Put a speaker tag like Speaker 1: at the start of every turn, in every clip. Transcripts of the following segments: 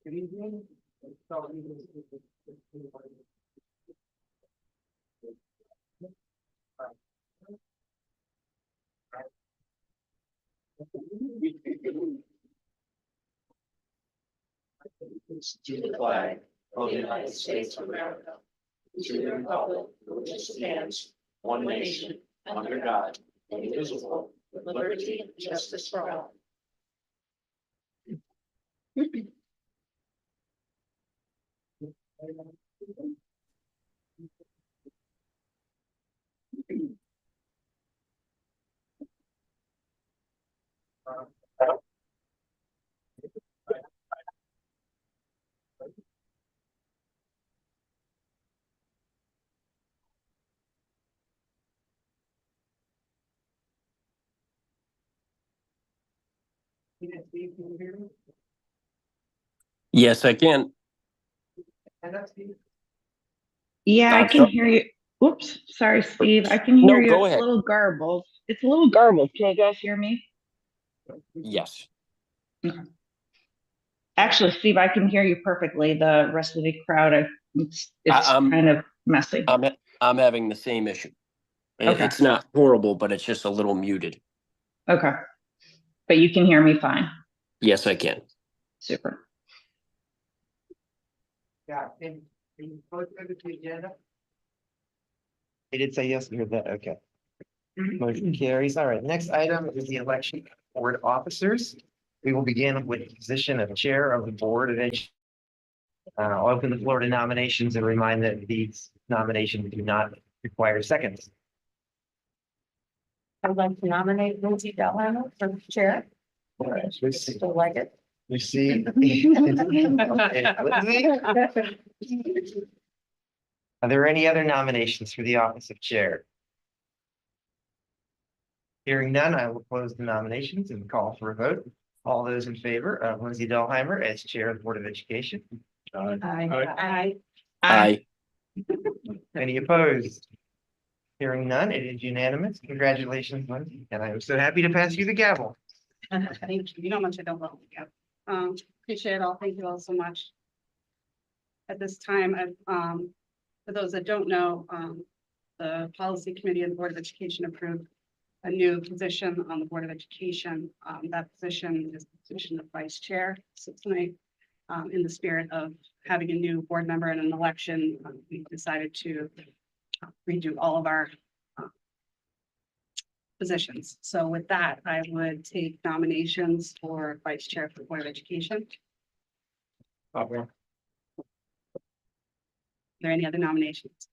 Speaker 1: Good evening.
Speaker 2: To the flag of the United States of America, to the republic for which it stands, one nation, under God, indivisible, with liberty and justice for all.
Speaker 3: Yes, I can.
Speaker 4: Yeah, I can hear you. Oops, sorry, Steve. I can hear
Speaker 3: No,
Speaker 4: you.
Speaker 3: go
Speaker 4: It's
Speaker 3: ahead.
Speaker 4: a little garbled. It's a little garbled. Can you guys hear me?
Speaker 3: Yes.
Speaker 4: Actually, Steve, I can hear you perfectly. The rest of the crowd, it's
Speaker 3: I'm-
Speaker 4: kind of messy.
Speaker 3: I'm having the same issue.
Speaker 4: Okay.
Speaker 3: It's not horrible, but it's just a little muted.
Speaker 4: Okay. But you can hear me fine.
Speaker 3: Yes, I can.
Speaker 4: Super.
Speaker 1: Yeah, can you post over to the agenda?
Speaker 2: I did say yes, you heard that, okay. Motion carries. All right, next item is the election of board officers. We will begin with the position of chair of the Board of Education. I'll open the floor to nominations and remind that these nominations do not require seconds.
Speaker 5: I'd like to nominate Lindsay Delhammer for chair. Still like it.
Speaker 2: We see. Are there any other nominations for the office of chair? Hearing none, I will close the nominations and call for a vote. All those in favor of Lindsay Delheimer as chair of the Board of Education?
Speaker 5: Aye.
Speaker 3: Aye.
Speaker 2: Any opposed? Hearing none, it is unanimous. Congratulations, Lindsay, and I am so happy to pass you the gavel.
Speaker 5: Thank you. You know how much I don't love you. Appreciate it all. Thank you all so much. At this time, for those that don't know, the policy committee of the Board of Education approved a new position on the Board of Education. That position is the position of vice chair. So tonight, in the spirit of having a new board member and an election, we decided to redo all of our positions. So with that, I would take nominations for vice chair for the Board of Education. Are there any other nominations?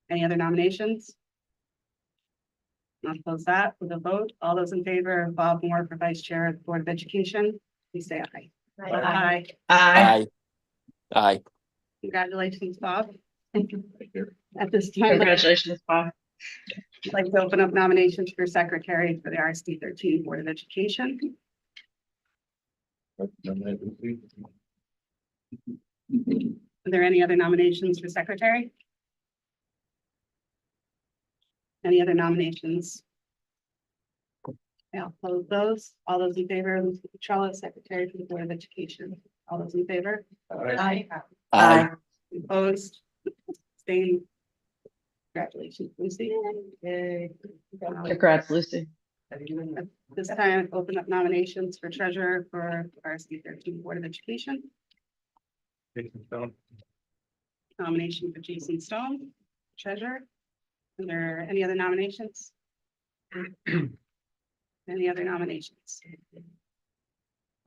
Speaker 5: Any other nominations? I'll close that with a vote. All those in favor of Bob Moore for vice chair of the Board of Education, please say aye. Aye.
Speaker 4: Aye.
Speaker 3: Aye.
Speaker 5: Congratulations, Bob. Thank you. At this time, I'd
Speaker 4: Congratulations, Bob.
Speaker 5: like to open up nominations for secretary for the RSD 13 Board of Education. Are there any other nominations for secretary? Any other nominations? I'll close those. All those in favor of Mr. Petrella, secretary for the Board of Education. All those in favor? Aye.
Speaker 3: Aye.
Speaker 5: Opposed? Abstained? Congratulations, Lucy. Yay.
Speaker 4: Congrats, Lucy.
Speaker 5: At this time, open up nominations for treasurer for RSD 13 Board of Education. Nomination for Jason Stone, treasurer. Are there any other nominations? Any other nominations?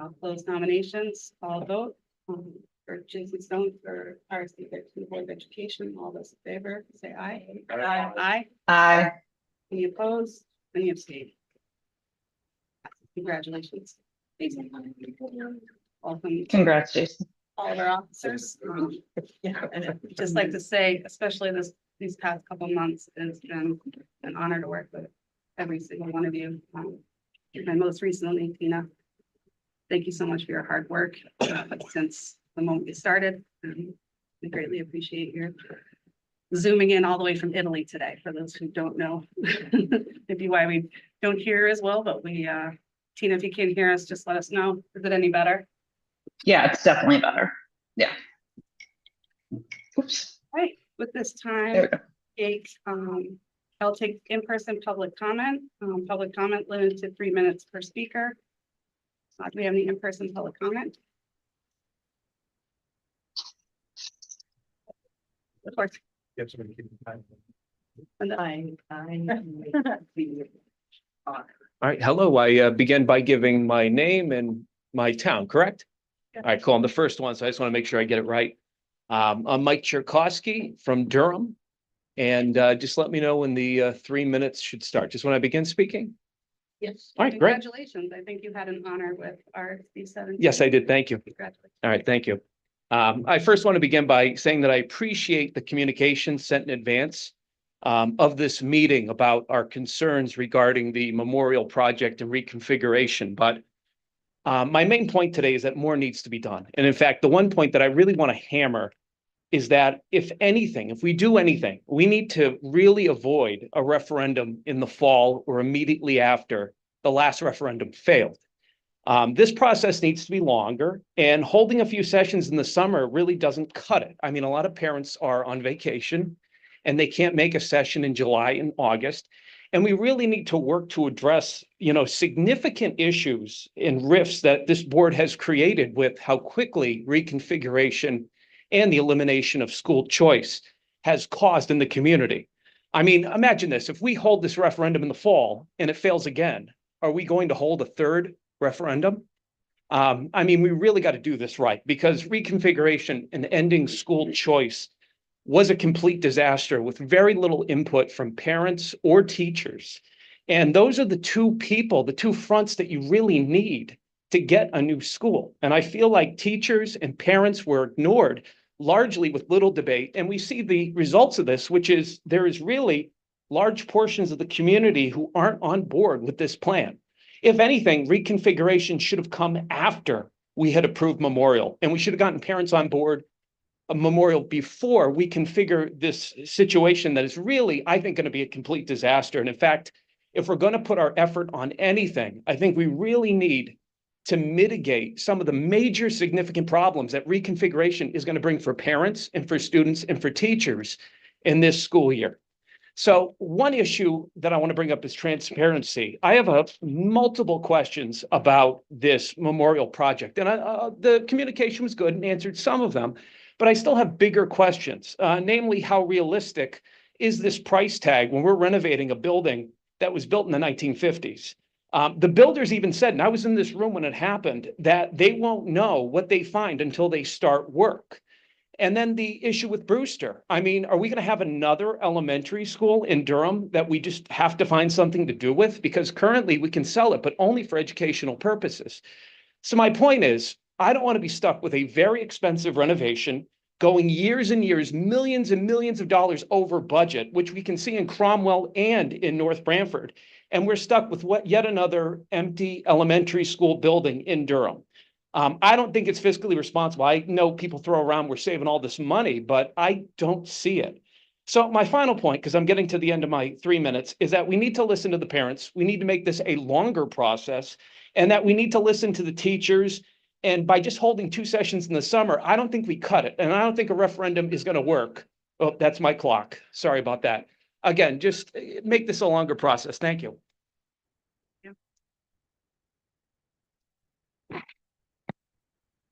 Speaker 5: I'll close nominations. I'll vote for Jason Stone for RSD 13 Board of Education. All those in favor, say aye. Aye. Aye.
Speaker 4: Aye.
Speaker 5: Any opposed? Any abstain? Congratulations. Welcome.
Speaker 4: Congrats, Jason.
Speaker 5: All of our officers. Yeah, and I'd just like to say, especially these past couple of months, it's been an honor to work with every single one of you. And most recently, Tina, thank you so much for your hard work since the moment you started. We greatly appreciate your zooming in all the way from Italy today. For those who don't know, maybe why we don't hear as well, but we Tina, if you can't hear us, just let us know. Is it any better?
Speaker 4: Yeah, it's definitely better. Yeah. Oops.
Speaker 5: Right, with this
Speaker 4: There
Speaker 5: time,
Speaker 4: we go.
Speaker 5: I'll take in-person public comment. Public comment limited to 3 minutes per speaker. Do we have any in-person public comment? Of course. And then-
Speaker 6: All right, hello. I begin by giving my name and my town, correct?
Speaker 5: Yeah.
Speaker 6: All right, cool. I'm the first one, so I just want to make sure I get it right. I'm Mike Cherkowski from Durham. And just let me know when the 3 minutes should start. Just when I begin speaking?
Speaker 5: Yes.
Speaker 6: All right, great.
Speaker 5: Congratulations. I think you had an honor with RSD 17.
Speaker 6: Yes, I did. Thank you.
Speaker 5: Congratulations.
Speaker 6: All right, thank you. I first want to begin by saying that I appreciate the communication sent in advance of this meeting about our concerns regarding the memorial project and reconfiguration. But my main point today is that more needs to be done. And in fact, the one point that I really want to hammer is that if anything, if we do anything, we need to really avoid a referendum in the fall or immediately after the last referendum failed. This process needs to be longer, and holding a few sessions in the summer really doesn't cut it. I mean, a lot of parents are on vacation and they can't make a session in July and August. And we really need to work to address, significant issues and rifts that this board has created with how quickly reconfiguration and the elimination of school choice has caused in the community. I mean, imagine this, if we hold this referendum in the fall and it fails again, are we going to hold a third referendum? I mean, we really got to do this right, because reconfiguration and ending school choice was a complete disaster with very little input from parents or teachers. And those are the two fronts that you really need to get a new school. And I feel like teachers and parents were ignored largely with little debate. And we see the results of this, which is there is really large portions of the community who aren't on board with this plan. If anything, reconfiguration should have come after we had approved memorial, and we should have gotten parents on board a memorial before we configure this situation that is really, I think, going to be a complete disaster. And in fact, if we're going to put our effort on anything, I think we really need to mitigate some of the major significant problems that reconfiguration is going to bring for parents and for students and for teachers in this school year. So one issue that I want to bring up is transparency. I have multiple questions about this memorial project, and the communication was good and answered some of them, but I still have bigger questions, namely how realistic is this price tag when we're renovating a building that was built in the 1950s? The builders even said, and I was in this room when it happened, that they won't know what they find until they start work. And then the issue with Brewster. I mean, are we going to have another elementary school in Durham that we just have to find something to do with? Because currently we can sell it, but only for educational purposes. So my point is, I don't want to be stuck with a very expensive renovation going years and years, millions and millions of dollars over budget, which we can see in Cromwell and in North Branford. And we're stuck with yet another empty elementary school building in Durham. I don't think it's fiscally responsible. I know people throw around, we're saving all this money, but I don't see it. So my final point, because I'm getting to the end of my 3 minutes, is that we need to listen to the parents. We need to make this a longer process, and that we need to listen to the teachers. And by just holding 2 sessions in the summer, I don't think we cut it. And I don't think a referendum is going to work. Oh, that's my clock. Sorry about that. Again, just make this a longer process. Thank you.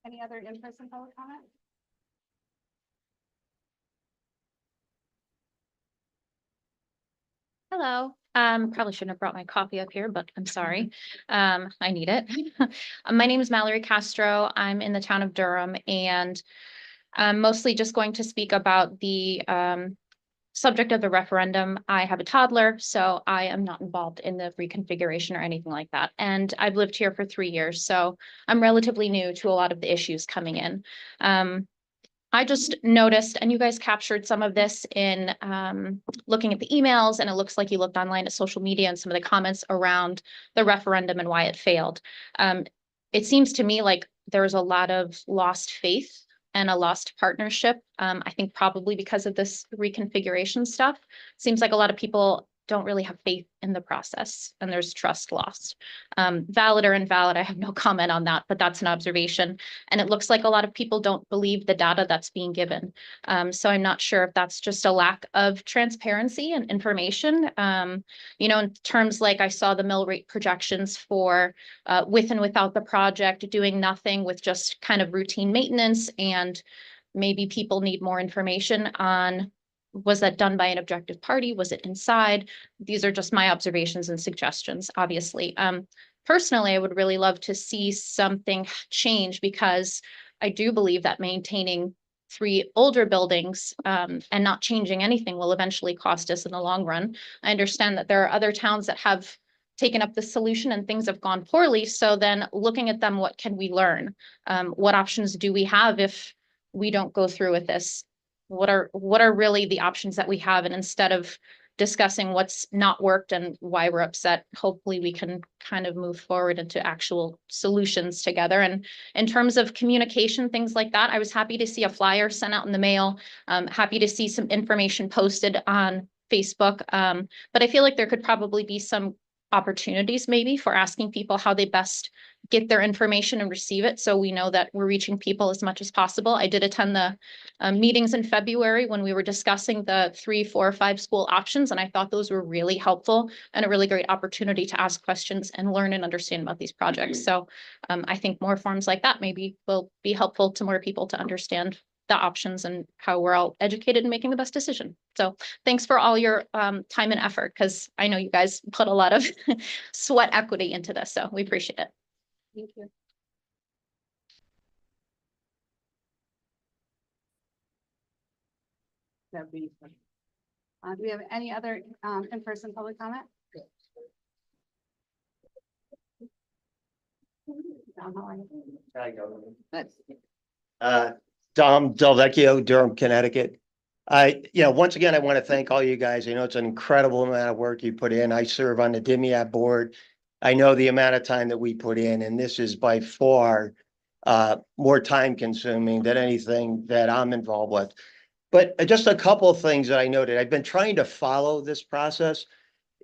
Speaker 5: Any other in-person public comment?
Speaker 7: Hello. Probably shouldn't have brought my coffee up here, but I'm sorry. I need it. My name is Mallory Castro. I'm in the town of Durham, and I'm mostly just going to speak about the subject of the referendum. I have a toddler, so I am not involved in the reconfiguration or anything like that. And I've lived here for 3 years, so I'm relatively new to a lot of the issues coming in. I just noticed, and you guys captured some of this in looking at the emails, and it looks like you looked online at social media and some of the comments around the referendum and why it failed. It seems to me like there's a lot of lost faith and a lost partnership. I think probably because of this reconfiguration stuff. Seems like a lot of people don't really have faith in the process and there's trust lost. Valid or invalid, I have no comment on that, but that's an observation. And it looks like a lot of people don't believe the data that's being given. So I'm not sure if that's just a lack of transparency and information. In terms like I saw the mill rate projections for with and without the project, doing nothing with just kind of routine maintenance, and maybe people need more information on, was that done by an objective party? Was it inside? These are just my observations and suggestions, obviously. Personally, I would really love to see something change, because I do believe that maintaining 3 older buildings and not changing anything will eventually cost us in the long run. I understand that there are other towns that have taken up this solution and things have gone poorly. So then looking at them, what can we learn? What options do we have if we don't go through with this? What are really the options that we have? And instead of discussing what's not worked and why we're upset, hopefully we can kind of move forward into actual solutions together. And in terms of communication, things like that, I was happy to see a flyer sent out in the mail. Happy to see some information posted on Facebook. But I feel like there could probably be some opportunities maybe for asking people how they best get their information and receive it, so we know that we're reaching people as much as possible. I did attend the meetings in February when we were discussing the 3, 4, 5 school options, and I thought those were really helpful and a really great opportunity to ask questions and learn and understand about these projects. So I think more forums like that maybe will be helpful to more people to understand the options and how we're all educated in making the best decision. So thanks for all your time and effort, because I know you guys put a lot of sweat equity into this, so we appreciate it.
Speaker 5: Thank you. That'd be fun. Do we have any other in-person public comment? Don, how are you?
Speaker 8: Dom Delvecchio, Durham, Connecticut. Once again, I want to thank all you guys. I know it's an incredible amount of work you put in. I serve on the DIMIAT board. I know the amount of time that we put in, and this is by far more time consuming than anything that I'm involved with. But just a couple of things that I noted. I've been trying to follow this process,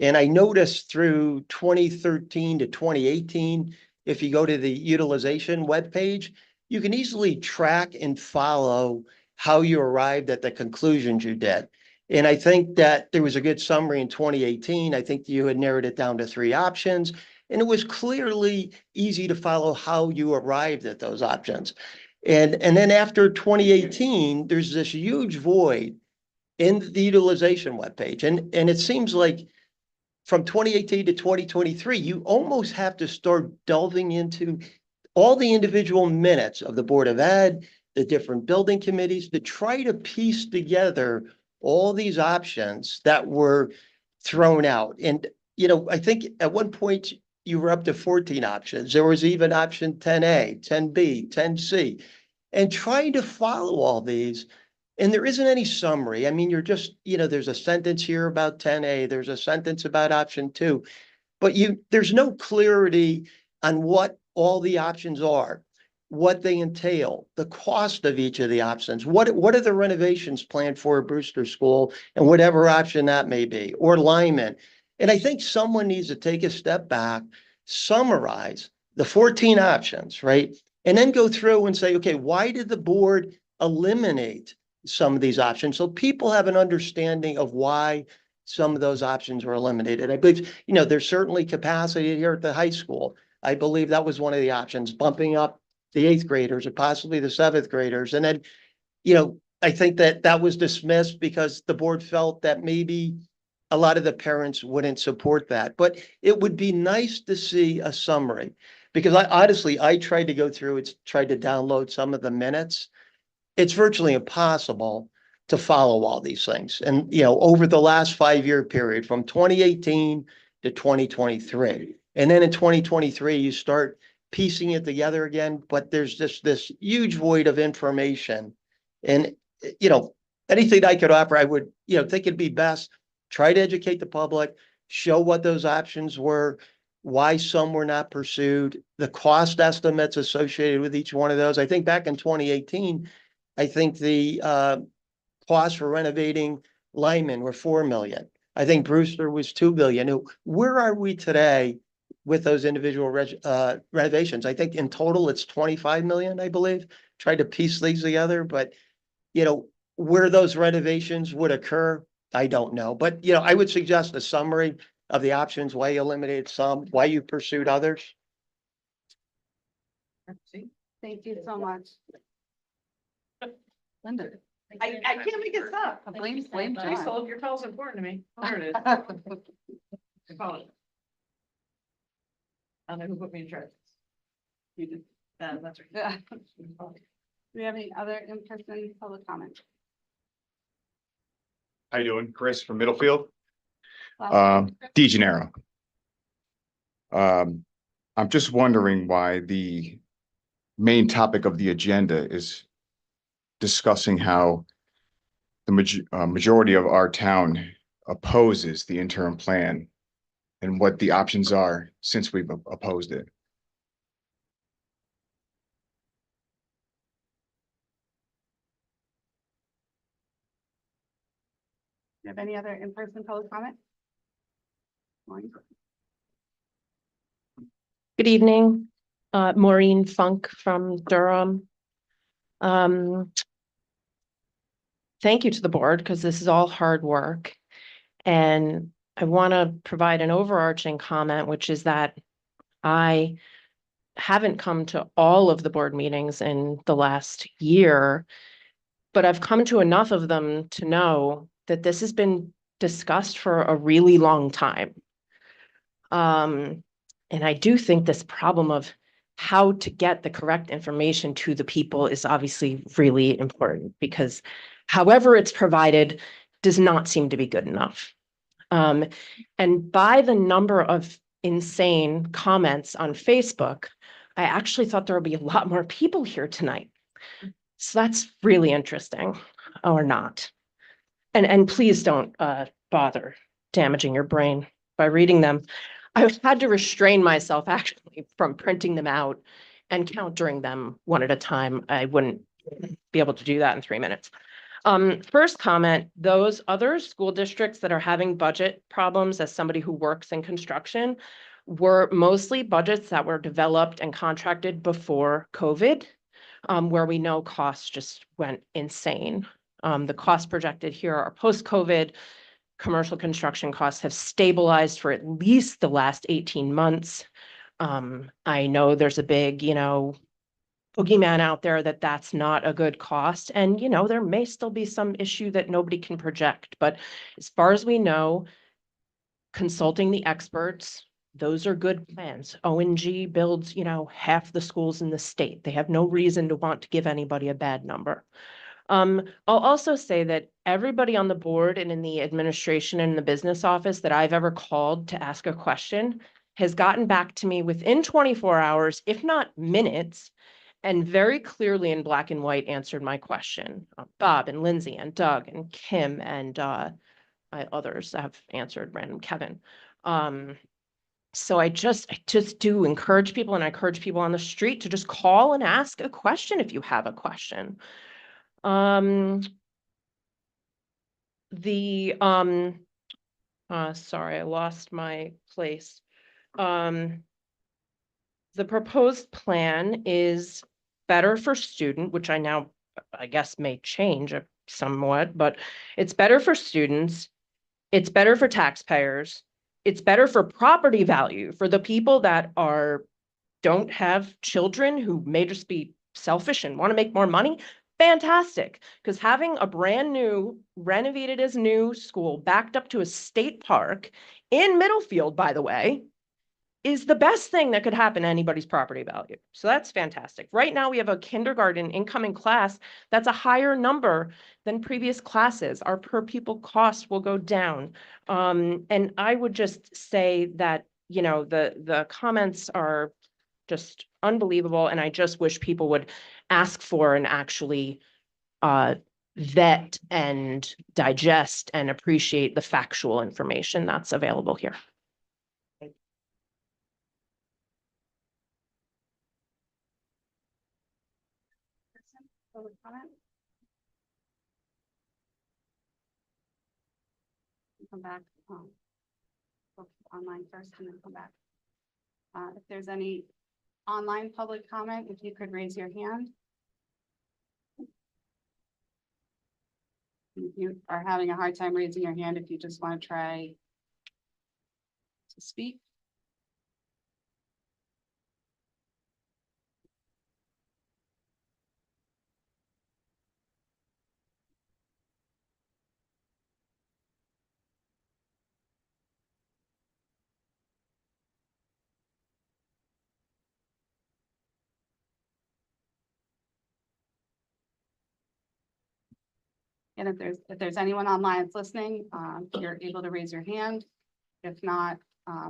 Speaker 8: and I noticed through 2013 to 2018, if you go to the utilization webpage, you can easily track and follow how you arrived at the conclusions you did. And I think that there was a good summary in 2018. I think you had narrowed it down to 3 options, and it was clearly easy to follow how you arrived at those options. And then after 2018, there's this huge void in the utilization webpage. And it seems like from 2018 to 2023, you almost have to start delving into all the individual minutes of the Board of Ed, the different building committees, to try to piece together all these options that were thrown out. And, I think at one point you were up to 14 options. There was even option 10A, 10B, 10C, and trying to follow all these. And there isn't any summary. I mean, you're just, there's a sentence here about 10A, there's a sentence about option 2, but there's no clarity on what all the options are, what they entail, the cost of each of the options, what are the renovations planned for a Brewster School and whatever option that may be, or Lyman. And I think someone needs to take a step back, summarize the 14 options, right? And then go through and say, okay, why did the board eliminate some of these options? So people have an understanding of why some of those options were eliminated. I believe, there's certainly capacity here at the high school. I believe that was one of the options, bumping up the 8th graders or possibly the 7th graders. And then, I think that was dismissed because the board felt that maybe a lot of the parents wouldn't support that. But it would be nice to see a summary, because I tried to go through, tried to download some of the minutes. It's virtually impossible to follow all these things. And, over the last 5-year period from 2018 to 2023, and then in 2023, you start piecing it together again, but there's just this huge void of information. And, anything I could offer, I would, think it'd be best, try to educate the public, show what those options were, why some were not pursued, the cost estimates associated with each one of those. I think back in 2018, I think the costs for renovating Lyman were $4 million. I think Brewster was 2 billion. Where are we today with those individual renovations? I think in total it's 25 million, I believe. Tried to piece these together, but where those renovations would occur, I don't know. But I would suggest a summary of the options, why you eliminated some, why you pursued others.
Speaker 5: Thank you so much.
Speaker 1: Linda.
Speaker 5: I can't make it stop.
Speaker 1: Blame John.
Speaker 5: Your call's important to me.
Speaker 1: There it is. I apologize. I don't know who put me in charge.
Speaker 5: You did.
Speaker 1: That's right.
Speaker 5: Do we have any other in-person public comment?
Speaker 9: How you doing? Chris from Middlefield,
Speaker 5: Last-
Speaker 9: DeGenero. I'm just wondering why the main topic of the agenda is discussing how the majority of our town opposes the interim plan and what the options are since we've opposed it.
Speaker 5: Do you have any other in-person public comment? Maureen?
Speaker 10: Good evening, Maureen Funk from Durham. Thank you to the board because this is all hard work. And I want to provide an overarching comment, which is that I haven't come to all of the board meetings in the last year, but I've come to enough of them to know that this has been discussed for a really long time. And I do think this problem of how to get the correct information to the people is obviously really important because however it's provided does not seem to be good enough. And by the number of insane comments on Facebook, I actually thought there would be a lot more people here tonight. So that's really interesting, or not. And please don't bother damaging your brain by reading them. I've had to restrain myself actually from printing them out and countering them one at a time. I wouldn't be able to do that in 3 minutes. First comment, those other school districts that are having budget problems as somebody who works in construction were mostly budgets that were developed and contracted before COVID, where we know costs just went insane. The costs projected here are post-COVID. Commercial construction costs have stabilized for at least the last 18 months. I know there's a big, boogeyman out there that that's not a good cost. And, there may still be some issue that nobody can project. But as far as we know, consulting the experts, those are good plans. ONG builds, half the schools in the state. They have no reason to want to give anybody a bad number. I'll also say that everybody on the board and in the administration and in the business office that I've ever called to ask a question has gotten back to me within 24 hours, if not minutes, and very clearly in black and white answered my question. Bob and Lindsay and Doug and Kim and others have answered, random Kevin. So I just do encourage people, and I encourage people on the street to just call and ask a question if you have a question. Sorry, I lost my place. The proposed plan is better for student, which I guess may change somewhat, but it's better for students. It's better for taxpayers. It's better for property value for the people that don't have children who may just be selfish and want to make more money. Fantastic, because having a brand new, renovated as new school backed up to a state park in Middlefield, by the way, is the best thing that could happen to anybody's property value. So that's fantastic. Right now, we have a kindergarten incoming class that's a higher number than previous classes. Our per pupil cost will go down. And I would just say that, the comments are just unbelievable. And I just wish people would ask for and actually vet and digest and appreciate the factual information that's available here.
Speaker 5: Public comment? Come back. go online first and then come back. If there's any online public comment, if you could raise your hand. If you are having a hard time raising your hand, if you just want to try to speak. And if there's anyone online that's listening, you're able to raise your hand. If not,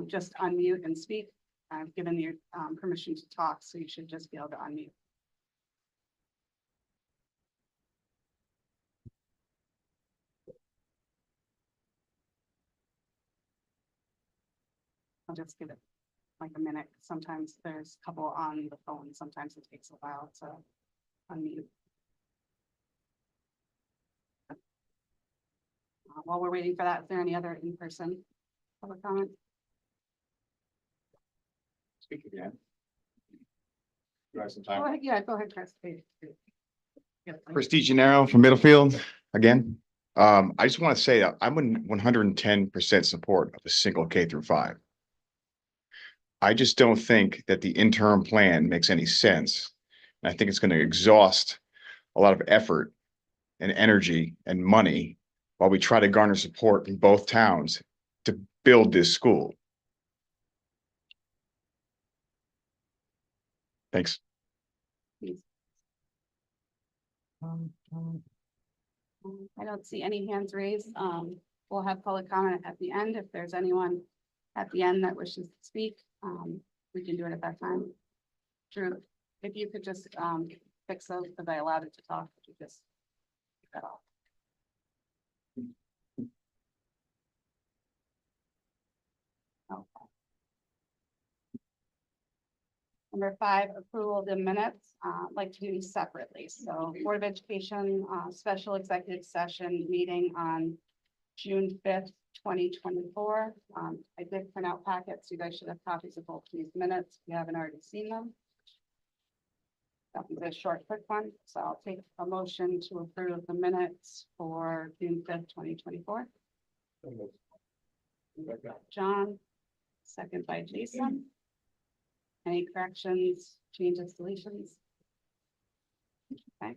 Speaker 5: just unmute and speak. I've given you permission to talk, so you should just be able to unmute. I'll just give it like a minute. Sometimes there's a couple on the phone. Sometimes it takes a while to unmute. While we're waiting for that, is there any other in-person public comment?
Speaker 9: Speak again. You have some
Speaker 5: Go
Speaker 9: time.
Speaker 5: ahead, yeah, go ahead, Chris.
Speaker 9: Chris DeGennaro from Middlefield again. I just want to say that I'm in 110% support of a single K through 5. I just don't think that the interim plan makes any sense. And I think it's going to exhaust a lot of effort and energy and money while we try to garner support in both towns to build this school. Thanks.
Speaker 5: I don't see any hands raised. We'll have public comment at the end. If there's anyone at the end that wishes to speak, we can do it at that time. Drew, if you could just fix those, because I allowed it to talk, could you just take that off? Okay. Number 5, approval of the minutes, like to do separately. So Board of Education, special executive session meeting on June 5th, 2024. I did print out packets. You guys should have copies of both these minutes. If you haven't already seen them. That was a short, quick one. So I'll take a motion to approve the minutes for June 5th, 2024. John, second by Jason. Any corrections, changes, deletions? Okay.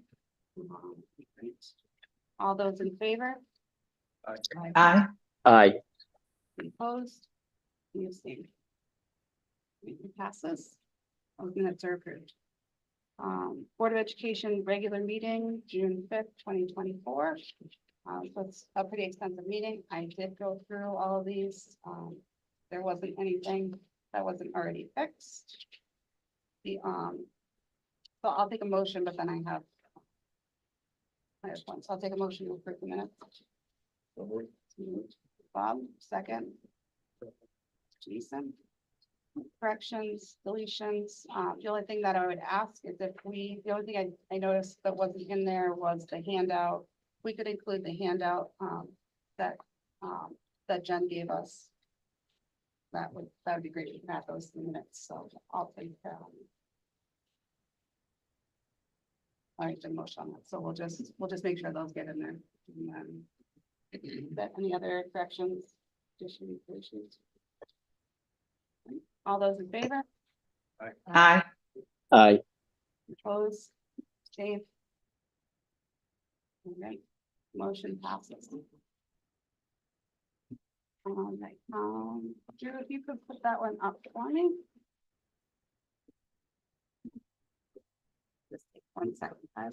Speaker 5: Great. All those in favor?
Speaker 4: Aye.
Speaker 3: Aye.
Speaker 5: Any opposed? Any abstained? It passes. Those minutes are approved. Board of Education regular meeting, June 5th, 2024. So it's a pretty extensive meeting. I did go through all of these. There wasn't anything that wasn't already fixed. So I'll take a motion, but then I have one. So I'll take a motion to approve the minutes. Bob, second. Jason. Corrections, deletions. The only thing that I would ask is if the only thing I noticed that wasn't in there was the handout. We could include the handout that Jen gave us. That would be great. We can add those in minutes. So I'll take all right, the motion on that. So we'll just make sure those get in there. And then, is that any other corrections, additions, deletions? All those in favor?
Speaker 4: Aye.
Speaker 3: Aye.
Speaker 5: Opposed? Abstained? All right, motion passes. All right, Drew, if you could put that one up for me. Just take 1 second, guys.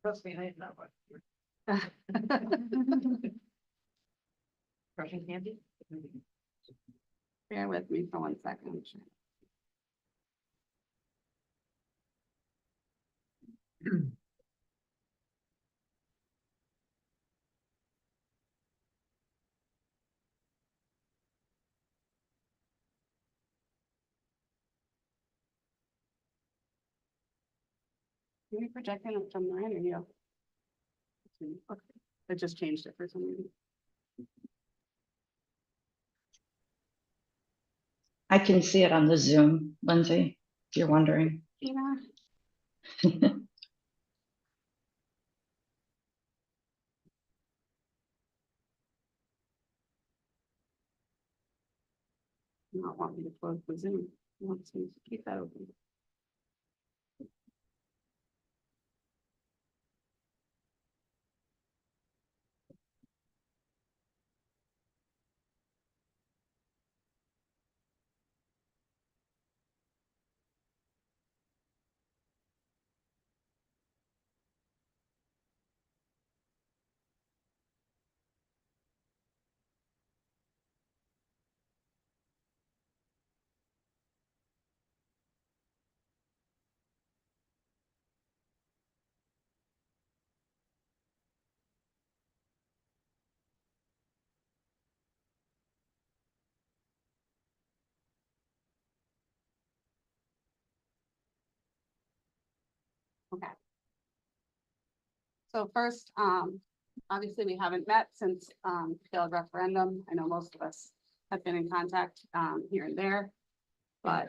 Speaker 1: Trust me, I ain't that one. Crushing candy?
Speaker 5: Bear with me for 1 second. Are you projecting it from mine or you? Okay, I just changed it for some reason.
Speaker 4: I can see it on the Zoom, Lindsay, if you're wondering.
Speaker 5: Yeah. Not want me to close the Zoom. Wants me to keep that open. Okay. So first, obviously we haven't met since, failed referendum. I know most of us have been in contact, here and there. But,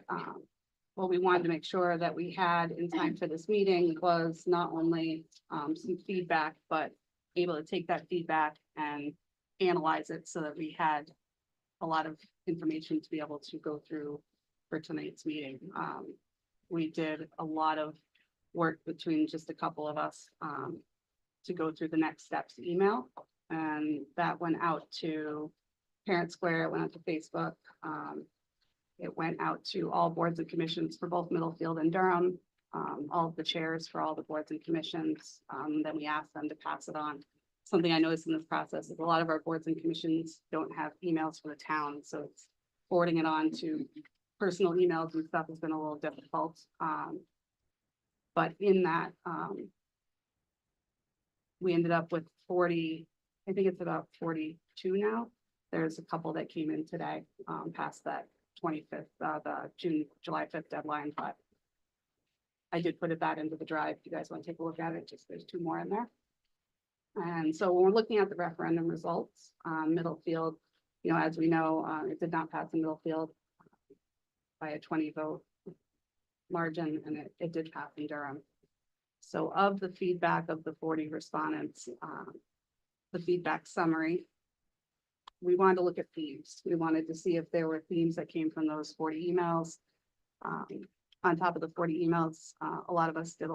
Speaker 5: what we wanted to make sure that we had in time for this meeting was not only, some feedback, but able to take that feedback and analyze it so that we had a lot of information to be able to go through for tonight's meeting. We did a lot of work between just a couple of us, to go through the next steps email. And that went out to Parent Square, it went out to Facebook. It went out to all boards and commissions for both Middlefield and Durham, all of the chairs for all the boards and commissions. Then we asked them to pass it on. Something I noticed in this process is a lot of our boards and commissions don't have emails for the town, so it's forwarding it on to personal emails and stuff has been a little difficult. But in that, we ended up with 40, I think it's about 42 now. There's a couple that came in today, past that 25th, the July 5th deadline, but I did put it back into the drive. If you guys want to take a look at it, just there's 2 more in there. And so when we're looking at the referendum results, Middlefield, as we know, it did not pass in Middlefield by a 20 vote margin, and it did pass in Durham. So of the feedback of the 40 respondents, the feedback summary, we wanted to look at themes. We wanted to see if there were themes that came from those 40 emails. On top of the 40 emails, a lot of us did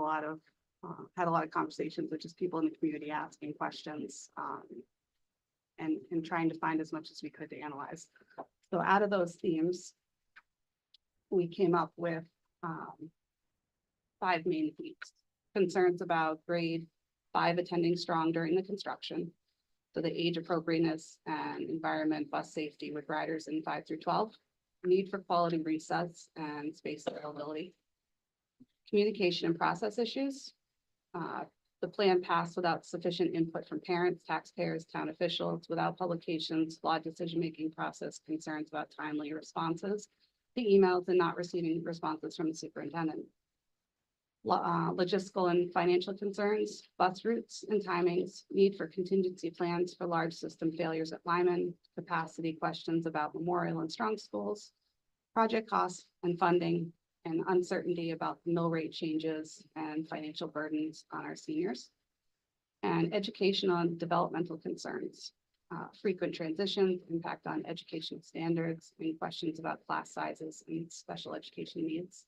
Speaker 5: had a lot of conversations with just people in the community asking questions, and trying to find as much as we could to analyze. So out of those themes, we came up with 5 main themes. Concerns about grade 5 attending strong during the construction. So the age appropriateness and environment, bus safety with riders in 5 through 12. Need for quality recess and space availability. Communication and process issues. The plan passed without sufficient input from parents, taxpayers, town officials, without publications, flawed decision-making process, concerns about timely responses, the emails, and not receiving responses from the superintendent. Logistical and financial concerns, bus routes and timings, need for contingency plans for large system failures at Lyman, capacity questions about Memorial and Strong schools, project costs and funding, and uncertainty about the mill rate changes and financial burdens on our seniors. And educational and developmental concerns, frequent transitions, impact on educational standards, and questions about class sizes and special education needs,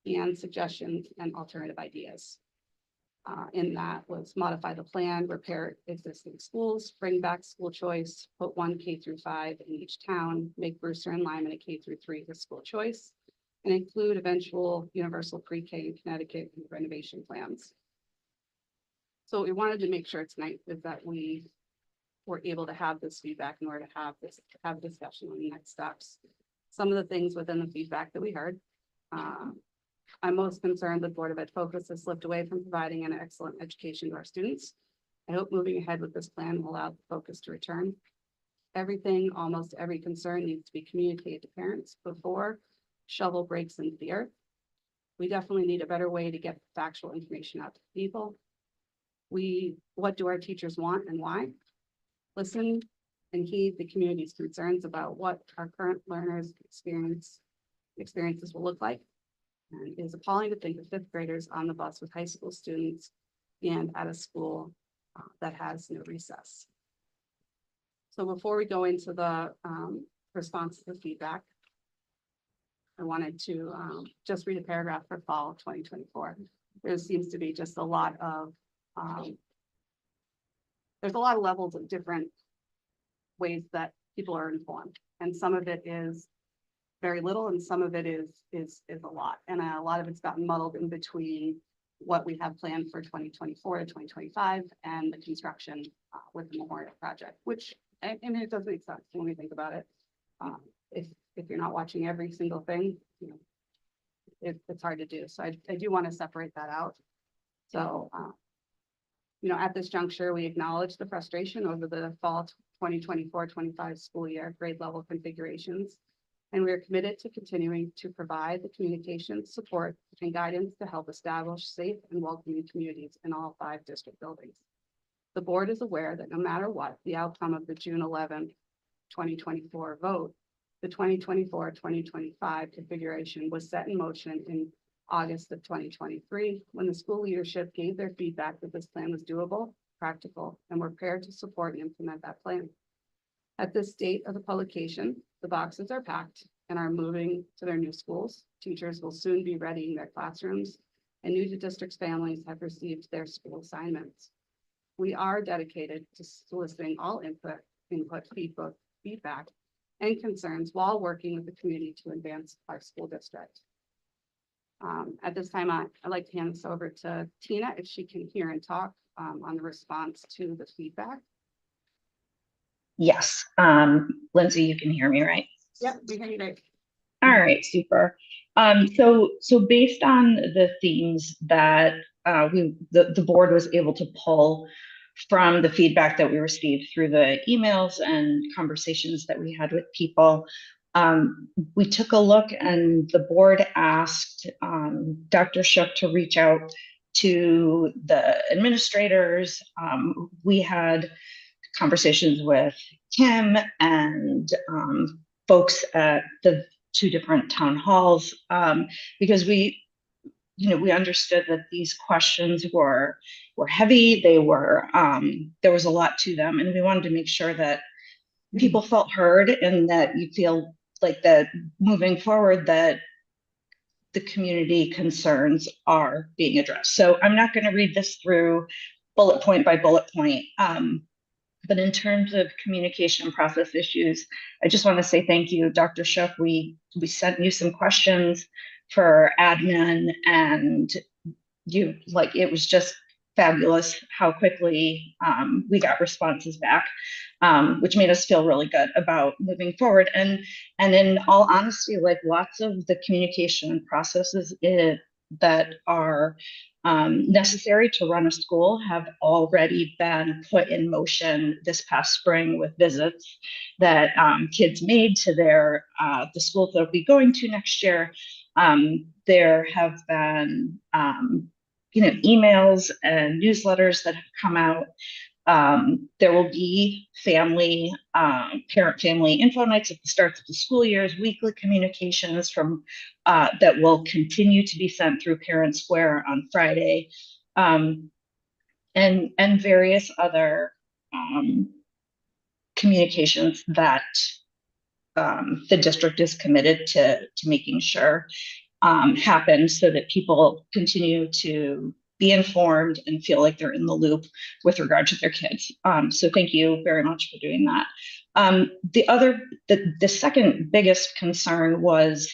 Speaker 5: and suggestions and alternative ideas. In that was modify the plan, repair existing schools, bring back school choice, put 1 K through 5 in each town, make Brewster and Lyman a K through 3 for school choice, and include eventual universal pre-K in Connecticut and renovation plans. So what we wanted to make sure tonight is that we were able to have this feedback in order to have discussion on the next steps. Some of the things within the feedback that we heard, I'm most concerned the Board of Ed focus has slipped away from providing an excellent education to our students. I hope moving ahead with this plan will allow the focus to return. Everything, almost every concern needs to be communicated to parents before shovel breaks into the earth. We definitely need a better way to get factual information out to people. What do our teachers want and why? Listen and heed the community's concerns about what our current learners experiences will look like. And it is appalling to think of fifth graders on the bus with high school students and at a school that has no recess. So before we go into the response to the feedback, I wanted to just read a paragraph for fall 2024. There seems to be just a lot of, there's a lot of levels of different ways that people are informed. And some of it is very little and some of it is a lot. And a lot of it's gotten muddled in between what we have planned for 2024 to 2025 and the construction with the memorial project, which I mean, it does make sense when we think about it. If you're not watching every single thing, you know, it's hard to do. So I do want to separate that out. So, you know, at this juncture, we acknowledge the frustration over the fall 2024-25 school year grade level configurations. And we are committed to continuing to provide the communication support and guidance to help establish safe and welcoming communities in all 5 district buildings. The board is aware that no matter what the outcome of the June 11th, 2024 vote, the 2024-2025 configuration was set in motion in August of 2023, when the school leadership gave their feedback that this plan was doable, practical, and were prepared to support and implement that plan. At this date of the publication, the boxes are packed and are moving to their new schools. Teachers will soon be readying their classrooms, and new to district's families have received their school assignments. We are dedicated to soliciting all input, feedback, and concerns while working with the community to advance our school district. At this time, I'd like to hand this over to Tina if she can hear and talk on the response to the feedback.
Speaker 4: Yes, Lindsay, you can hear me, right?
Speaker 5: Yep, we hear you right.
Speaker 4: All right, super. So based on the themes that the board was able to pull from the feedback that we received through the emails and conversations that we had with people, we took a look and the board asked Dr. Shook to reach out to the administrators. We had conversations with Kim and folks at the 2 different town halls, because we understood that these questions were heavy. They were there was a lot to them, and we wanted to make sure that people felt heard and that you feel like that moving forward that the community concerns are being addressed. So I'm not going to read this through bullet point by bullet point. But in terms of communication process issues, I just want to say thank you, Dr. Shook. We sent you some questions for admin, and it was just fabulous how quickly we got responses back, which made us feel really good about moving forward. And in all honesty, like lots of the communication processes that are necessary to run a school have already been put in motion this past spring with visits that kids made to the schools they'll be going to next year. There have been emails and newsletters that have come out. There will be parent-family info nights at the start of the school years, weekly communications from that will continue to be sent through Parent Square on Friday, and various other communications that the district is committed to making sure happen so that people continue to be informed and feel like they're in the loop with regard to their kids. So thank you very much for doing that. The second biggest concern was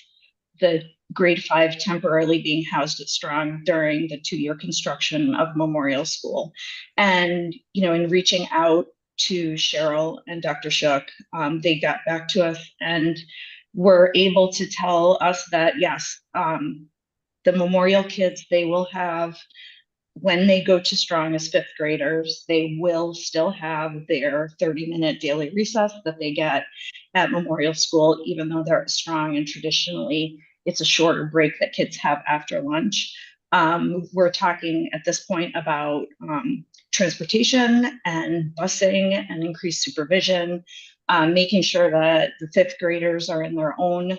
Speaker 4: the grade 5 temporarily being housed at Strong during the 2-year construction of Memorial School. And, in reaching out to Cheryl and Dr. Shook, they got back to us and were able to tell us that, yes, The Memorial kids, they will have, when they go to Strong as fifth graders, they will still have their 30-minute daily recess that they get at Memorial School, even though they're at Strong, and traditionally it's a shorter break that kids have after lunch. We're talking at this point about transportation and busing and increased supervision, making sure that the fifth graders are in their own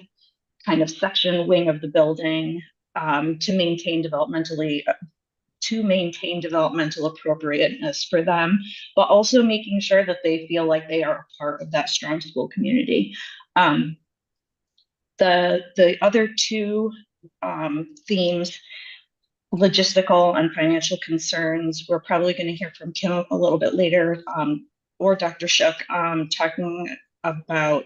Speaker 4: kind of section wing of the building, to maintain developmental appropriateness for them, but also making sure that they feel like they are a part of that Strong School community. The other two themes, logistical and financial concerns, we're probably going to hear from Kim a little bit later, or Dr. Shook, talking about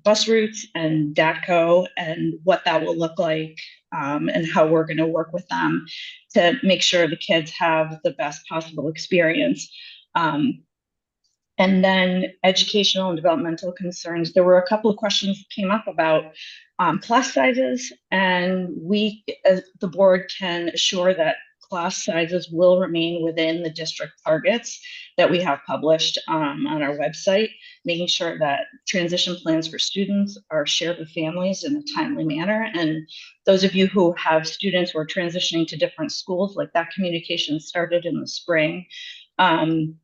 Speaker 4: bus routes and DATCO and what that will look like, and how we're going to work with them to make sure the kids have the best possible experience. And then educational and developmental concerns. There were a couple of questions that came up about class sizes, and we, as the board, can assure that class sizes will remain within the district targets that we have published on our website, making sure that transition plans for students are shared with families in a timely manner. And those of you who have students who are transitioning to different schools, like that communication started in the spring. And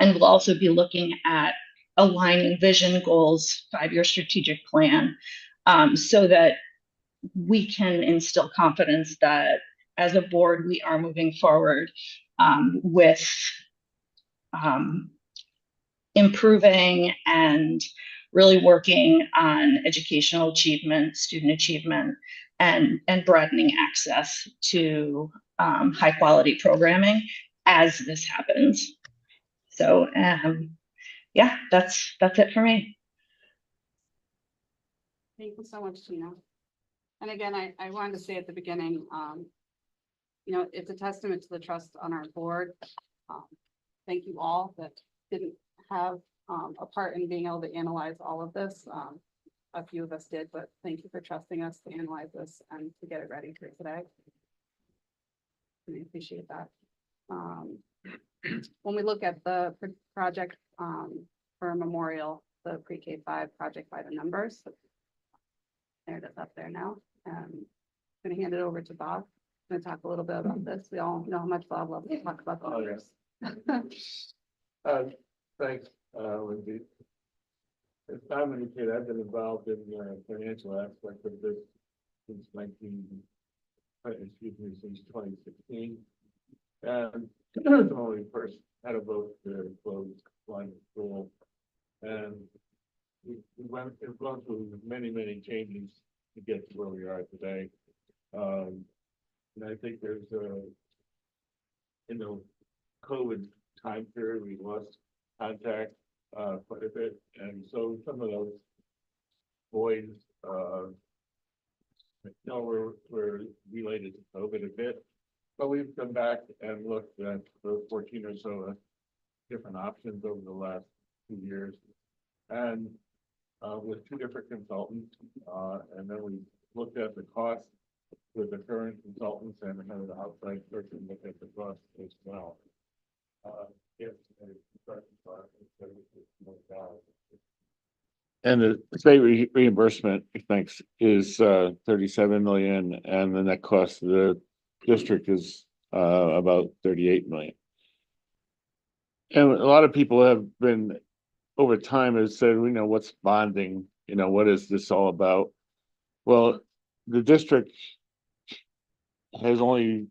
Speaker 4: we'll also be looking at aligning vision goals, 5-year strategic plan, so that we can instill confidence that as a board, we are moving forward with improving and really working on educational achievement, student achievement, and broadening access to high quality programming as this happens. So yeah, that's it for me.
Speaker 5: Thank you so much, Tina. And again, I wanted to say at the beginning, you know, it's a testament to the trust on our board. Thank you all that didn't have a part in being able to analyze all of this. A few of us did, but thank you for trusting us to analyze this and to get it ready for today. I appreciate that. When we look at the project for Memorial, the pre-K 5 project by the numbers, there it is up there now. I'm going to hand it over to Bob. I'm going to talk a little bit about this. We all know how much Bob loves to talk about the numbers.
Speaker 11: Thanks, Lindsay. As Tom indicated, I've been involved in the financial aspect of this since 2016. And when we first had a vote to close line of school. And we've gone through many changes to get to where we are today. And I think there's in the COVID time period, we lost contact quite a bit. And so some of those boys, were related to COVID a bit. But we've come back and looked at the 14 or so different options over the last 2 years. And with 2 different consultants, and then we looked at the cost with the current consultants and had an outside person look at the cost as well. And the state reimbursement, thanks, is 37 million, and the net cost of the district is about 38 million. And a lot of people have been over time has said, you know, what's bonding? You know, what is this all about? Well, the district has only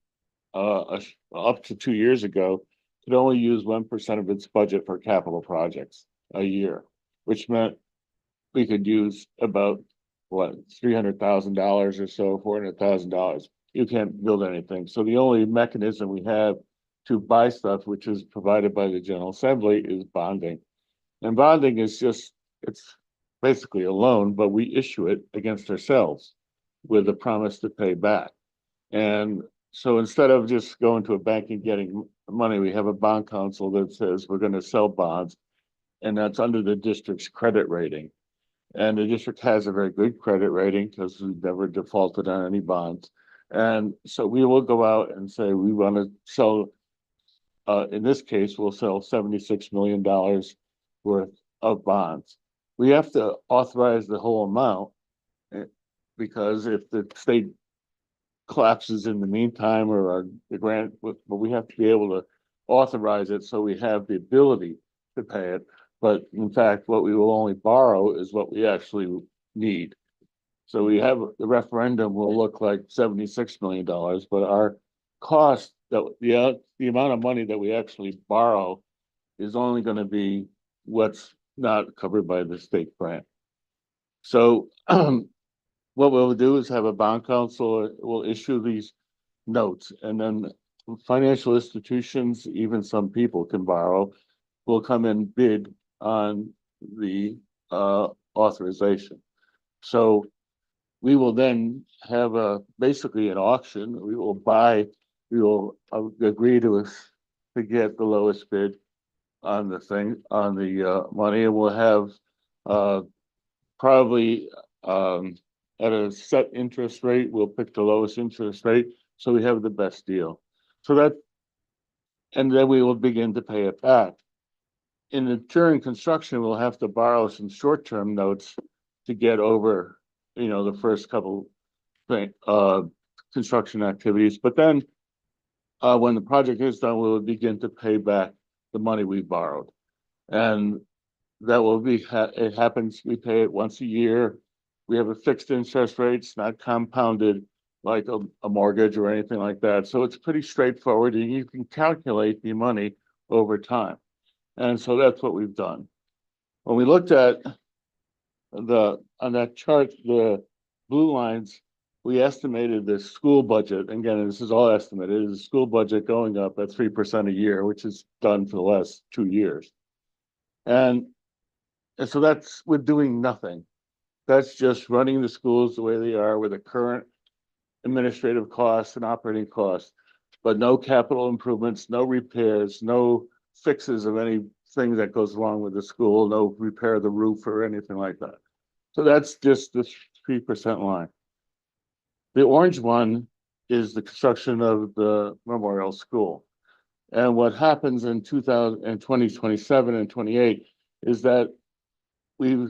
Speaker 11: up to 2 years ago could only use 1% of its budget for capital projects a year, which meant we could use about what, $300,000 or so, $400,000. You can't build anything. So the only mechanism we have to buy stuff, which is provided by the General Assembly, is bonding. And bonding is just, it's basically a loan, but we issue it against ourselves with a promise to pay back. And so instead of just going to a bank and getting money, we have a bond council that says we're going to sell bonds, and that's under the district's credit rating. And the district has a very good credit rating because we've never defaulted on any bonds. And so we will go out and say, we want to sell, in this case, we'll sell $76 million worth of bonds. We have to authorize the whole amount, because if the state collapses in the meantime, or the grant, but we have to be able to authorize it so we have the ability to pay it. But in fact, what we will only borrow is what we actually need. So we have, the referendum will look like $76 million, but our cost, that the amount of money that we actually borrow is only going to be what's not covered by the state grant. So what we'll do is have a bond council will issue these notes, and then financial institutions, even some people can borrow, will come and bid on the authorization. So we will then have basically an auction. We will agree to get the lowest bid on the thing, on the money, and we'll have probably at a set interest rate. We'll pick the lowest interest rate, so we have the best deal. So that, and then we will begin to pay it back. During construction, we'll have to borrow some short-term notes to get over, the first couple construction activities. But then when the project is done, we'll begin to pay back the money we borrowed. And that will be, it happens, we pay it once a year. We have a fixed interest rate. It's not compounded like a mortgage or anything like that. So it's pretty straightforward, and you can calculate the money over time. And so that's what we've done. When we looked at on that chart, the blue lines, we estimated the school budget. Again, this is all estimated. Is the school budget going up at 3% a year, which is done for the last 2 years. And so that's, we're doing nothing. That's just running the schools the way they are with the current administrative costs and operating costs, but no capital improvements, no repairs, no fixes of anything that goes wrong with the school, no repair of the roof or anything like that. So that's just the 3% line. The orange one is the construction of the Memorial School. And what happens in 2027 and 28 is that we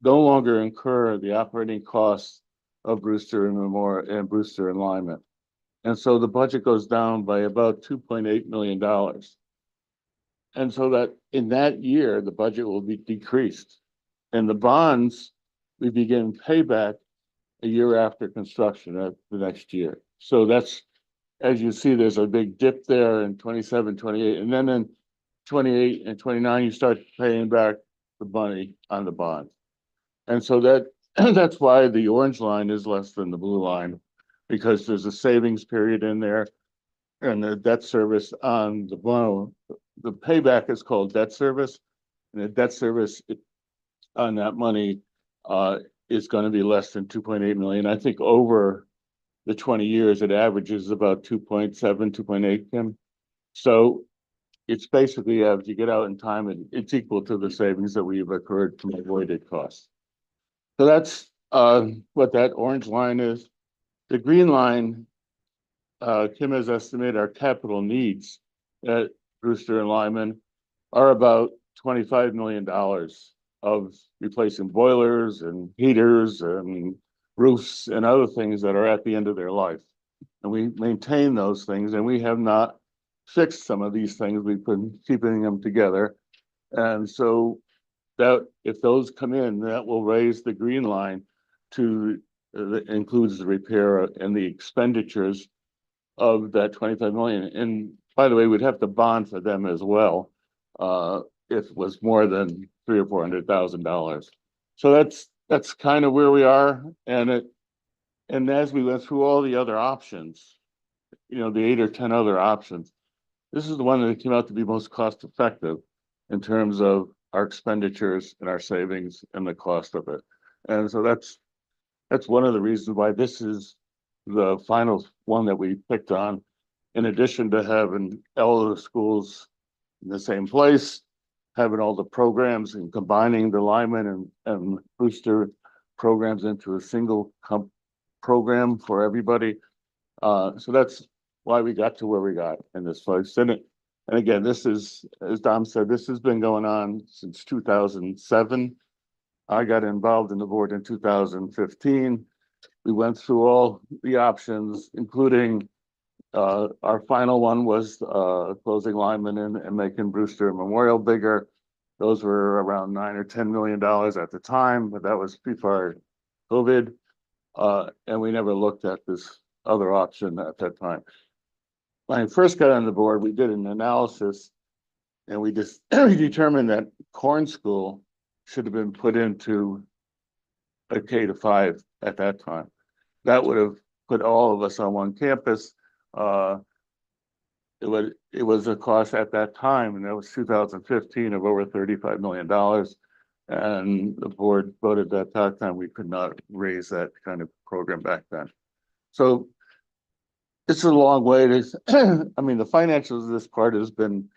Speaker 11: no longer incur the operating costs of Brewster and Memorial and Brewster and Lyman. And so the budget goes down by about $2.8 million. And so that in that year, the budget will be decreased. And the bonds, we begin payback a year after construction at the next year. So that's, as you see, there's a big dip there in 27, 28. And then in 28 and 29, you start paying back the money on the bond. And so that's why the orange line is less than the blue line, because there's a savings period in there, and the debt service on the blue, the payback is called debt service, and the debt service on that money is going to be less than 2.8 million. I think over the 20 years, it averages about 2.7, 2.8, Kim. So it's basically, as you get out in time, it's equal to the savings that we've accrued from avoided costs. So that's what that orange line is. The green line, Kim has estimated our capital needs at Brewster and Lyman are about $25 million of replacing boilers and heaters and roofs and other things that are at the end of their life. And we maintain those things, and we have not fixed some of these things. We've been keeping them together. And so that if those come in, that will raise the green line to includes the repair and the expenditures of that 25 million. And by the way, we'd have to bond for them as well if it was more than $300,000 or $400,000. So that's kind of where we are. And as we went through all the other options, the 8 or 10 other options, this is the one that came out to be most cost effective in terms of our expenditures and our savings and the cost of it. And so that's one of the reasons why this is the final one that we picked on, in addition to having all of the schools in the same place, having all the programs and combining the Lyman and Brewster programs into a single program for everybody. So that's why we got to where we got in this place. And again, this is, as Dom said, this has been going on since 2007. I got involved in the board in 2015. We went through all the options, including our final one was closing Lyman and making Brewster Memorial bigger. Those were around $9 or $10 million at the time, but that was before COVID. And we never looked at this other option at that time. When I first got on the board, we did an analysis and we just determined that Corn School should have been put into a K-5 at that time. That would have put all of us on one campus. It was a cost at that time, and that was 2015, of over $35 million. And the board voted at that time we could not raise that kind of program back then. So it's a long way to, I mean, the financials of this part has been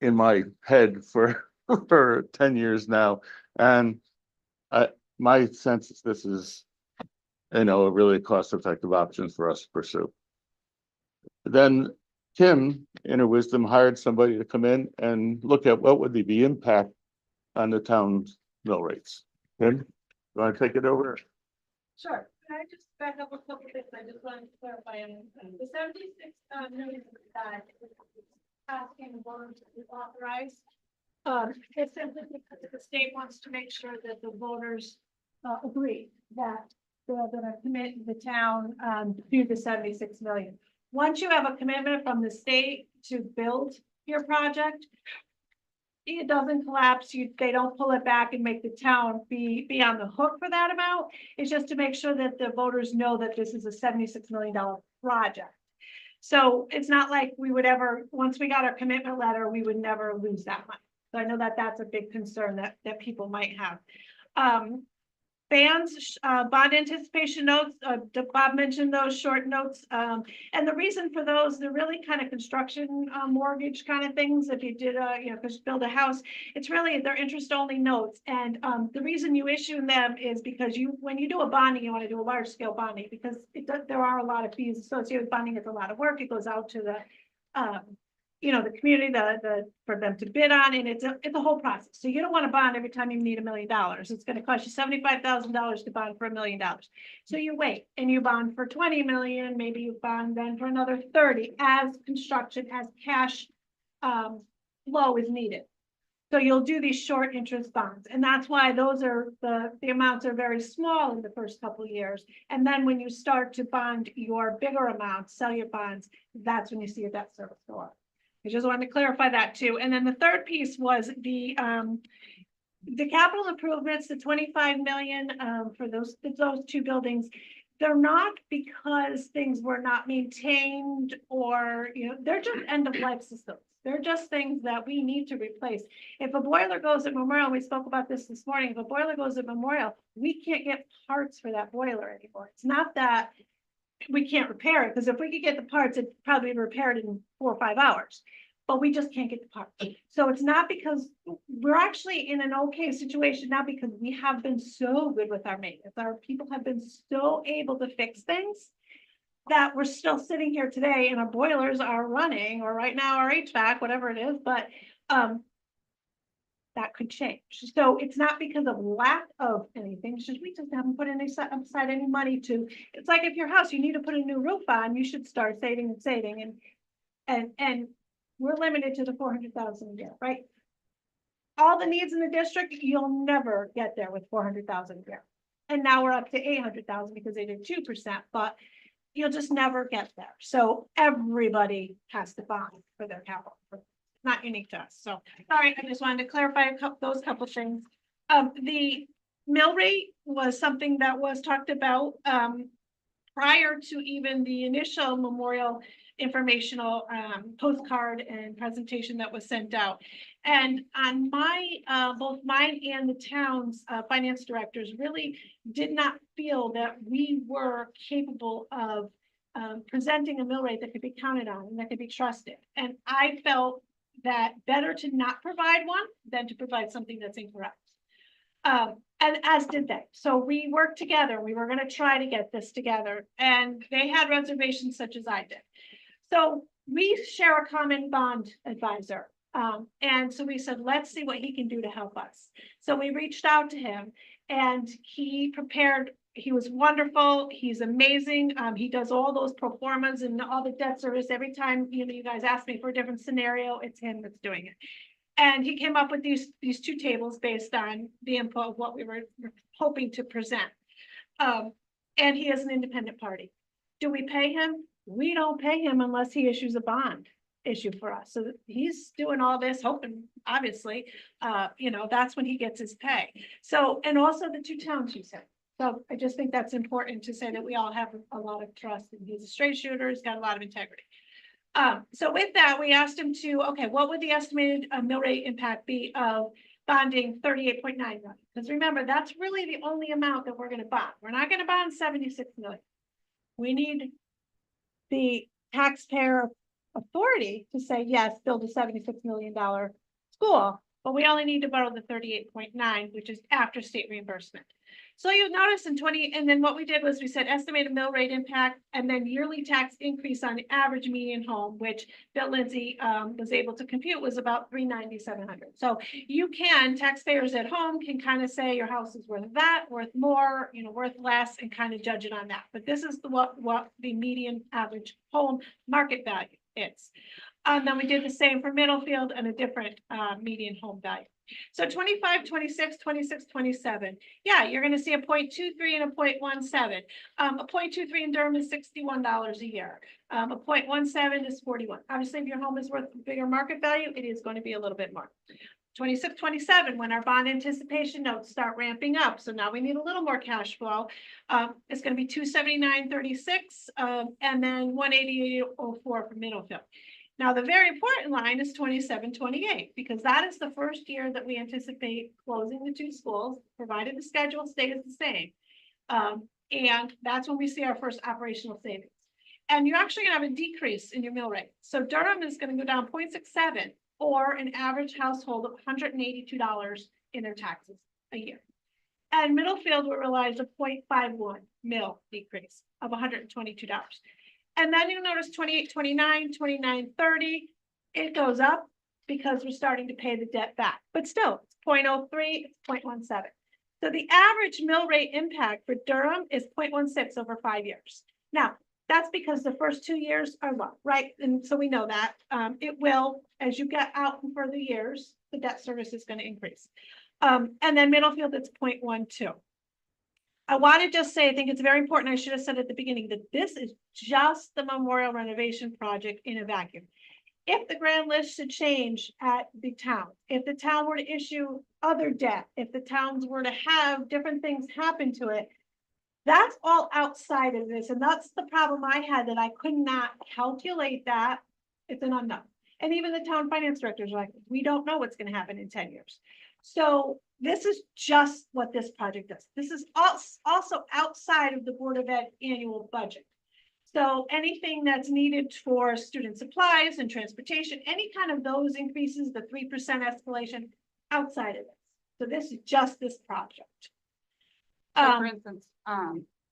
Speaker 11: in my head for 10 years now. And my sense is this is, a really cost-effective option for us to pursue. Then Kim, in her wisdom, hired somebody to come in and look at what would be the impact on the town's mill rates. Kim, you want to take it over?
Speaker 1: Sure. Can I just back up a couple things? I just wanted to clarify on the 76 million that asking the board to authorize. It's simply because the state wants to make sure that the voters agree that they're going to commit the town to the 76 million. Once you have a commitment from the state to build your project, it doesn't collapse. They don't pull it back and make the town be on the hook for that amount. It's just to make sure that the voters know that this is a $76 million project. So it's not like we would ever, once we got our commitment letter, we would never lose that money. So I know that that's a big concern that people might have. Bands, bond anticipation notes, Bob mentioned those short notes. And the reason for those, they're really kind of construction mortgage kind of things. If you did just build a house, it's really, they're interest only notes. And the reason you issue them is because when you do a bonding, you want to do a large scale bonding because there are a lot of fees associated with bonding. It's a lot of work. It goes out to the the community, for them to bid on, and it's a whole process. So you don't want to bond every time you need $1 million. It's going to cost you $75,000 to bond for $1 million. So you wait and you bond for 20 million, maybe you bond then for another 30 as construction, as cash flow is needed. So you'll do these short interest bonds, and that's why those are the amounts are very small in the first couple of years. And then when you start to bond your bigger amounts, sell your bonds, that's when you see your debt service go up. I just wanted to clarify that too. And then the third piece was the capital improvements, the 25 million for those two buildings. They're not because things were not maintained or, they're just end of life systems. They're just things that we need to replace. If a boiler goes at Memorial, we spoke about this morning, if a boiler goes at Memorial, we can't get parts for that boiler anymore. It's not that we can't repair it, because if we could get the parts, it'd probably be repaired in 4 or 5 hours, but we just can't get the parts. So it's not because we're actually in an okay situation now because we have been so good with our maintenance. Our people have been so able to fix things that we're still sitting here today and our boilers are running, or right now our HVAC, whatever it is, but that could change. So it's not because of lack of anything, it's just we just haven't put aside any money to, it's like if your house, you need to put a new roof on, you should start saving and saving, and we're limited to the 400,000 a year, right? All the needs in the district, you'll never get there with 400,000 a year. And now we're up to 800,000 because they did 2%, but you'll just never get there. So everybody has to bond for their capital. Not unique to us. So sorry, I just wanted to clarify those couple things. The mill rate was something that was talked about prior to even the initial memorial informational postcard and presentation that was sent out. And on both mine and the town's finance directors really did not feel that we were capable of presenting a mill rate that could be counted on and that could be trusted. And I felt that better to not provide one than to provide something that's incorrect. And as did they. So we worked together. We were gonna try to get this together, and they had reservations such as I did. So we share a common bond advisor. And so we said, let's see what he can do to help us. So we reached out to him, and he prepared. He was wonderful. He's amazing. He does all those pro formas and all the debt service. Every time, you guys ask me for a different scenario, it's him that's doing it. And he came up with these two tables based on the input of what we were hoping to present. And he is an independent party. Do we pay him? We don't pay him unless he issues a bond issue for us. So he's doing all this, hoping, obviously, that's when he gets his pay. So, and also the two towns you said. So I just think that's important to say that we all have a lot of trust, and he's a straight shooter, he's got a lot of integrity. So with that, we asked him to, okay, what would the estimated mill rate impact be of bonding 38.9 million? Because remember, that's really the only amount that we're going to bond. We're not going to bond 76 million. We need the taxpayer authority to say, yes, build a $76 million school, but we only need to borrow the 38.9, which is after state reimbursement. So you'll notice and then what we did was we said estimated mill rate impact, and then yearly tax increase on the average median home, which Bill Lindsay was able to compute was about $390,700. So you can, taxpayers at home can kind of say your house is worth that, worth more, worth less, and kind of judge it on that. But this is what the median average home market value is. Then we did the same for Middlefield and a different median home value. So 25, 26, 26, 27. Yeah, you're going to see a 0.23 and a 0.17. A 0.23 in Durham is $61 a year. A 0.17 is $41. Obviously, if your home is worth a bigger market value, it is going to be a little bit more. 26, 27, when our bond anticipation notes start ramping up. So now we need a little more cash flow. It's going to be 279.36 and then 188.04 for Middlefield. Now, the very important line is 27-28, because that is the first year that we anticipate closing the two schools, provided the schedule stays the same. And that's when we see our first operational savings. And you're actually going to have a decrease in your mill rate. So Durham is going to go down 0.67, or an average household of $182 in their taxes a year. And Middlefield will realize a 0.51 mill decrease of $122. And then you'll notice 28, 29, 29, 30, it goes up because we're starting to pay the debt back. But still, it's 0.03, it's 0.17. So the average mill rate impact for Durham is 0.16 over 5 years. Now, that's because the first 2 years are low, right? And so we know that it will, as you get out in further years, the debt service is going to increase. And then Middlefield, it's 0.12. I want to just say, I think it's very important, I should have said at the beginning, that this is just the memorial renovation project in a vacuum. If the grand list should change at the town, if the town were to issue other debt, if the towns were to have different things happen to it, that's all outside of this. And that's the problem I had, that I could not calculate that. It's an unknown. And even the town finance directors are like, we don't know what's going to happen in 10 years. So this is just what this project does. This is also outside of the Board of Ed annual budget. So anything that's needed for student supplies and transportation, any kind of those increases, the 3% escalation, outside of this. So this is just this project.
Speaker 5: So for instance,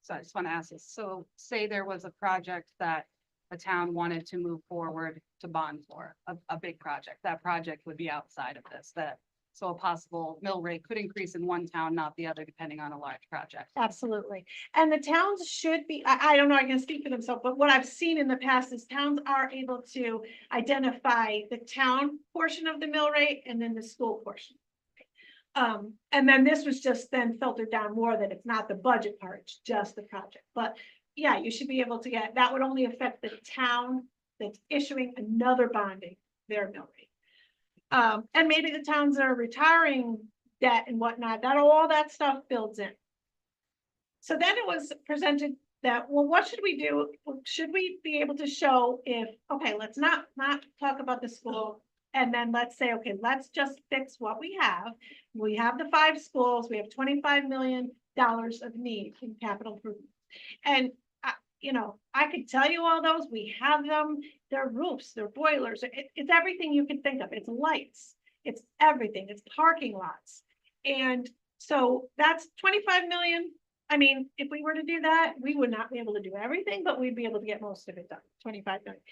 Speaker 5: so I just want to ask this. So say there was a project that a town wanted to move forward to bond for, a big project. That project would be outside of this. So a possible mill rate could increase in one town, not the other, depending on a large project.
Speaker 1: Absolutely. And the towns should be, I don't know, I can speak for themselves, but what I've seen in the past is towns are able to identify the town portion of the mill rate and then the school portion. And then this was just then filtered down more, that it's not the budget part, it's just the project. But yeah, you should be able to get, that would only affect the town that's issuing another bonding, their mill rate. And maybe the towns that are retiring debt and whatnot, that all that stuff builds in. So then it was presented that, well, what should we do? Should we be able to show if, okay, let's not talk about the school, and then let's say, okay, let's just fix what we have. We have the 5 schools, we have $25 million of need in capital improvements. And I could tell you all those, we have them, they're roofs, they're boilers, it's everything you can think of. It's lights, it's everything, it's parking lots. And So that's 25 million. I mean, if we were to do that, we would not be able to do everything, but we'd be able to get most of it done, 25 million.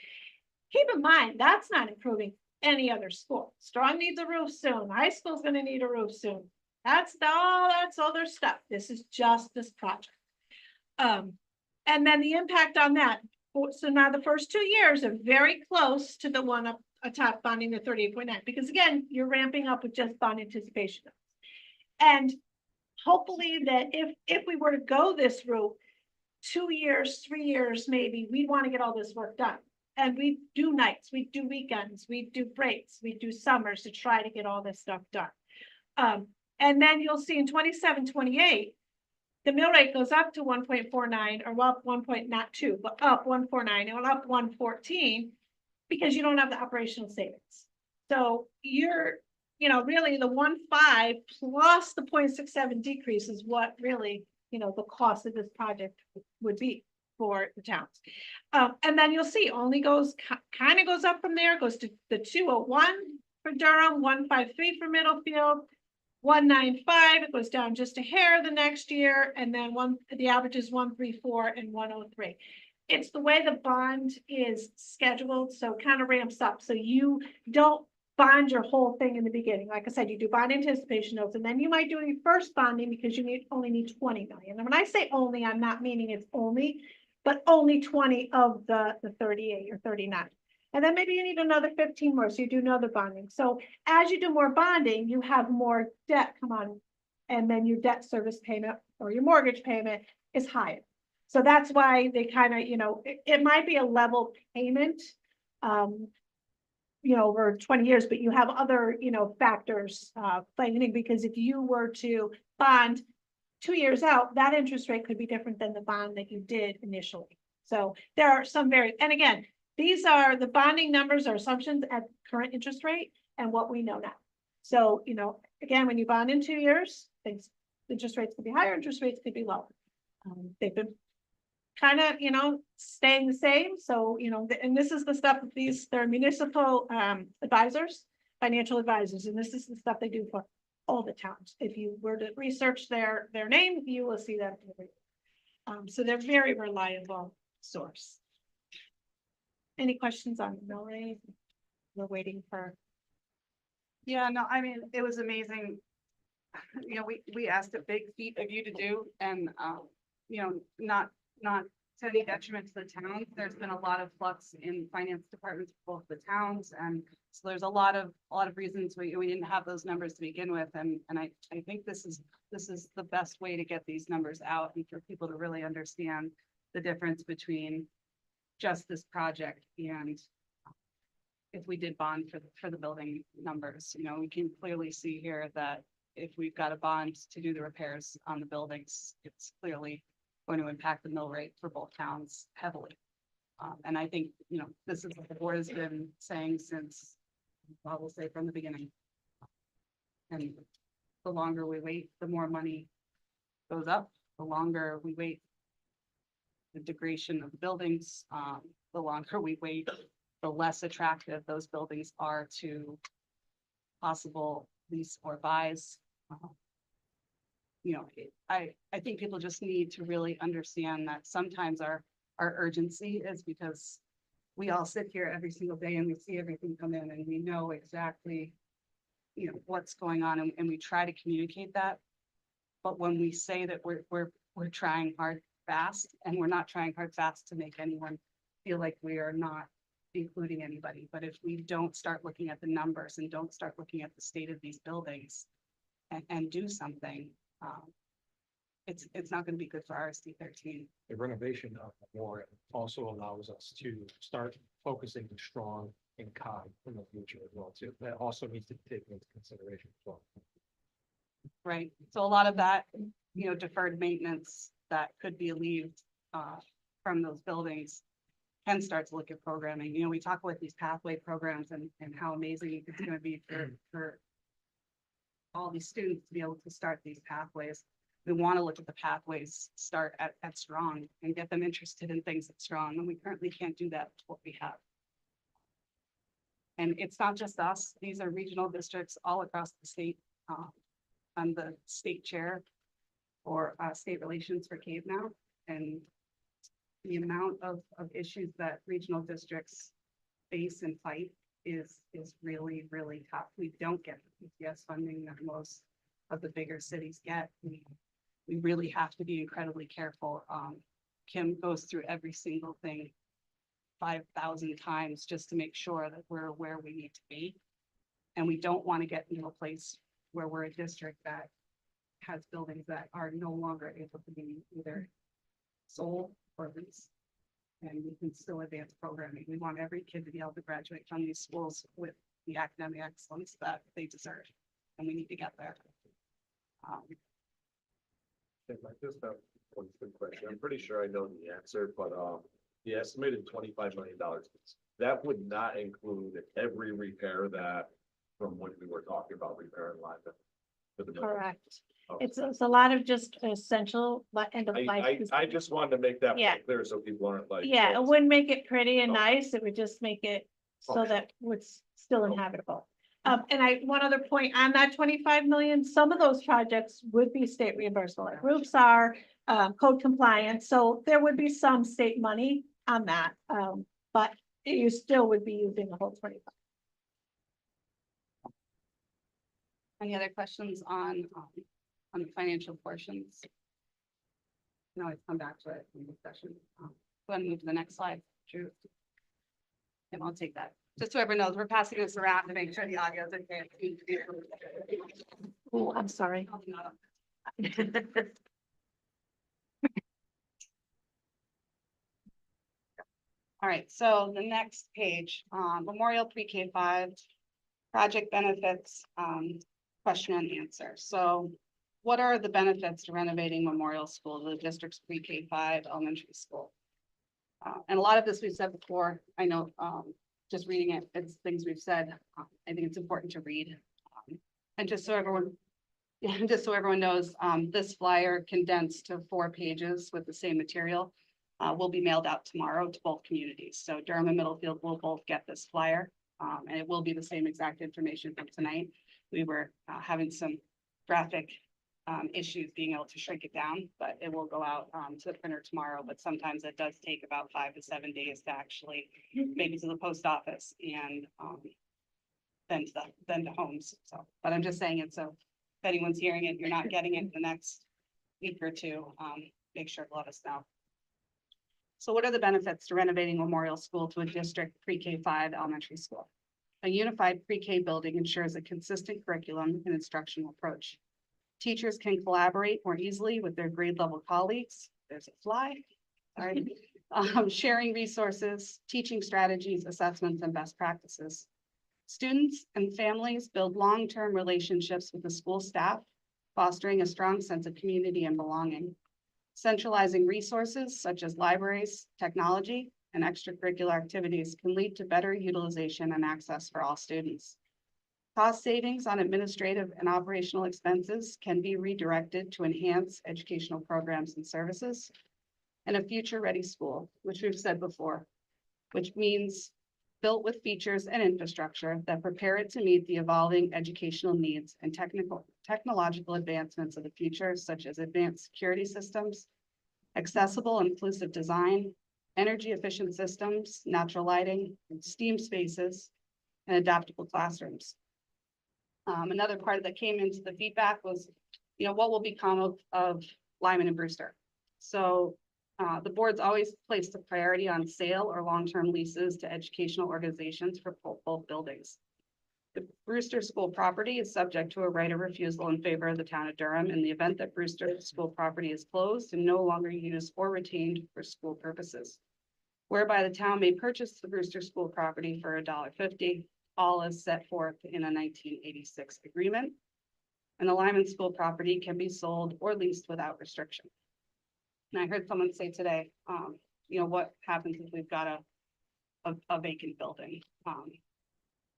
Speaker 1: Keep in mind, that's not improving any other school. Strong needs a roof soon. High school's gonna need a roof soon. That's other stuff. This is just this project. And then the impact on that. So now the first 2 years are very close to the one up atop bonding, the 38.9, because again, you're ramping up with just bond anticipation. And hopefully that if we were to go this route, 2 years, 3 years, maybe, we'd want to get all this work done. And we do nights, we do weekends, we do breaks, we do summers to try to get all this stuff done. And then you'll see in 27, 28, the mill rate goes up to 1.49 or up 1.2, but up 149 and up 114 because you don't have the operational savings. So you're, really the 1.5 plus the 0.67 decrease is what really, the cost of this project would be for the towns. And then you'll see only goes kind of goes up from there, goes to the 201 for Durham, 153 for Middlefield, 195, it goes down just a hair the next year, and then the average is 134 and 103. It's the way the bond is scheduled, so it kind of ramps up. So you don't bond your whole thing in the beginning. Like I said, you do bond anticipation notes, and then you might do your first bonding because you only need 20 million. And when I say only, I'm not meaning it's only, but only 20 of the 38 or 39. And then maybe you need another 15 more, so you do another bonding. So as you do more bonding, you have more debt come on, and then your debt service payment or your mortgage payment is higher. So that's why they kind of, it might be a level payment, over 20 years, but you have other, factors playing in, because if you were to bond 2 years out, that interest rate could be different than the bond that you did initially. So there are some and again, these are the bonding numbers are assumptions at current interest rate and what we know now. So, again, when you bond in 2 years, interest rates could be higher, interest rates could be lower. They've been kind of, staying the same. So, and this is the stuff that they're municipal advisors, financial advisors, and this is the stuff they do for all the towns. If you were to research their name, you will see that. So they're very reliable source. Any questions on the mill rate? We're waiting for.
Speaker 5: Yeah, no, I mean, it was amazing. We asked a big feat of you to do, and not to any detriment to the town. There's been a lot of flux in finance departments for both the towns, and so there's a lot of reasons we didn't have those numbers to begin with, and I think this is the best way to get these numbers out and for people to really understand the difference between just this project and if we did bond for the building numbers. We can clearly see here that if we've got a bond to do the repairs on the buildings, it's clearly going to impact the mill rate for both towns heavily. And I think, this is what the board has been saying since, I will say from the beginning. And the longer we wait, the more money goes up. The longer we wait, the degradation of the buildings, the longer we wait, the less attractive those buildings are to possible lease or buys. I think people just need to really understand that sometimes our urgency is because we all sit here every single day and we see everything come in and we know exactly, what's going on, and we try to communicate that. But when we say that we're trying hard fast, and we're not trying hard fast to make anyone feel like we are not including anybody, but if we don't start looking at the numbers and don't start looking at the state of these buildings and do something, it's not going to be good for RSD 13.
Speaker 12: The renovation of Memorial also allows us to start focusing strong in COG in the future as well too. That also needs to be taken into consideration as well.
Speaker 5: Right. So a lot of that, deferred maintenance that could be alleviated from those buildings can start to look at programming. We talk about these pathway programs and how amazing it's going to be for all these students to be able to start these pathways. We want to look at the pathways, start at Strong and get them interested in things at Strong. And we currently can't do that with what we have. And it's not just us. These are regional districts all across the state. I'm the state chair for state relations for Cave now, and the amount of issues that regional districts face and fight is really, really tough. We don't get the PTS funding that most of the bigger cities get. We really have to be incredibly careful. Kim goes through every single thing 5,000 times just to make sure that we're where we need to be. And we don't want to get into a place where we're a district that has buildings that are no longer able to be either sold or leased. And we can still advance programming. We want every kid to be able to graduate from these schools with the academic excellence that they deserve. And we need to get there.
Speaker 13: I just have one quick question. I'm pretty sure I know the answer, but the estimated $25 million, that would not include every repair that from when we were talking about repairing line.
Speaker 1: Correct.
Speaker 13: Okay.
Speaker 1: It's a lot of just essential end of life.
Speaker 13: I just wanted to make that
Speaker 1: Yeah.
Speaker 13: clear so people aren't like.
Speaker 1: Yeah, it
Speaker 13: oh,
Speaker 1: wouldn't make it pretty and
Speaker 13: Okay.
Speaker 1: nice. It would just make it so
Speaker 13: Okay.
Speaker 1: that it's still inhabitable. And one other point on that 25 million, some of those projects would be state reimbursable, like roofs are, code compliance. So there would be some state money on that. But you still would be using the whole 25.
Speaker 5: Any other questions on the financial portions? No, I've come back to it in discussion. Go ahead and move to the next slide, Drew. And I'll take that. Just so everyone knows, we're passing this around to make sure the audio is okay.
Speaker 1: Oh, I'm sorry.
Speaker 5: All right, so the next page, Memorial Pre-K 5, project benefits, question and answer. So what are the benefits to renovating Memorial School, the district's Pre-K 5 elementary school? And a lot of this we've said before. I know just reading it, it's things we've said. I think it's important to read. And just so everyone knows, this flyer condensed to 4 pages with the same material will be mailed out tomorrow to both communities. So Durham and Middlefield will both get this flyer, and it will be the same exact information from tonight. We were having some graphic issues being able to shrink it down, but it will go out to the printer tomorrow. But sometimes it does take about 5 to 7 days to actually make it to the post office and then to homes. So, but I'm just saying it so if anyone's hearing it, you're not getting it in the next week or two, make sure to let us know. So what are the benefits to renovating Memorial School to a district pre-K 5 elementary school? A unified pre-K building ensures a consistent curriculum and instructional approach. Teachers can collaborate more easily with their grade level colleagues. There's a fly. Sorry. Sharing resources, teaching strategies, assessments, and best practices. Students and families build long-term relationships with the school staff, fostering a strong sense of community and belonging. Centralizing resources such as libraries, technology, and extracurricular activities can lead to better utilization and access for all students. Cost savings on administrative and operational expenses can be redirected to enhance educational programs and services. And a future-ready school, which we've said before, which means built with features and infrastructure that prepare it to meet the evolving educational needs and technological advancements of the future, such as advanced security systems, accessible and inclusive design, energy efficient systems, natural lighting, STEAM spaces, and adaptable classrooms. Another part that came into the feedback was, what will become of Lyman and Brewster? So the board's always placed a priority on sale or long-term leases to educational organizations for both buildings. The Brewster School property is subject to a right of refusal in favor of the town of Durham in the event that Brewster School property is closed and no longer used or retained for school purposes, whereby the town may purchase the Brewster School property for $1.50, all as set forth in a 1986 agreement. And the Lyman School property can be sold or leased without restriction. And I heard someone say today, what happens if we've got a vacant building?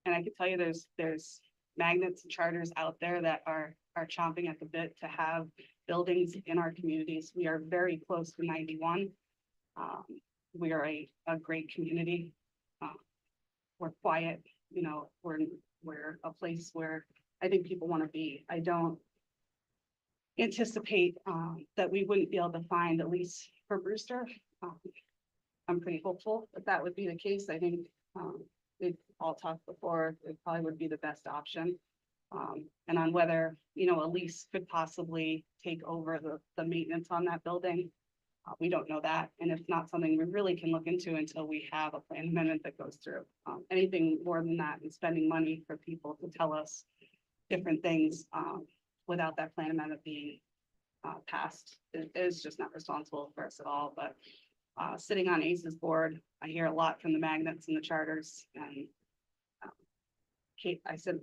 Speaker 5: And I can tell you there's magnets and charters out there that are chomping at the bit to have buildings in our communities. We are very close to 91. We are a great community. We're quiet, we're a place where I think people want to be. I don't anticipate that we wouldn't be able to find a lease for Brewster. I'm pretty hopeful that that would be the case. I think we've all talked before, it probably would be the best option. And on whether, you know, a lease could possibly take over the maintenance on that building. We don't know that, and it's not something we really can look into until we have a plan amendment that goes through. Anything more than that and spending money for people to tell us different things without that plan amendment being passed is just not responsible for us at all. But sitting on ACE's board, I hear a lot from the magnets and the charters, and I sit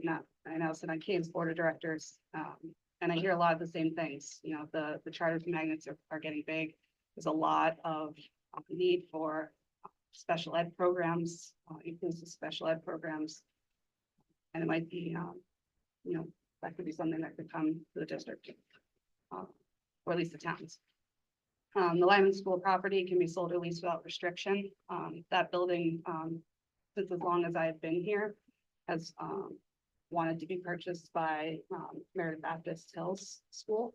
Speaker 5: on Cave's board of directors, and I hear a lot of the same things. You know, the charters and magnets are getting big. There's a lot of need for special ed programs, inclusive special ed programs. And it might be, you know, that could be something that could come to the district, or at least the towns. The Lyman School property can be sold or leased without restriction. That building, since as long as I've been here, has wanted to be purchased by Meredith Baptist Hills School.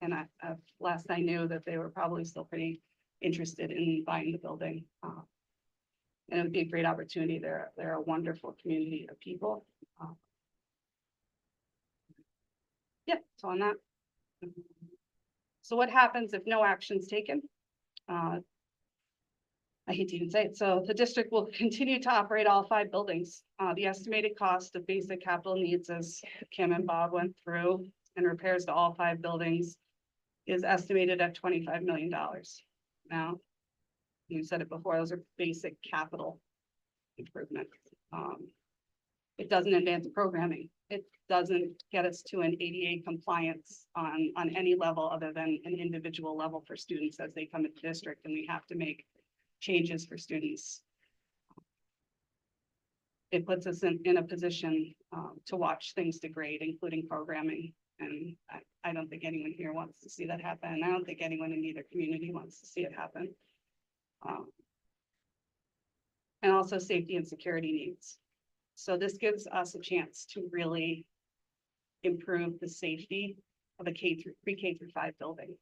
Speaker 5: And last I knew that they were probably still pretty interested in buying the building. And it would be a great opportunity. They're a wonderful community of people. Yeah, so on that. So what happens if no action is taken? I hate to even say it. So the district will continue to operate all 5 buildings. The estimated cost of basic capital needs, as Kim and Bob went through, and repairs to all 5 buildings is estimated at $25 million. Now, you said it before, those are basic capital improvements. It doesn't advance programming. It doesn't get us to an ADA compliance on any level other than an individual level for students as they come into district, and we have to make changes for students. It puts us in a position to watch things degrade, including programming. And I don't think anyone here wants to see that happen. And I don't think anyone in either community wants to see it happen. And also safety and security needs. So this gives us a chance to really improve the safety of a pre-K through 5 building.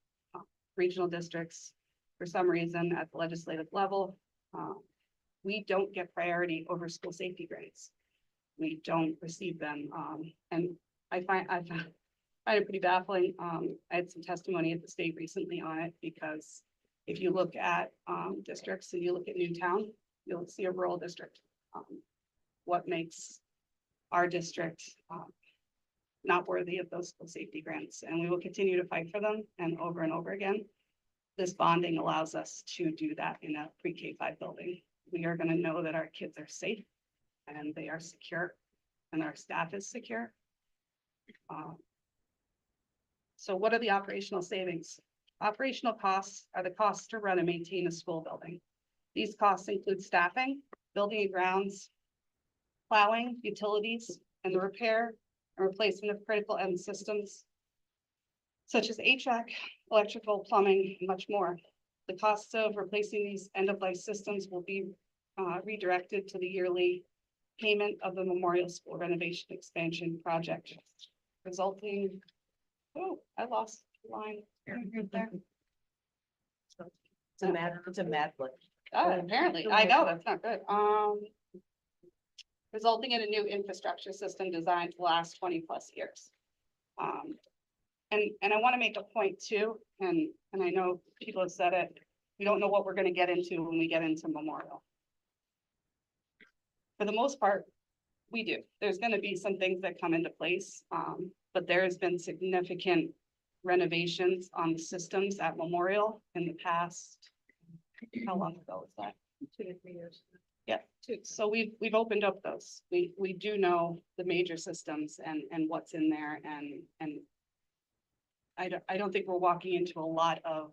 Speaker 5: Regional districts, for some reason at the legislative level, we don't get priority over school safety grades. We don't receive them. And I find it pretty baffling. I had some testimony at the state recently on it, because if you look at districts and you look at Newtown, you'll see a rural district. What makes our district not worthy of those school safety grants? And we will continue to fight for them, and over again. This bonding allows us to do that in a pre-K 5 building. We are going to know that our kids are safe and they are secure and our staff is secure. So what are the operational savings? Operational costs are the costs to run and maintain a school building. These costs include staffing, building and grounds, plowing, utilities, and the repair and replacement of critical end systems, such as HVAC, electrical, plumbing, and much more. The costs of replacing these end-of-life systems will be redirected to the yearly payment of the Memorial School renovation expansion project, resulting, oh, I lost the line there.
Speaker 10: It's a mad look.
Speaker 5: Oh, apparently, I know, that's not good. Resulting in a new infrastructure system designed to last 20+ years. And I want to make a point too, and I know people have said it, we don't know what we're going to get into when we get into Memorial. For the most part, we do. There's going to be some things that come into place, but there has been significant renovations on the systems at Memorial in the past. How long ago was that? 2 to 3 years. Yeah, so we've opened up those. We do know the major systems and what's in there, and I don't think we're walking into a lot of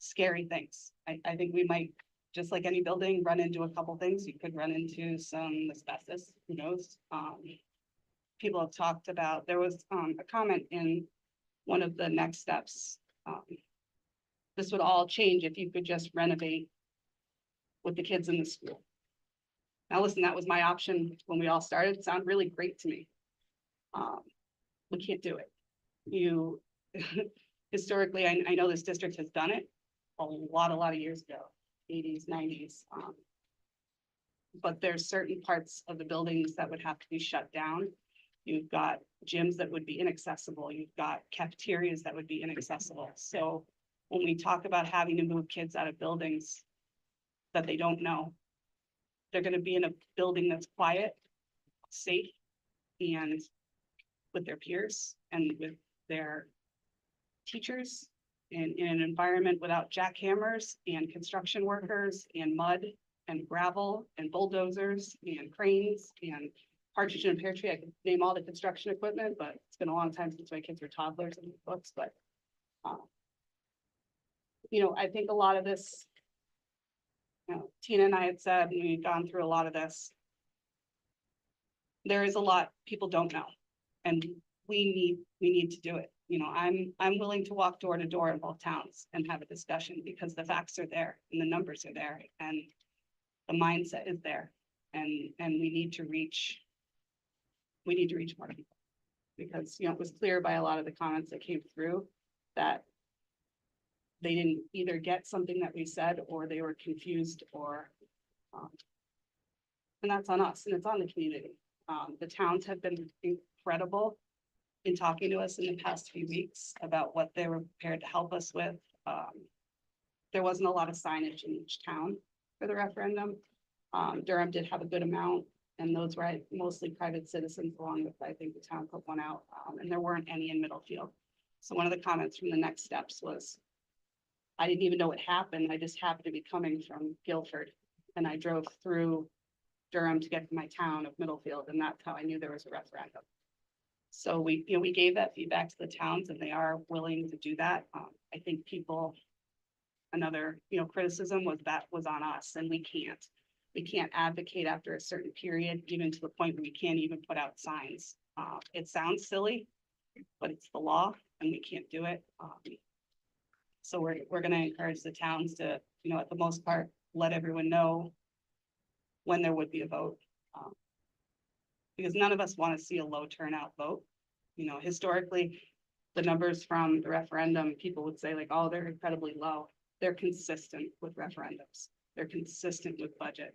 Speaker 5: scary things. I think we might, just like any building, run into a couple things. You could run into some asbestos, who knows? People have talked about, there was a comment in one of the next steps. This would all change if you could just renovate with the kids in the school. Now listen, that was my option when we all started. It sounded really great to me. We can't do it. you, historically, I know this district has done it a lot of years ago, 80s, 90s. But there's certain parts of the buildings that would have to be shut down. You've got gyms that would be inaccessible. You've got cafeterias that would be inaccessible. So when we talk about having to move kids out of buildings that they don't know, they're going to be in a building that's quiet, safe, and with their peers and with their teachers, and in an environment without jackhammers and construction workers and mud and gravel and bulldozers and cranes and partridge and pear tree. I could name all the construction equipment, but it's been a long time since my kids were toddlers and books, but you know, I think a lot of this, you know, Tina and I had said, and we've gone through a lot of this. There is a lot people don't know, and we need to do it. You know, I'm willing to walk door to door in both towns and have a discussion because the facts are there and the numbers are there and the mindset is there, and we need to reach more people. Because, you know, it was clear by a lot of the comments that came through that they didn't either get something that we said, or they were confused, or and that's on us and it's on the community. The towns have been incredible in talking to us in the past few weeks about what they were prepared to help us with. There wasn't a lot of signage in each town for the referendum. Durham did have a good amount, and those were mostly private citizens, along with, I think, the town put one out, and there weren't any in Middlefield. So one of the comments from the next steps was, I didn't even know what happened. I just happened to be coming from Guilford, and I drove through Durham to get to my town of Middlefield, and that's how I knew there was a referendum. So we gave that feedback to the towns, and they are willing to do that. I think another, criticism was on us, and we can't advocate after a certain period, even to the point where we can't even put out signs. It sounds silly, but it's the law and we can't do it. So we're going to encourage the towns to, at the most part, let everyone know when there would be a vote. Because none of us want to see a low turnout vote. Historically, the numbers from the referendum, people would say like, oh, they're incredibly low. They're consistent with referendums. They're consistent with budget.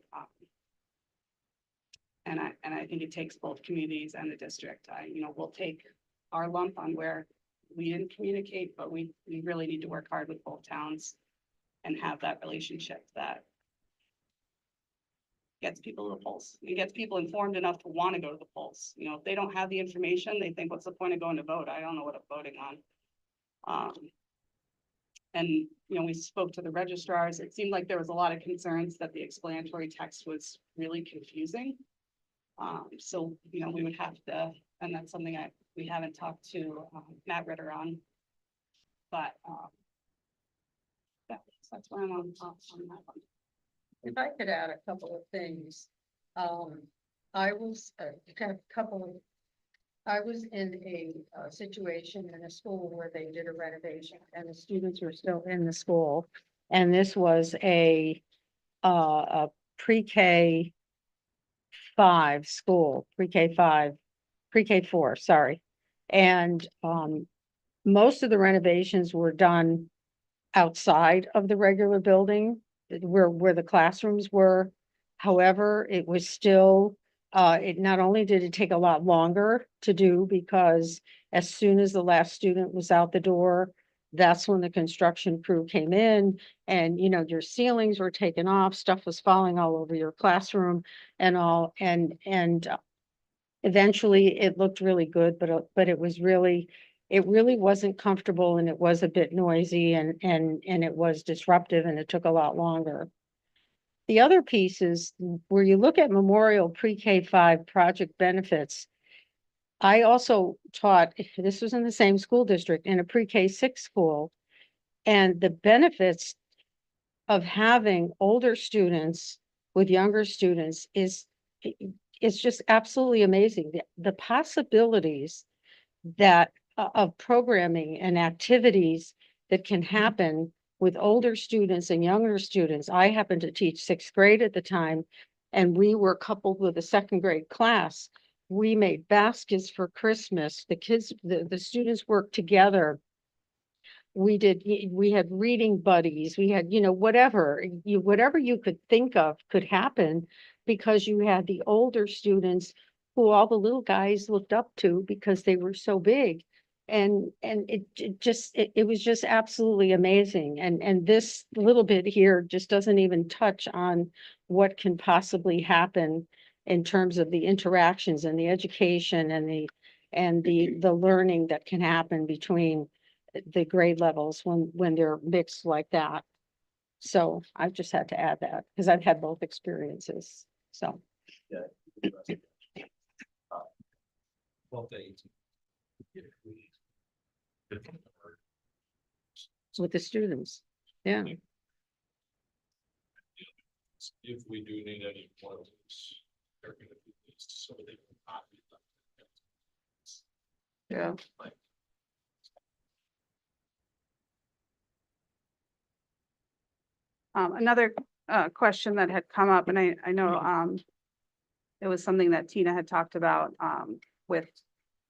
Speaker 5: And I think it takes both communities and the district. We'll take our lump on where we didn't communicate, but we really need to work hard with both towns and have that relationship that gets people to the polls. It gets people informed enough to want to go to the polls. If they don't have the information, they think, what's the point of going to vote? I don't know what I'm voting on. And, we spoke to the registrars. It seemed like there was a lot of concerns that the explanatory text was really confusing. So, we would have to, and that's something we haven't talked to Matt Ritter on, but that's where I'm on that one.
Speaker 14: If I could add a couple of things, I was I was in a situation in a school where they did a renovation and the students were still in the school. And this was a pre-K 5 school, pre-K 4, sorry. And most of the renovations were done outside of the regular building where the classrooms were. However, it was still it not only did it take a lot longer to do, because as soon as the last student was out the door, that's when the construction crew came in, and your ceilings were taken off, stuff was falling all over your classroom and all, and eventually it looked really good, but it really wasn't comfortable, and it was a bit noisy, and it was disruptive, and it took a lot longer. The other piece is where you look at Memorial Pre-K 5 project benefits. I also taught, this was in the same school district, in a Pre-K 6 school, and the benefits of having older students with younger students is just absolutely amazing. The possibilities that of programming and activities that can happen with older students and younger students. I happened to teach 6th grade at the time, and we were coupled with a 2nd grade class. We made baskets for Christmas. The kids, the students worked together. We had reading buddies. We had, whatever you could think of could happen because you had the older students who all the little guys looked up to because they were so big. And it was just absolutely amazing. And this little bit here just doesn't even touch on what can possibly happen in terms of the interactions and the education and the learning that can happen between the grade levels when they're mixed like that. So I've just had to add that because I've had both experiences. So with the students, yeah.
Speaker 13: If we do need any more of those, they're gonna be so they will not be left.
Speaker 5: Yeah.
Speaker 13: Like,
Speaker 5: Another question that had come up, and I know it was something that Tina had talked about with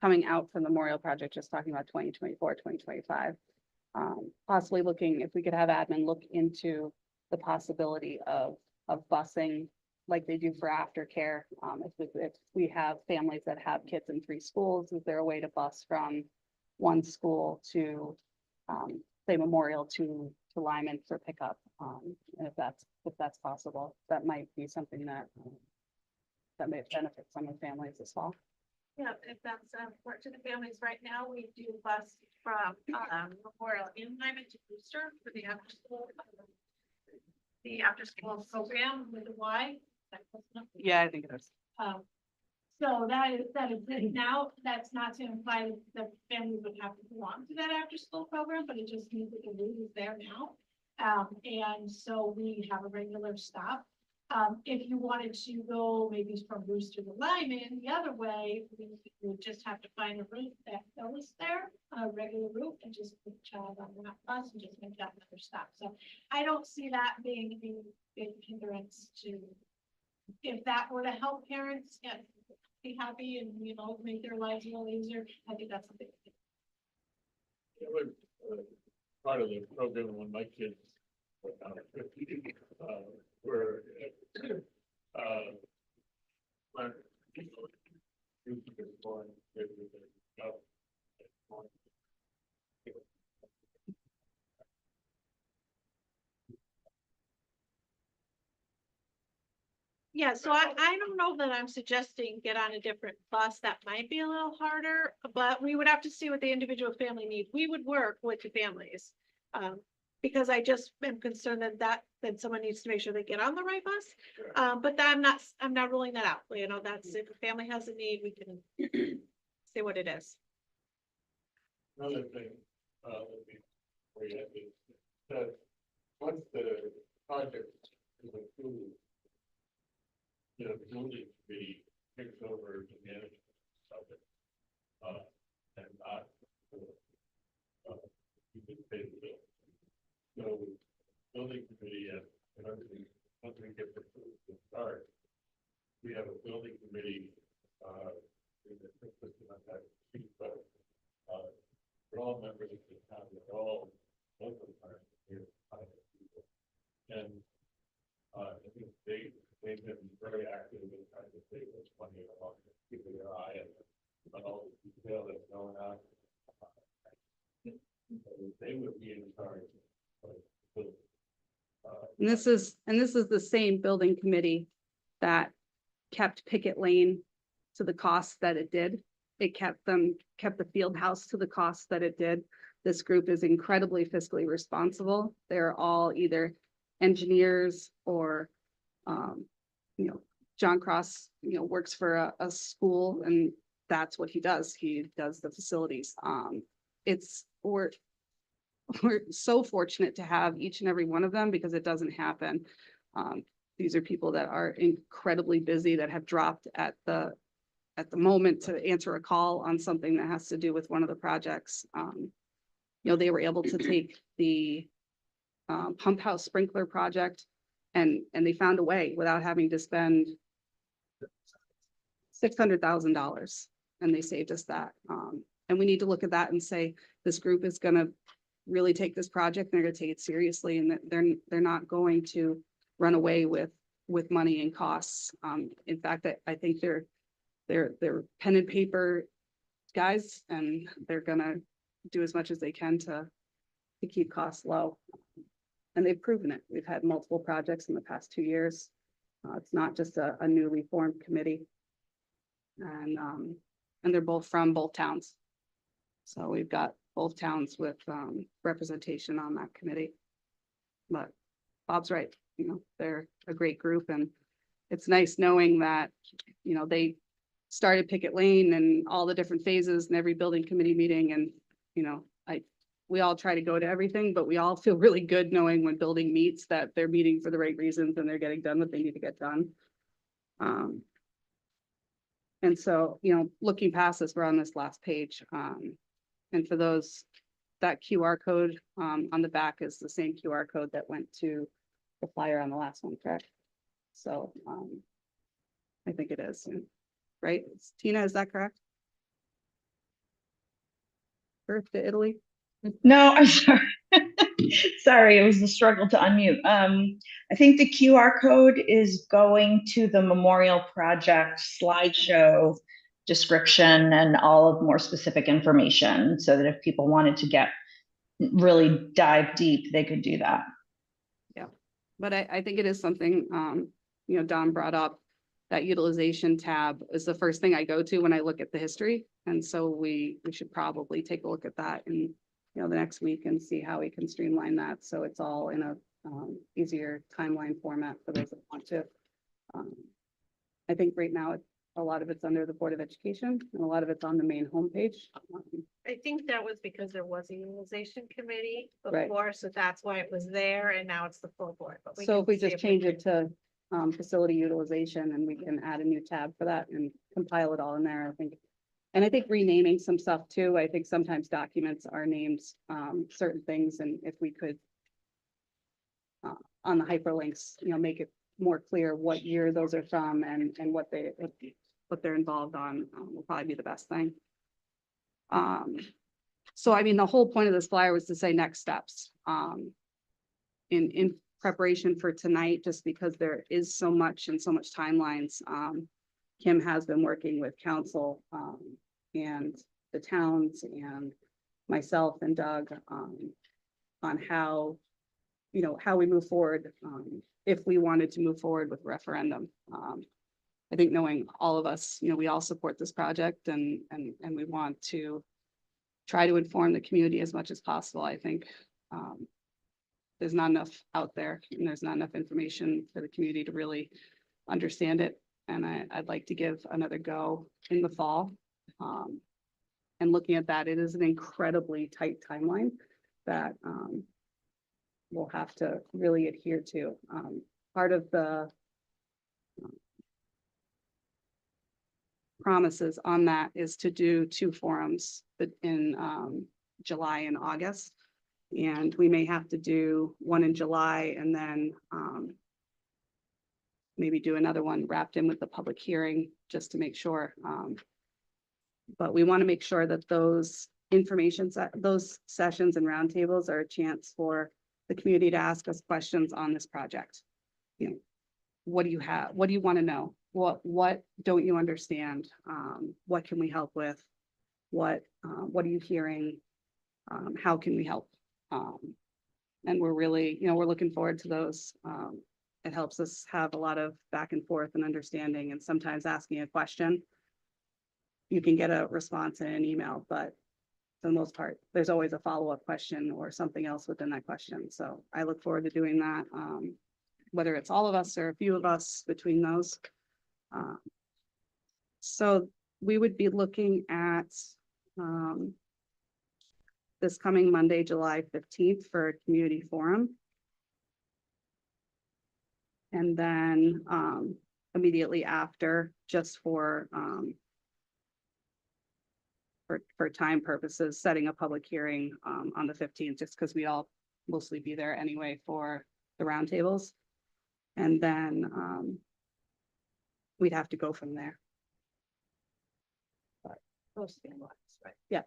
Speaker 5: coming out from the Memorial Project, just talking about 2024, 2025. Possibly looking if we could have admin look into the possibility of busing like they do for aftercare. If we have families that have kids in 3 schools, is there a way to bus from one school to say Memorial to Lyman for pickup? And if that's possible, that might be something that that may benefit some of the families as well.
Speaker 1: Yeah, if that's important to the families right now, we do bus from Memorial in Lyman to Brewster for the after school program with the Y.
Speaker 5: Yeah, I think it is.
Speaker 1: So that is it now. That's not to imply that families would have to belong to that after school program, but it just means that the route is there now. And so we have a regular stop. If you wanted to go maybe from Brewster to Lyman the other way, we would just have to find a route that goes there, a regular route, and just put the child on that bus and just make that another stop. So I don't see that being a big hindrance to, if that were to help parents get be happy and make their lives a little easier. I think that's a big thing.
Speaker 13: it was part of the program when my kids were
Speaker 1: Yeah, so I don't know that I'm suggesting get on a different bus. That might be a little harder, but we would have to see what the individual family need. We would work with the families. Because I just am concerned that someone needs to make sure they get on the right bus. But I'm not ruling that out. That's if a family has a need, we can see what it is.
Speaker 13: another thing, where you have to, that once the project is approved, the building committee takes over the management of it. And not, you can pay the bill. So building committee and everything, once we get approved to start, we have a building committee, but we're all members of the town, we're all local partners here. And I think they've been very active in trying to save us money along, keeping their eye on all the detail that's going on. They would be in charge of
Speaker 5: And this is the same building committee that kept Picket Lane to the cost that it did. It kept the field house to the cost that it did. This group is incredibly fiscally responsible. They're all either engineers or, John Cross, works for a school and that's what he does. He does the facilities. We're so fortunate to have each and every one of them because it doesn't happen. These are people that are incredibly busy that have dropped at the moment to answer a call on something that has to do with one of the projects. They were able to take the pump house sprinkler project and they found a way without having to spend $600,000, and they saved us that. And we need to look at that and say, this group is gonna really take this project, they're gonna take it seriously, and that they're not going to run away with money and costs. In fact, I think they're pen and paper guys, and they're gonna do as much as they can to keep costs low. And they've proven it. We've had multiple projects in the past 2 years. It's not just a newly formed committee. And they're both from both towns. So we've got both towns with representation on that committee. But Bob's right, they're a great group, and it's nice knowing that, they started Picket Lane and all the different phases and every building committee meeting, and, we all try to go to everything, but we all feel really good knowing when building meets that they're meeting for the right reasons and they're getting done what they need to get done. And so, looking past this, we're on this last page. And for those, that QR code on the back is the same QR code that went to the flyer on the last one, correct? So I think it is, right? Tina, is that correct? Birth to Italy?
Speaker 4: No, I'm sorry. Sorry, it was a struggle to unmute. I think the QR code is going to the Memorial Project slideshow description and all of more specific information, so that if people wanted to really dive deep, they could do that.
Speaker 5: Yeah, but I think it is something, Don brought up. That utilization tab is the first thing I go to when I look at the history. And so we should probably take a look at that in, the next week and see how we can streamline that. So it's all in a easier timeline format for those that want to. I think right now, a lot of it's under the Board of Education and a lot of it's on the main homepage.
Speaker 1: I think that was because there was a utilization committee
Speaker 5: Right.
Speaker 1: before, so that's why it was there, and now it's the full board. But
Speaker 5: So if we
Speaker 1: can see
Speaker 5: just change it to facility utilization, and we can add a new tab for that and compile it all in there, I think. And I think renaming some stuff too. I think sometimes documents are named certain things, and if we could on the hyperlinks, make it more clear what year those are from and what they're involved on will probably be the best thing. So I mean, the whole point of this flyer was to say next steps. In preparation for tonight, just because there is so much timelines. Kim has been working with council and the towns and myself and Doug on how, how we move forward if we wanted to move forward with referendum. I think knowing all of us, we all support this project and we want to try to inform the community as much as possible. I think there's not enough out there, and there's not enough information for the community to really understand it. And I'd like to give another go in the fall. And looking at that, it is an incredibly tight timeline that we'll have to really adhere to. Part of the promises on that is to do 2 forums in July and August. And we may have to do one in July and then maybe do another one wrapped in with the public hearing, just to make sure. But we want to make sure that those those sessions and roundtables are a chance for the community to ask us questions on this project. What do you have? What do you want to know? What don't you understand? What can we help with? What are you hearing? How can we help? And we're really, we're looking forward to those. It helps us have a lot of back and forth and understanding, and sometimes asking a question, you can get a response in an email, but for the most part, there's always a follow-up question or something else within that question. So I look forward to doing that, whether it's all of us or a few of us between those. So we would be looking at this coming Monday, July 15th for a community forum. And then immediately after, just for time purposes, setting a public hearing on the 15th, just because we all mostly be there anyway for the roundtables. And then we'd have to go from there. Yeah.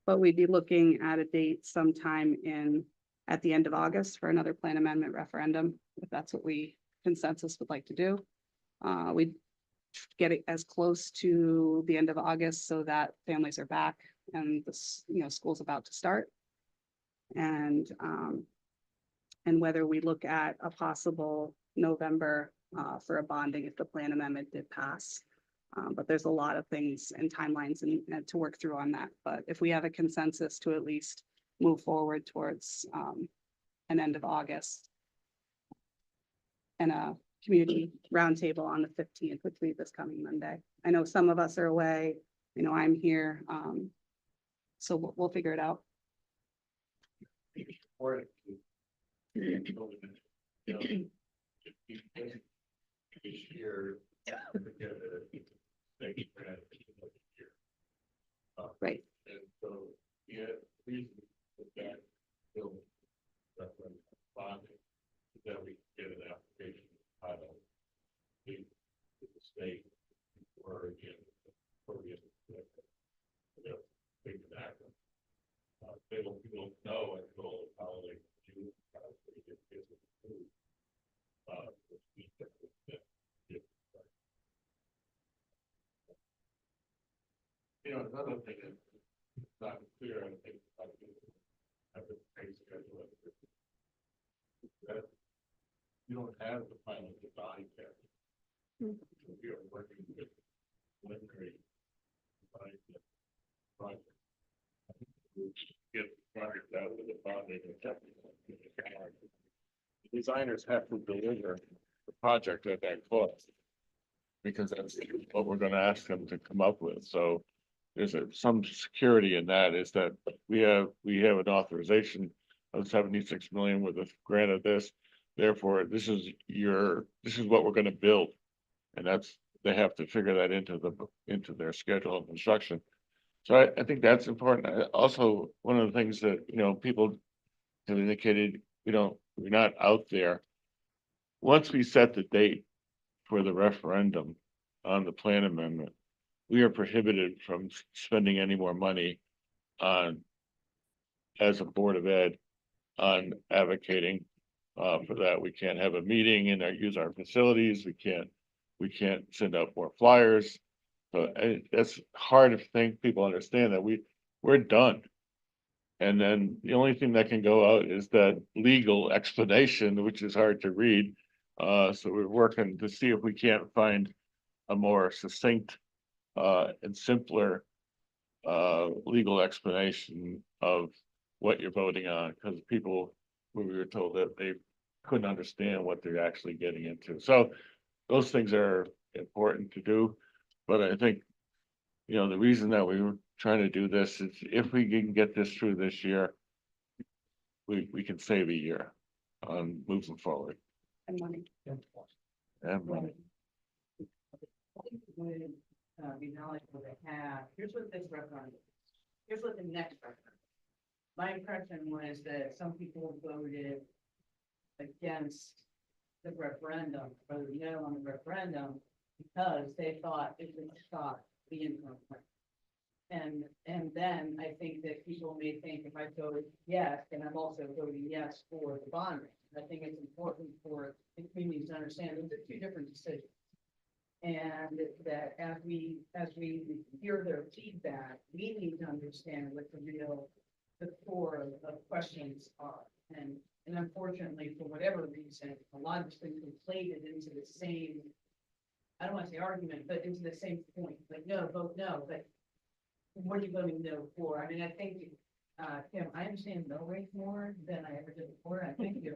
Speaker 5: But we'd be looking at a date sometime at the end of August for another plan amendment referendum, if that's what we consensus would like to do. We'd get it as close to the end of August so that families are back and this, school's about to start. And whether we look at a possible November for a bonding if the plan amendment did pass. But there's a lot of things and timelines and to work through on that. But if we have a consensus to at least move forward towards an end of August and a community roundtable on the 15th, which will be this coming Monday. I know some of us are away. I'm here. So we'll figure it out. Right.
Speaker 11: And so, yeah, reason that bill bonding, that we get an application out of the state or again, take it back. They don't know until probably June. Another thing is not clear, I think, have the pay schedule. That you don't have the final design yet. We are working with preliminary design project. Get the project out with the bonding and technical. The designers have to deliver the project at that cost. Because that's what we're gonna ask them to come up with, so there's some security in that, is that we have an authorization of 76 million with a grant of this. Therefore, this is what we're gonna build. And they have to figure that into their schedule of construction. So I think that's important. Also, one of the things that, people have indicated, we're not out there. Once we set the date for the referendum on the plan amendment, we are prohibited from spending any more money as a Board of Ed, on advocating for that. We can't have a meeting and use our facilities. We can't send out more flyers. So that's hard to think people understand that we're done. And then the only thing that can go out is that legal explanation, which is hard to read. So we're working to see if we can't find a more succinct and simpler legal explanation of what you're voting on, because we were told that they couldn't understand what they're actually getting into. So those things are important to do. But I think, the reason that we were trying to do this is if we can get this through this year, we can save a year on moving forward.
Speaker 5: And money.
Speaker 11: And money.
Speaker 15: Be knowledgeable to have, here's what this referendum is. Here's what the next referendum. My impression was that some people voted against the referendum, or no on the referendum, because they thought it would stop the income plan. And then I think that people may think if I vote yes, then I'm also voting yes for the bond rate. I think it's important for the community to understand those are two different decisions. And that as we hear their feedback, we need to understand what the core of questions are. And unfortunately, for whatever reason, a lot of it's been conflated into the same, I don't want to say argument, but into the same point. Like, no, vote no, but what are you voting no for? I mean, I think, Kim, I understand no rate more than I ever did before. I think you.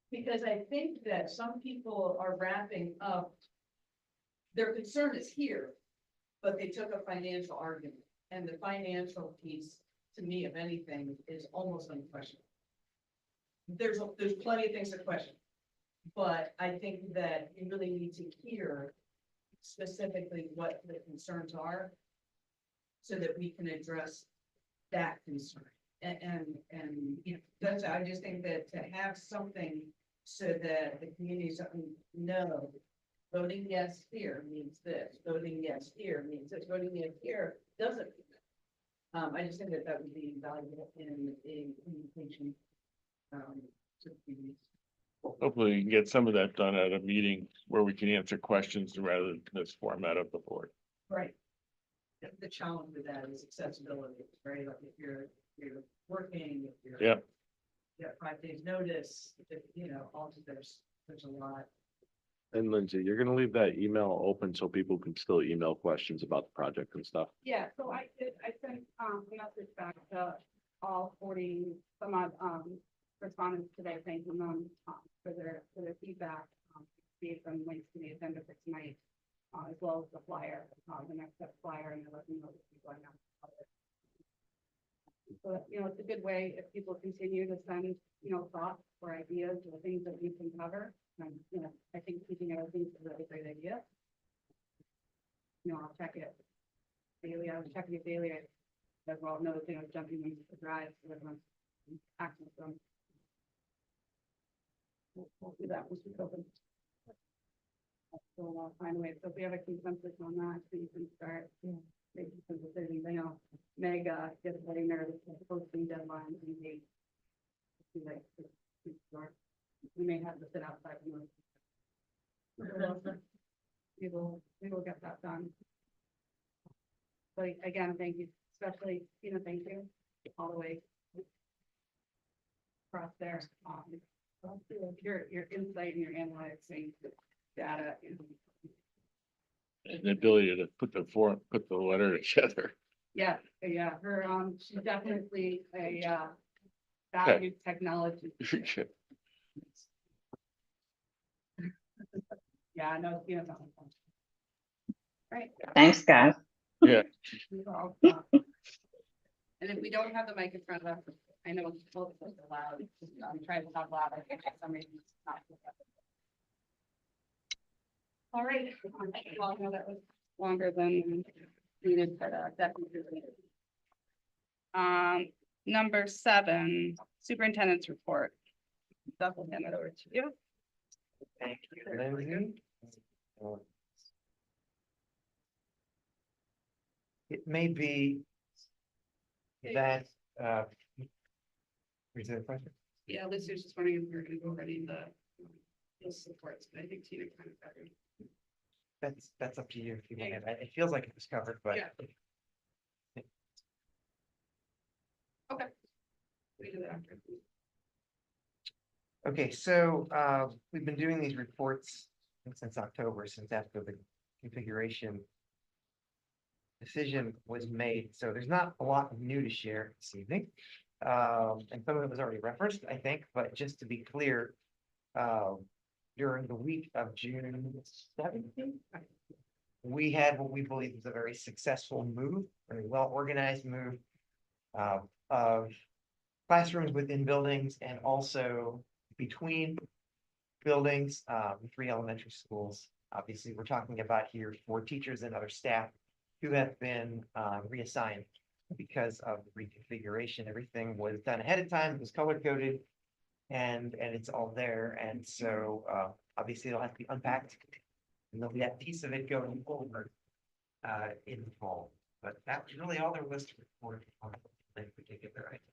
Speaker 15: Because I think that some people are wrapping up, their concern is here, but they took a financial argument. And the financial piece, to me, if anything, is almost unquestionable. There's plenty of things to question. But I think that you really need to hear specifically what the concerns are so that we can address that concern. And that's, I just think that to have something so that the communities know voting yes here means this, voting yes here means this, voting yes here doesn't mean that. I just think that that would be valuable in a communication. To the
Speaker 11: Hopefully you can get some of that done at a meeting where we can answer questions rather than this format of the board.
Speaker 15: right. The challenge with that is accessibility, right? Like if you're working, if you're.
Speaker 11: Yeah.
Speaker 15: You got 5 days notice, if, you know, also there's a lot.
Speaker 13: And Lindsay, you're gonna leave that email open so people can still email questions about the project and stuff.
Speaker 5: Yeah, so I sent, a message back to all 40 some odd, respondents today, thanking them, for their feedback. Gave them links to the agenda for tonight, as well as the flyer, the next step flyer, and let them know that we're going on. So, you know, it's a good way if people continue to send, you know, thoughts or ideas or things that we can cover. And, you know, I think keeping everything is a really great idea. You know, I'll check it daily. I was checking it daily. As well, another thing, I was jumping into the drive, so everyone's access them. We'll do that once we open. So I'll find a way. So if we have a consensus on that, so you can start making some decisions. I know Meg gets very nervous with posting deadlines and dates. Like, we may have to sit outside. We will get that done. But again, thank you, especially, you know, thank you all the way across there. Your insight and your analyzing data.
Speaker 11: And the ability to put the letter together.
Speaker 5: Yeah, her, she's definitely a, valued technology. Yeah, I know, you know. Right.
Speaker 4: Thanks, guys.
Speaker 11: Yeah.
Speaker 5: And if we don't have the mic in front of us, I know it's both of us are loud, I'm trying to talk loud, I think for some reason it's not. All right, well, I know that was longer than needed, but definitely. Number 7, superintendent's report. Doug will hand it over to you.
Speaker 2: Thank you, Lindsay. It may be that, is there a question?
Speaker 5: Yeah, Lucy was just wondering if we were gonna go over any of the supports, but I think Tina kind of covered.
Speaker 2: That's up to you if you want. It feels like it was covered, but.
Speaker 5: Yeah. Okay. We do that after.
Speaker 2: Okay, so we've been doing these reports since October, since after the configuration decision was made. So there's not a lot new to share this evening. And some of it was already referenced, I think, but just to be clear, during the week of June 17th, we had what we believe is a very successful move, very well organized move of classrooms within buildings and also between buildings, 3 elementary schools. Obviously, we're talking about here 4 teachers and other staff who have been reassigned because of the reconfiguration. Everything was done ahead of time, it was color coded, and it's all there. And so obviously it'll have to be unpacked, and there'll be that piece of it going forward in the fall. But that was really all there was to report on in particular. I think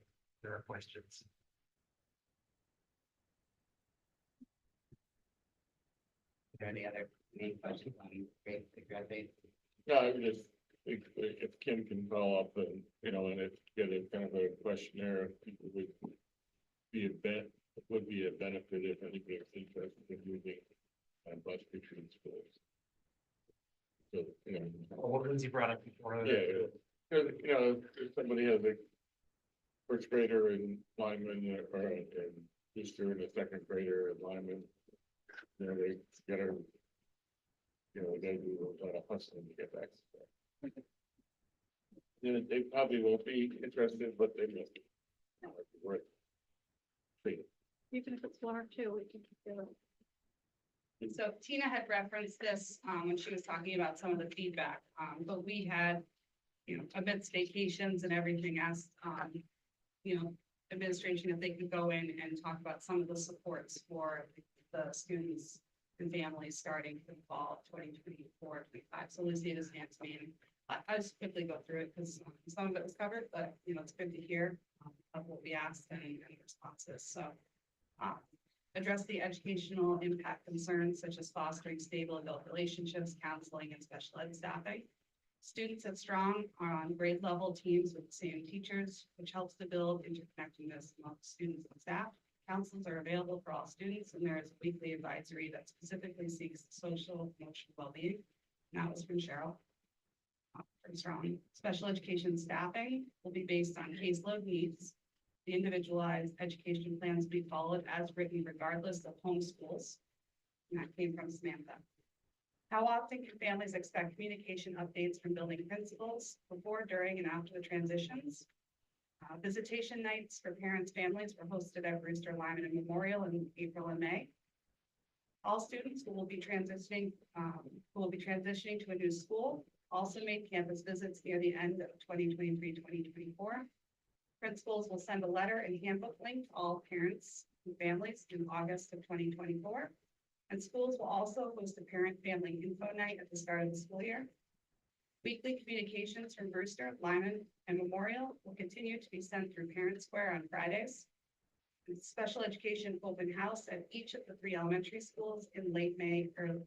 Speaker 2: there are questions. Are there any other main questions on the graduate?
Speaker 11: No, I would just, if Kim can follow up and, you know, and if get a kind of a questionnaire, people would be would be a benefit if anybody was interested in using bus between schools. So, you know.
Speaker 2: What Lindsay brought up before.
Speaker 11: Yeah, because, you know, if somebody has a first grader in lineman or a booster and a second grader in lineman, you know, they gotta, you know, they do a lot of hustling to get back. You know, they probably won't be interested, but they must be. Worth it.
Speaker 5: Even if it's 1 or 2, we can do it. So Tina had referenced this when she was talking about some of the feedback, but we had, you know, amidst vacations and everything, asked, you know, administration if they could go in and talk about some of the supports for the students and families starting for the fall of 2024-25. So Lucy is next meeting. I'll just quickly go through it because some of it was covered, but it's good to hear of what we asked and any responses. So address the educational impact concerns such as fostering stable adult relationships, counseling, and special ed staffing. Students at Strong are on grade level teams with the same teachers, which helps to build interconnectedness among students and staff. Councils are available for all students, and there is a weekly advisory that specifically seeks social and emotional well-being. And that was from Cheryl. From Strong. Special education staffing will be based on caseload needs. The individualized education plans be followed as written regardless of home schools. And that came from Samantha. How often can families expect communication updates from building principals before, during, and after the transitions? Visitation nights for parents, families were hosted at Brewster, Lyman, and Memorial in April and May. All students who will be transitioning to a new school also made campus visits near the end of 2023-2024. Principals will send a letter and handbook link to all parents and families in August of 2024. And schools will also host a parent-family info night at the start of the school year. Weekly communications from Brewster, Lyman, and Memorial will continue to be sent through Parent Square on Fridays. And special education open house at each of the 3 elementary schools in late May or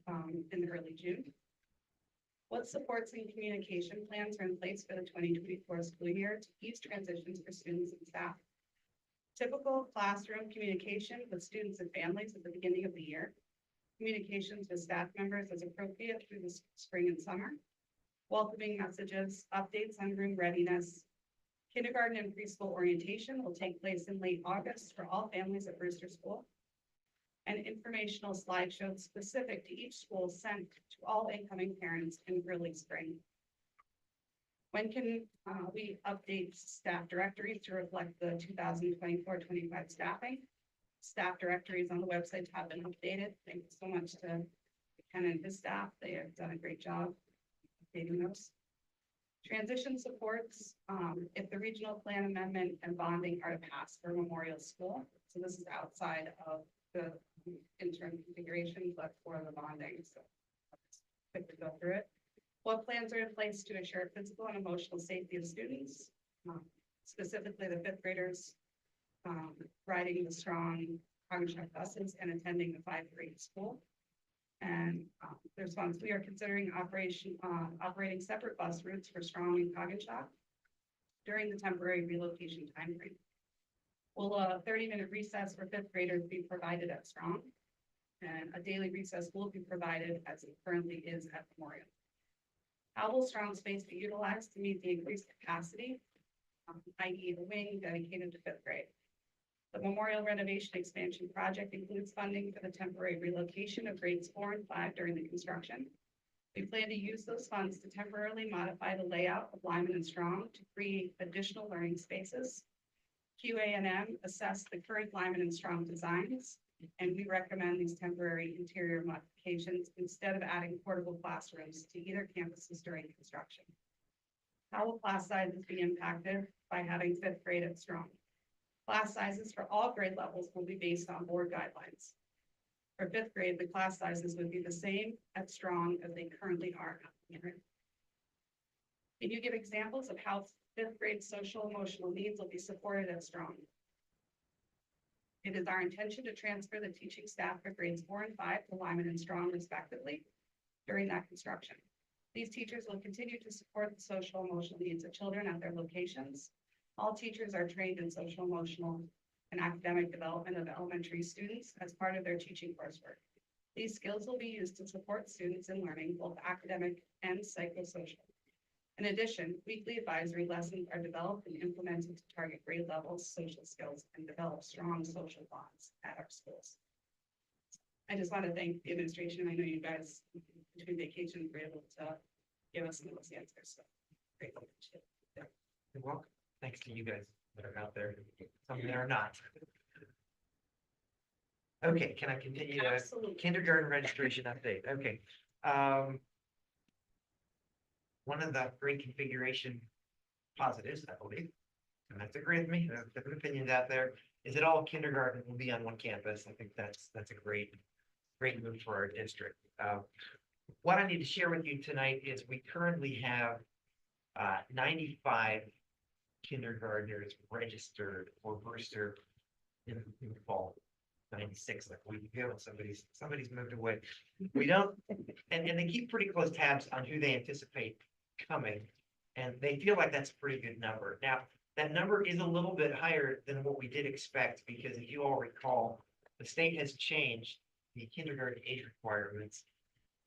Speaker 5: in early June. What supports and communication plans are in place for the 2024 school year to ease transitions for students and staff? Typical classroom communication with students and families at the beginning of the year. Communications with staff members as appropriate through the spring and summer. Welcoming messages, updates on room readiness. Kindergarten and preschool orientation will take place in late August for all families at Brewster School. An informational slideshow specific to each school sent to all incoming parents in early spring. When can we update staff directories to reflect the 2024-25 staffing? Staff directories on the website have been updated. Thank you so much to Ken and his staff. They have done a great job updating those. Transition supports if the regional plan amendment and bonding are to pass for Memorial School. So this is outside of the interim configuration, but for the bonding. So let's quickly go through it. What plans are in place to ensure physical and emotional safety of students, specifically the 5th graders riding the Strong Cognitive buses and attending the 5th grade school? And the response, we are considering operating separate bus routes for Strong and Cognitive during the temporary relocation timeframe. Will a 30-minute recess for 5th graders be provided at Strong? And a daily recess will be provided as it currently is at Memorial. How will Strong space be utilized to meet the increased capacity, i.e. the wing dedicated to 5th grade? The Memorial renovation expansion project includes funding for the temporary relocation of grades 4 and 5 during the construction. We plan to use those funds to temporarily modify the layout of Lyman and Strong to create additional learning spaces. QA&M assess the current Lyman and Strong designs, and we recommend these temporary interior modifications instead of adding portable classrooms to either campuses during construction. How will class sizes be impacted by having 5th grade at Strong? Class sizes for all grade levels will be based on board guidelines. For 5th grade, the class sizes would be the same at Strong as they currently are. Can you give examples of how 5th grade social emotional needs will be supported at Strong? It is our intention to transfer the teaching staff for grades 4 and 5 to Lyman and Strong respectively during that construction. These teachers will continue to support the social emotional needs of children at their locations. All teachers are trained in social emotional and academic development of elementary students as part of their teaching coursework. These skills will be used to support students in learning both academic and psychosocial. In addition, weekly advisory lessons are developed and implemented to target grade levels, social skills, and develop strong social bonds at our schools. I just want to thank the administration. I know you guys, between vacations, were able to give us some of those answers. So grateful.
Speaker 2: You're welcome. Thanks to you guys that are out there, some that are not. Okay, can I continue?
Speaker 5: Absolutely.
Speaker 2: Kindergarten registration update. Okay. One of the reconfiguration positives, I believe, and that's agree with me, there's different opinions out there, is that all kindergarten will be on one campus. I think that's a great great move for our district. What I need to share with you tonight is we currently have 95 kindergartners registered for booster in the fall. 96 like a week ago, and somebody's moved away. We don't, and they keep pretty close tabs on who they anticipate coming, and they feel like that's a pretty good number. Now, that number is a little bit higher than what we did expect, because if you all recall, the state has changed the kindergarten age requirements,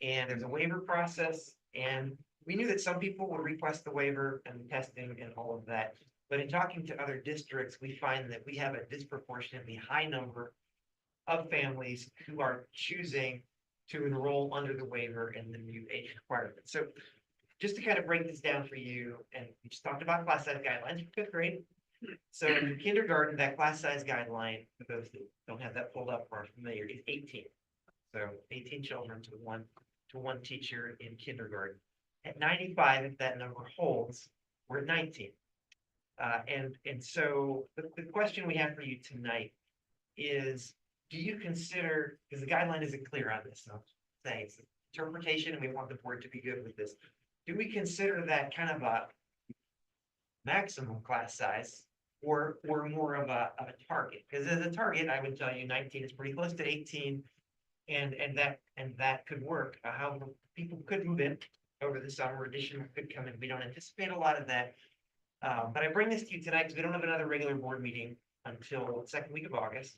Speaker 2: and there's a waiver process, and we knew that some people would request the waiver and the testing and all of that. But in talking to other districts, we find that we have a disproportionately high number of families who are choosing to enroll under the waiver and the new age requirement. So just to kind of break this down for you, and we just talked about class size guidelines for fifth grade. So in kindergarten, that class size guideline, for those that don't have that pulled up or are familiar, is 18. So 18 children to one teacher in kindergarten. At 95, if that number holds, we're at 19. And so the question we have for you tonight is, do you consider, because the guideline isn't clear on this, so I'm saying it's interpretation, and we want the board to be good with this. Do we consider that kind of a maximum class size, or more of a target? Because as a target, I would tell you 19 is pretty close to 18, and that could work. However, people could move in over the summer, additional could come in. We don't anticipate a lot of that. But I bring this to you tonight because we don't have another regular board meeting until the second week of August.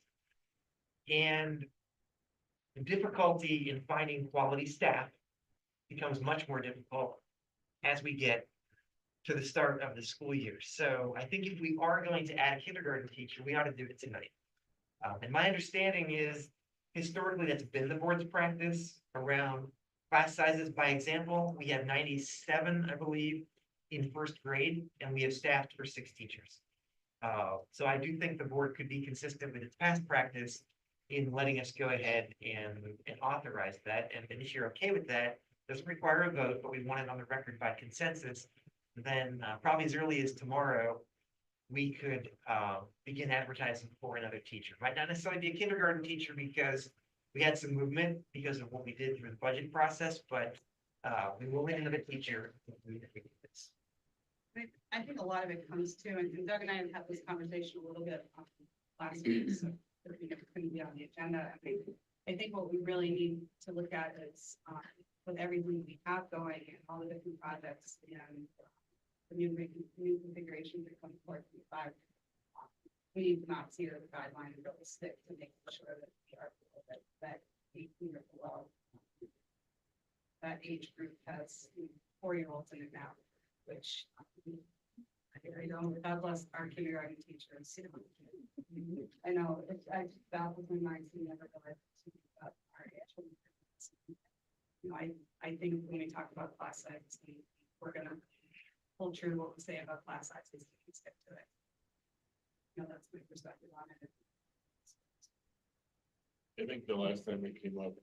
Speaker 2: And the difficulty in finding quality staff becomes much more difficult as we get to the start of the school year. So I think if we are going to add a kindergarten teacher, we ought to do it tonight. And my understanding is, historically, that's been the board's practice around class sizes. By example, we have 97, I believe, in first grade, and we have staffed for 6 teachers. So I do think the board could be consistent with its past practice in letting us go ahead and authorize that. And if you're okay with that, doesn't require a vote, but we want it on the record by consensus, then probably as early as tomorrow, we could begin advertising for another teacher. Might not necessarily be a kindergarten teacher because we had some movement because of what we did through the budget process, but we will need another teacher.
Speaker 5: I think a lot of it comes to, and Doug and I have had this conversation a little bit last week, so it couldn't be on the agenda. I think what we really need to look at is with everything we have going and all the different projects and the new configurations that come forth in 5. We need to not see the guideline and really stick to making sure that we are that 18 or below. That age group has 4-year-olds in it now, which I know, God bless our kindergarten teachers. I know, I that was my mind to never realize our actual. You know, I think when we talk about class sizes, we're gonna hold true to what we say about class sizes and stick to it. You know, that's my perspective on it.
Speaker 11: I think the last time we came up,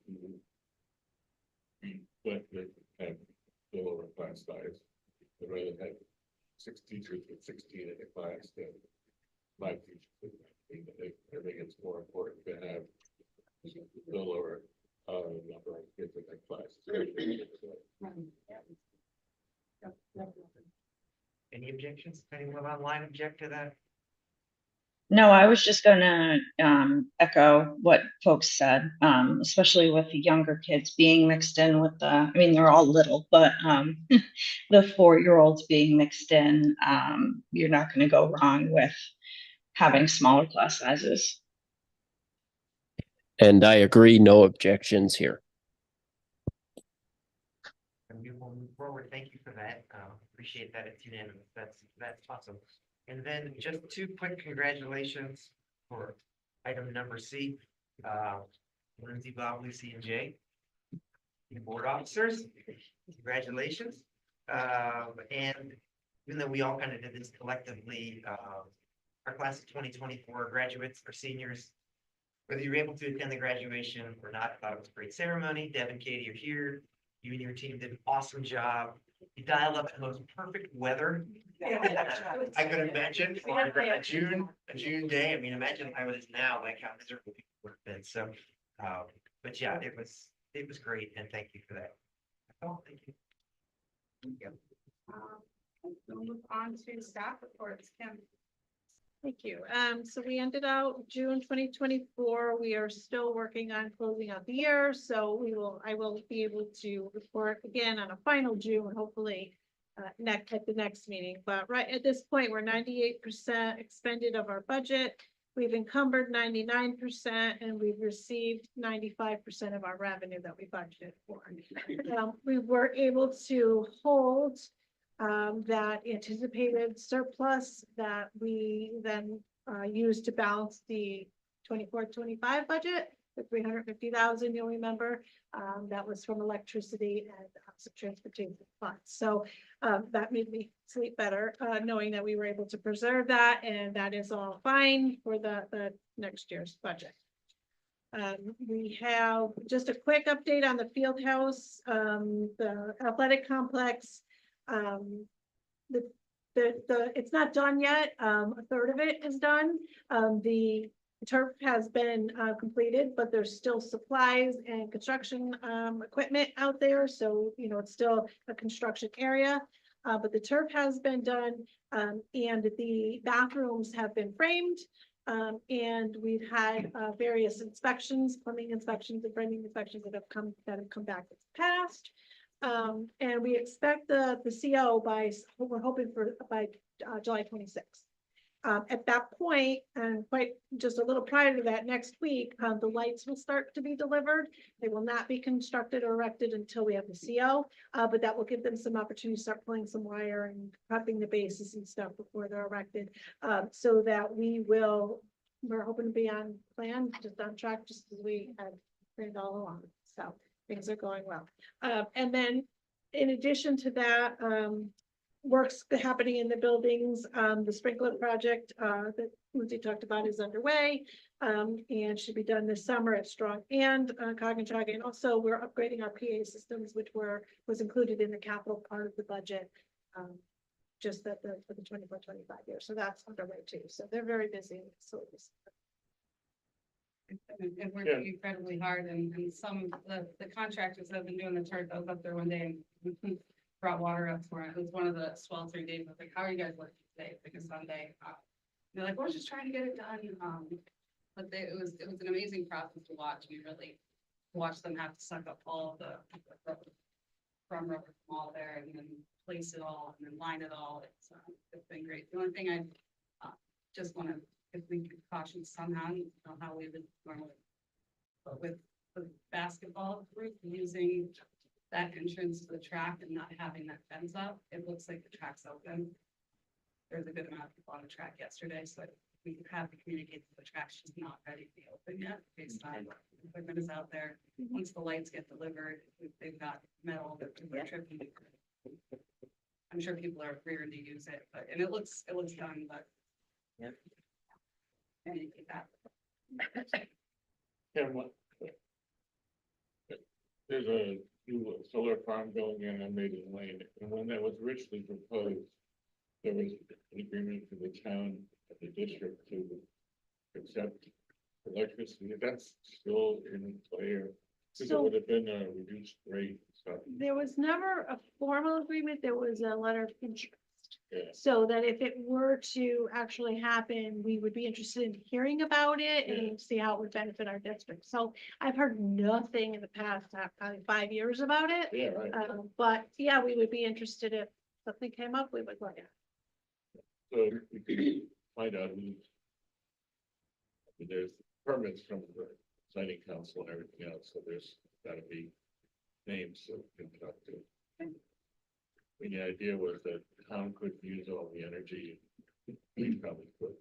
Speaker 11: but they had the lower class size, they rather had 6 teachers with 16 in a class than 5 teachers with 19. I think it's more important to have the lower number of kids in that class.
Speaker 2: Any objections? Anyone online object to that?
Speaker 4: No, I was just gonna echo what folks said, especially with the younger kids being mixed in with I mean, they're all little, but the 4-year-olds being mixed in, you're not gonna go wrong with having smaller class sizes.
Speaker 3: And I agree, no objections here.
Speaker 2: And we will move forward. Thank you for that. Appreciate that. It's unanimous. That's awesome. And then just 2 quick congratulations for item number C. Lindsay, Bob, Lucy, and Jay, the board officers. Congratulations. And even though we all kind of did this collectively, our class of 2024 graduates or seniors, whether you were able to attend the graduation or not, I thought it was a great ceremony. Deb and Katie are here. You and your team did an awesome job. You dialed up the most perfect weather I could imagine for a June day. I mean, imagine how it is now, like how miserable people would have been. So But yeah, it was great, and thank you for that. Oh, thank you. Yep.
Speaker 5: We'll move on to staff reports, Kim.
Speaker 1: Thank you. So we ended out June 2024. We are still working on closing out the year, so I will be able to report again on a final June, hopefully at the next meeting. But right at this point, we're 98% expended of our budget. We've encumbered 99%, and we've received 95% of our revenue that we budgeted for. We were able to hold that anticipated surplus that we then used to balance the 24-25 budget, the 350,000, you'll remember, that was from electricity and some transportation funds. So that made me sleep better, knowing that we were able to preserve that, and that is all fine for the next year's budget. We have just a quick update on the field house, the athletic complex. It's not done yet. A third of it is done. The turf has been completed, but there's still supplies and construction equipment out there. So, you know, it's still a construction area, but the turf has been done, and the bathrooms have been framed. And we've had various inspections, plumbing inspections and framing inspections that have come back that's passed. And we expect the CO we're hoping for by July 26th. At that point, and quite just a little prior to that, next week, the lights will start to be delivered. They will not be constructed or erected until we have the CO, but that will give them some opportunity to start pulling some wire and prepping the bases and stuff before they're erected, so that we're hoping to be on plan, just on track, just as we had planned all along. So things are going well. And then in addition to that, works happening in the buildings. The sprinkler project that Lindsay talked about is underway, and should be done this summer at Strong and Cognizant. And also we're upgrading our PA systems, which was included in the capital part of the budget, just for the 24-25 year. So that's underway too. So they're very busy in the facilities.
Speaker 5: And working incredibly hard, and some of the contractors that have been doing the turf. I was up there one day and brought water up for it. It was one of the sweltering days. I was like, how are you guys working today? It's like a Sunday. They're like, we're just trying to get it done. But it was an amazing process to watch. We really watched them have to suck up all the from rubber from all there, and then place it all and then line it all. It's been great. The only thing I just want to, if we could caution somehow, you know how we would normally, but with basketball group using that entrance to the track and not having that fence up, it looks like the track's open. There's a good amount of people on the track yesterday, so we could have to communicate that the track's just not ready to be open yet, based on equipment is out there. Once the lights get delivered, they've got metal that they're tripping. I'm sure people are rearing to use it, and it looks done, but yeah. And you get that.
Speaker 11: There's a new solar farm going in on Maiden Lane, and when that was originally proposed, there was an agreement for the town, the district, to accept electricity. That's still in play, or because it would have been a reduced rate. So
Speaker 1: there was never a formal agreement. There was a letter of interest.
Speaker 11: yeah.
Speaker 1: So that if it were to actually happen, we would be interested in hearing about it and see how it would benefit our district. So I've heard nothing in the past probably 5 years about it.
Speaker 11: Yeah, right.
Speaker 1: But yeah, we would be interested if something came up, we would look at it.
Speaker 11: So we could find out there's permits from the siting council and everything else, so there's gotta be names so we can talk to. And the idea was that the town could use all the energy, we probably could.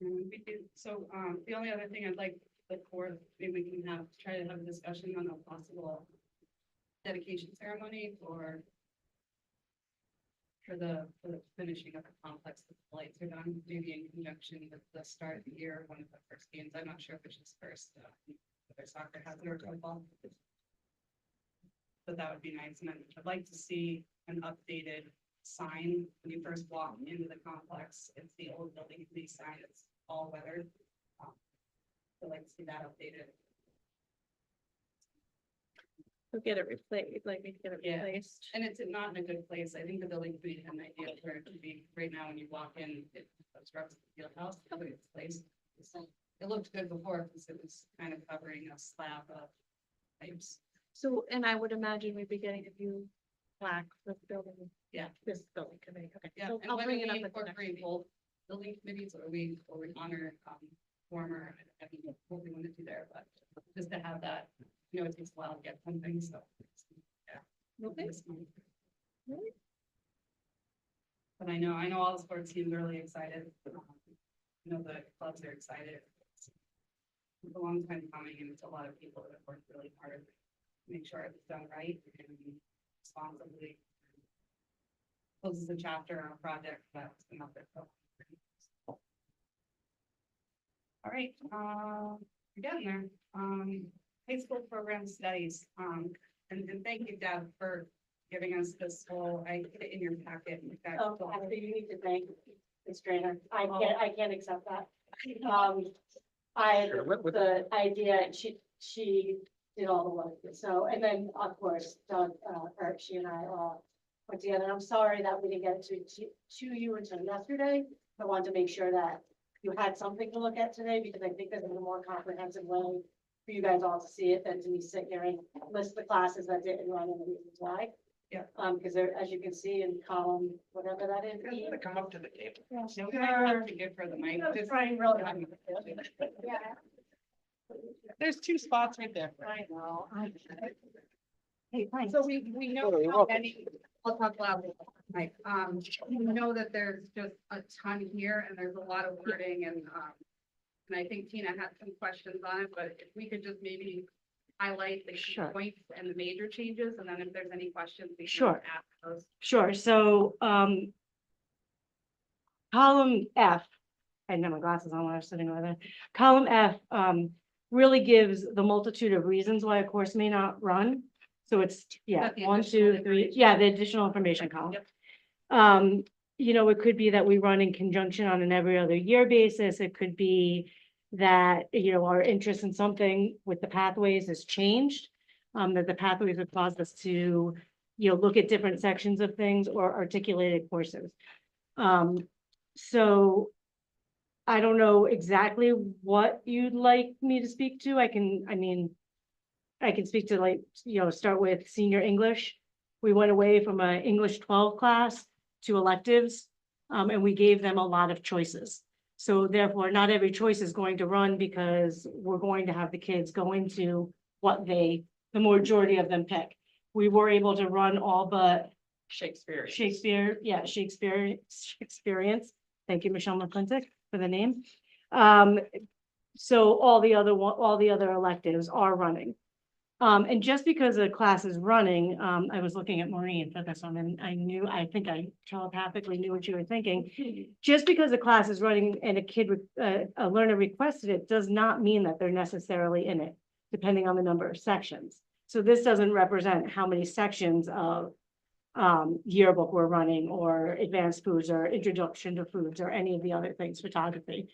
Speaker 5: We do. So the only other thing I'd like for, maybe we can try to have a discussion on a possible dedication ceremony for the finishing of the complex. The lights are done, maybe in conjunction with the start of the year, one of the first games. I'm not sure if it's just first, whether soccer has it or football. but that would be nice. And I'd like to see an updated sign when you first walk into the complex. It's the old building committee sign. It's all weathered. I'd like to see that updated.
Speaker 1: We'll get it replaced, like we get it
Speaker 5: Yeah.
Speaker 1: replaced.
Speaker 5: And it's not in a good place. I think the building committee had an idea of where it could be. Right now, when you walk in, it obstructs the field house, probably its place. So it looked good before because it was kind of covering a slab of pipes.
Speaker 1: So, and I would imagine we'd be getting a new plaque for the building.
Speaker 5: Yeah.
Speaker 1: This building committee, okay.
Speaker 5: Yeah,
Speaker 1: So
Speaker 5: and
Speaker 1: I'll
Speaker 5: whether
Speaker 1: bring it
Speaker 5: we
Speaker 1: up at the next
Speaker 5: incorporate
Speaker 1: meeting.
Speaker 5: both building committees or we honor former, I don't know what we want to do there, but just to have that, you know, it takes a while to get something, so. Yeah.
Speaker 1: Okay.
Speaker 5: But I know all the sports teams are really excited. You know, the clubs are excited. It's a long time coming and it's a lot of people that have worked really hard to make sure it's done right and responsibly. Closes the chapter on a project that's been up there for. All right, we're getting there. High school program studies, and thank you, Deb, for giving us this whole, I put it in your packet.
Speaker 16: Oh, actually, you need to thank Ms. Trainer. I can't accept that. The idea, she did all the work. So, and then of course, Doug, she and I all put together. I'm sorry that we didn't get to you until yesterday. I wanted to make sure that you had something to look at today because I think there's a more comprehensive way for you guys all to see it than to me sit here and list the classes that didn't run and the reasons why.
Speaker 5: Yeah.
Speaker 16: Because there, as you can see in column, whatever that is.
Speaker 2: You gotta come up to the table.
Speaker 5: So we have to give her the mic. Just
Speaker 16: trying really
Speaker 5: hard.
Speaker 16: Yeah.
Speaker 5: There's two spots right there.
Speaker 16: I know.
Speaker 5: Hey, so we know how many, I'll talk loudly. Right, we know that there's just a ton here and there's a lot of wording and I think Tina had some questions on it, but if we could just maybe highlight the key
Speaker 14: Sure.
Speaker 5: points and the major changes, and then if there's any questions, we can
Speaker 14: Sure.
Speaker 5: ask those.
Speaker 14: Sure, so, column F, I didn't have my glasses on when I was sitting over there. Column F, really gives the multitude of reasons why a course may not run. So it's, yeah,
Speaker 5: That the
Speaker 14: 1,
Speaker 5: additional
Speaker 14: 2, 3,
Speaker 5: information.
Speaker 14: yeah, the additional information column.
Speaker 5: Yep.
Speaker 14: You know, it could be that we run in conjunction on an every other year basis. It could be that, you know, our interest in something with the pathways has changed. That the pathways have caused us to, you know, look at different sections of things or articulated courses. So I don't know exactly what you'd like me to speak to. I can speak to, like, you know, start with senior English. We went away from an English 12 class to electives, and we gave them a lot of choices. So therefore, not every choice is going to run because we're going to have the kids go into what the majority of them pick. We were able to run all but Shakespeare. Experience. Thank you, Michelle McClintock, for the name. So all the other electives are running. And just because a class is running, I was looking at Maureen for this one and I think I telepathically knew what you were thinking. Just because a class is running and a learner requested it does not mean that they're necessarily in it, depending on the number of sections. So this doesn't represent how many sections of yearbook we're running or advanced foods or introduction to foods or any of the other things, photography.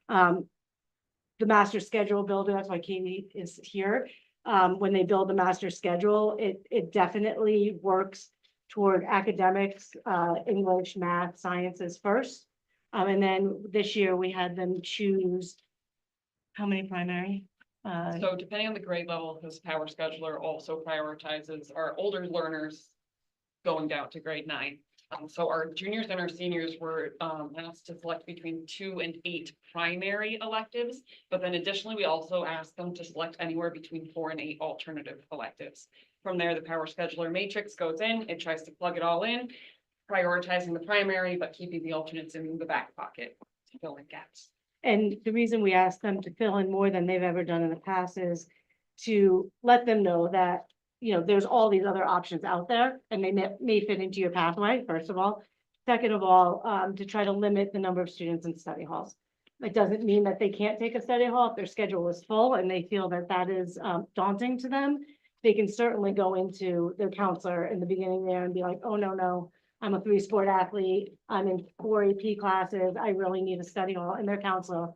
Speaker 14: The master schedule builder, that's why Katie is here. When they build the master schedule, it definitely works toward academics, English, math, sciences first. And then this year we had them choose how many primary?
Speaker 17: So depending on the grade level, this power scheduler also prioritizes our older learners going down to grade 9. So our juniors and our seniors were asked to select between 2 and 8 primary electives, but then additionally, we also asked them to select anywhere between 4 and 8 alternative electives. From there, the power scheduler matrix goes in, it tries to plug it all in, prioritizing the primary, but keeping the alternates in the back pocket to fill in gaps.
Speaker 14: And the reason we ask them to fill in more than they've ever done in the past is to let them know that, you know, there's all these other options out there and they may fit into your pathway, first of all. Second of all, to try to limit the number of students in study halls. It doesn't mean that they can't take a study hall if their schedule is full and they feel that that is daunting to them.
Speaker 16: they can certainly go into their counselor in the beginning there and be like, oh, no, I'm a 3-sport athlete, I'm in 4 AP classes, I really need a study hall, and their counselor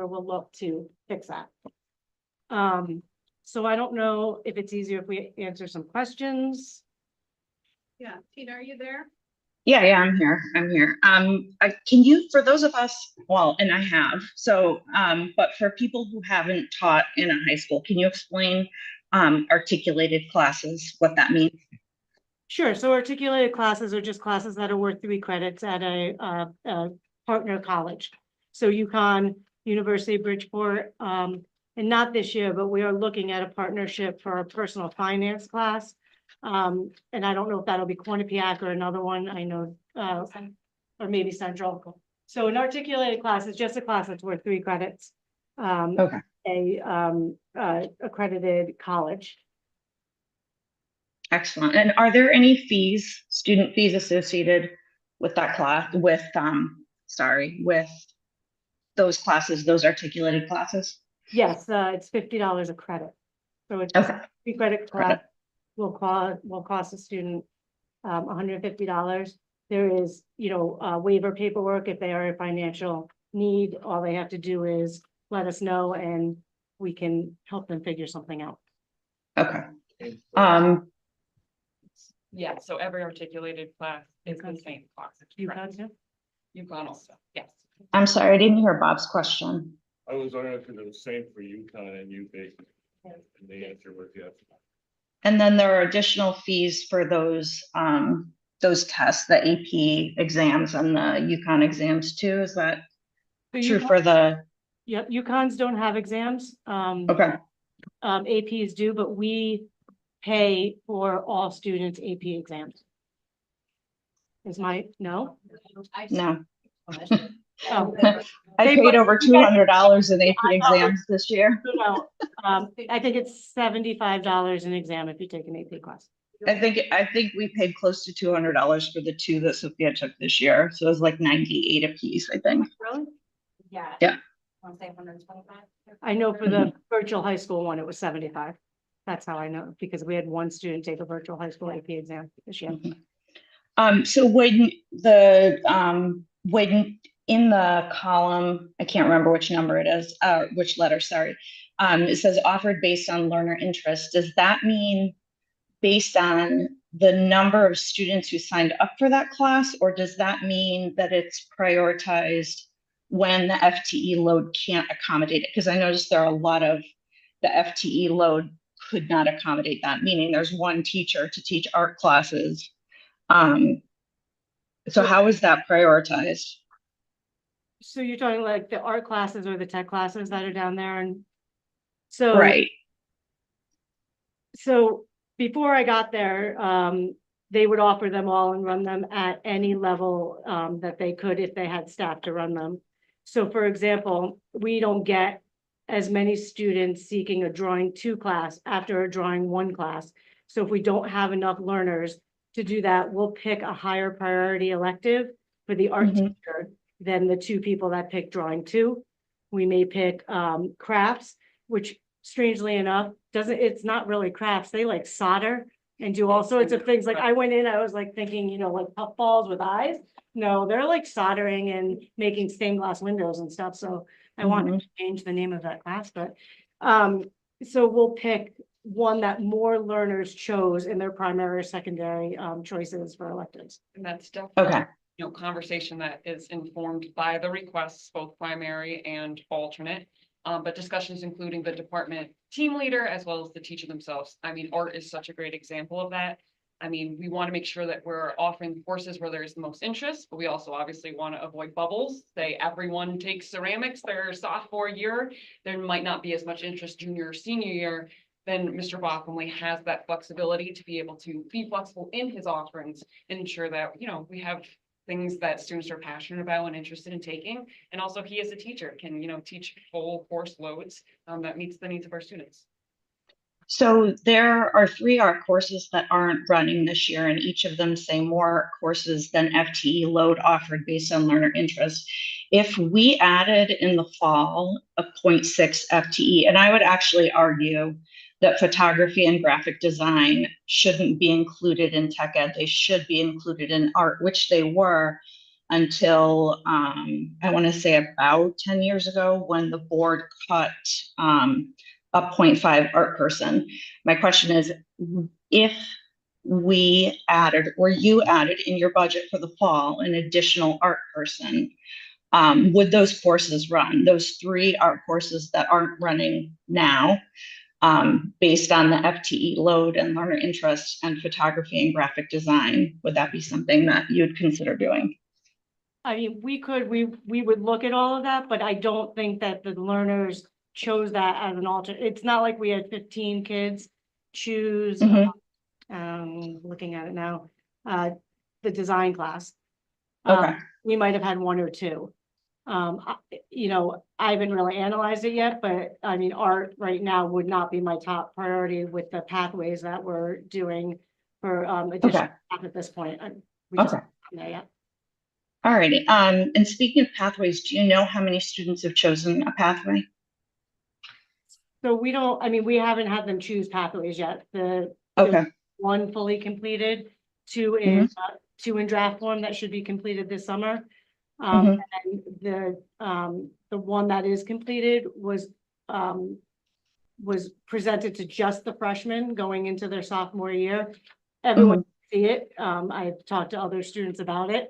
Speaker 16: will look to fix that. So I don't know if it's easier if we answer some questions.
Speaker 5: Yeah, Tina, are you there?
Speaker 4: Yeah, I'm here. Can you, for those of us, well, and I have, so, but for people who haven't taught in a high school, can you explain articulated classes, what that means?
Speaker 16: Sure. So articulated classes are just classes that are worth 3 credits at a partner college. So UConn, University of Bridgeport, and not this year, but we are looking at a partnership for a personal finance class. And I don't know if that'll be Quinnipiac or another one. I know, or maybe Central. So an articulated class is just a class that's worth 3 credits.
Speaker 4: Okay.
Speaker 16: Accredited college.
Speaker 4: Excellent. And are there any fees, student fees associated with that class, with those classes, those articulated classes?
Speaker 16: Yes, it's $50 a credit. So it's
Speaker 4: Okay.
Speaker 16: 3 credit class will cost a student $150. There is, waiver paperwork if they are in financial need. All they have to do is let us know and we can help them figure something out.
Speaker 4: Okay.
Speaker 17: Yeah, so every articulated class is the same class. UConn also, yes.
Speaker 4: I'm sorry, I didn't hear Bob's question.
Speaker 11: I was wondering if it was the same for UConn and UB. And the answer was yes.
Speaker 4: And then there are additional fees for those tests, the AP exams and the UConn exams too. Is that true for the?
Speaker 16: Yep, UConns don't have exams.
Speaker 4: Okay.
Speaker 16: APs do, but we pay for all students' AP exams. No?
Speaker 4: No.
Speaker 16: Oh.
Speaker 4: I paid over $200 in AP exams this year.
Speaker 16: No, I think it's $75 an exam if you take an AP class.
Speaker 4: I think we paid close to $200 for the 2 that Sophia took this year. So it was like 98 a piece, I think.
Speaker 16: Really?
Speaker 4: Yeah.
Speaker 16: Want to say 125? I know for the virtual high school one, it was 75. That's how I know, because we had one student take a virtual high school AP exam this year.
Speaker 4: So when in the column, I can't remember which number it is, which letter, sorry. It says offered based on learner interest. Does that mean based on the number of students who signed up for that class, or does that mean that it's prioritized when the FTE load can't accommodate it? Because I noticed there are a lot of the FTE load could not accommodate that, meaning there's one teacher to teach art classes. So how is that prioritized?
Speaker 16: So you're talking like the art classes or the tech classes that are down there, and so
Speaker 4: right.
Speaker 16: So before I got there, they would offer them all and run them at any level that they could if they had staff to run them. So for example, we don't get as many students seeking a drawing 2 class after a drawing 1 class. So if we don't have enough learners to do that, we'll pick a higher priority elective for the art teacher than the 2 people that pick drawing 2. We may pick crafts, which strangely enough, it's not really crafts. They like solder and do all sorts of things. Like I went in, I was like thinking, like puff balls with eyes. No, they're like soldering and making stained glass windows and stuff. So I wanted to change the name of that class, but so we'll pick one that more learners chose in their primary or secondary choices for electives.
Speaker 17: And that's definitely
Speaker 4: okay.
Speaker 17: Conversation that is informed by the requests, both primary and alternate. But discussions including the department team leader as well as the teacher themselves. I mean, art is such a great example of that. I mean, we want to make sure that we're offering courses where there's the most interest, but we also obviously want to avoid bubbles. Say everyone takes ceramics their sophomore year, there might not be as much interest junior or senior year. Then Mr. Bockley has that flexibility to be able to be flexible in his offerings and ensure that, we have things that students are passionate about and interested in taking. And also he as a teacher can, teach full course loads that meets the needs of our students.
Speaker 4: So there are 3 art courses that aren't running this year, and each of them say more courses than FTE load offered based on learner interest. If we added in the fall a 0.6 FTE, and I would actually argue that photography and graphic design shouldn't be included in tech ed. They should be included in art, which they were until I want to say about 10 years ago when the board cut a 0.5 art person. My question is, if we added or you added in your budget for the fall an additional art person, would those courses run? Those 3 art courses that aren't running now, based on the FTE load and learner interest and photography and graphic design, would that be something that you'd consider doing?
Speaker 16: I mean, we would look at all of that, but I don't think that the learners chose that as an alternate. It's not like we had 15 kids choose, looking at it now, the design class.
Speaker 4: Okay.
Speaker 16: We might have had 1 or 2. You know, I haven't really analyzed it yet, but I mean, art right now would not be my top priority with the pathways that we're doing for additional staff at this point. We just haven't done that yet.
Speaker 4: All righty. And speaking of pathways, do you know how many students have chosen a pathway?
Speaker 16: So we don't, I mean, we haven't had them choose pathways yet. The 1 fully completed, 2 in 2 in draft form that should be completed this summer. And the 1 that is completed was presented to just the freshmen going into their sophomore year. Everyone can see it. I've talked to other students about it,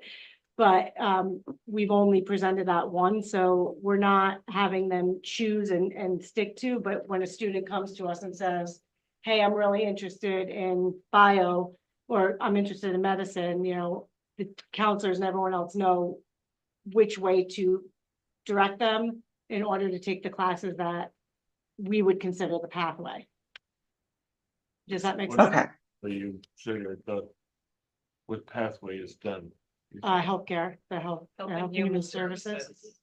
Speaker 16: but we've only presented that 1, so we're not having them choose and stick to. But when a student comes to us and says, hey, I'm really interested in bio, or I'm interested in medicine, you know, the counselors and everyone else know which way to direct them in order to take the classes that we would consider the pathway. Does that make sense?
Speaker 11: Okay. So you figured the what pathway is done?
Speaker 16: Healthcare, the health and human services.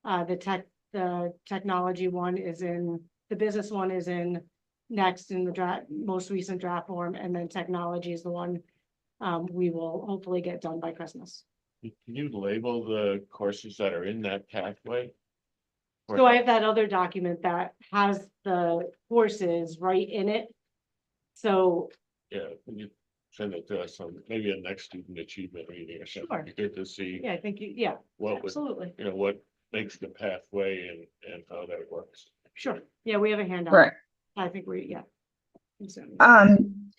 Speaker 16: The technology one is in, the business one is in next in the draft, most recent draft form, and then technology is the one we will hopefully get done by Christmas.
Speaker 11: Can you label the courses that are in that pathway?
Speaker 16: So I have that other document that has the courses right in it. So
Speaker 11: Yeah, can you send it to us on maybe a next student achievement reading or something?
Speaker 16: Sure.
Speaker 11: It'd be good to see.
Speaker 16: yeah, I think yeah,
Speaker 11: What would,
Speaker 16: absolutely.
Speaker 11: you know, what makes the pathway and how that works.
Speaker 16: Sure. Yeah, we have a handout.
Speaker 4: Right.
Speaker 16: I think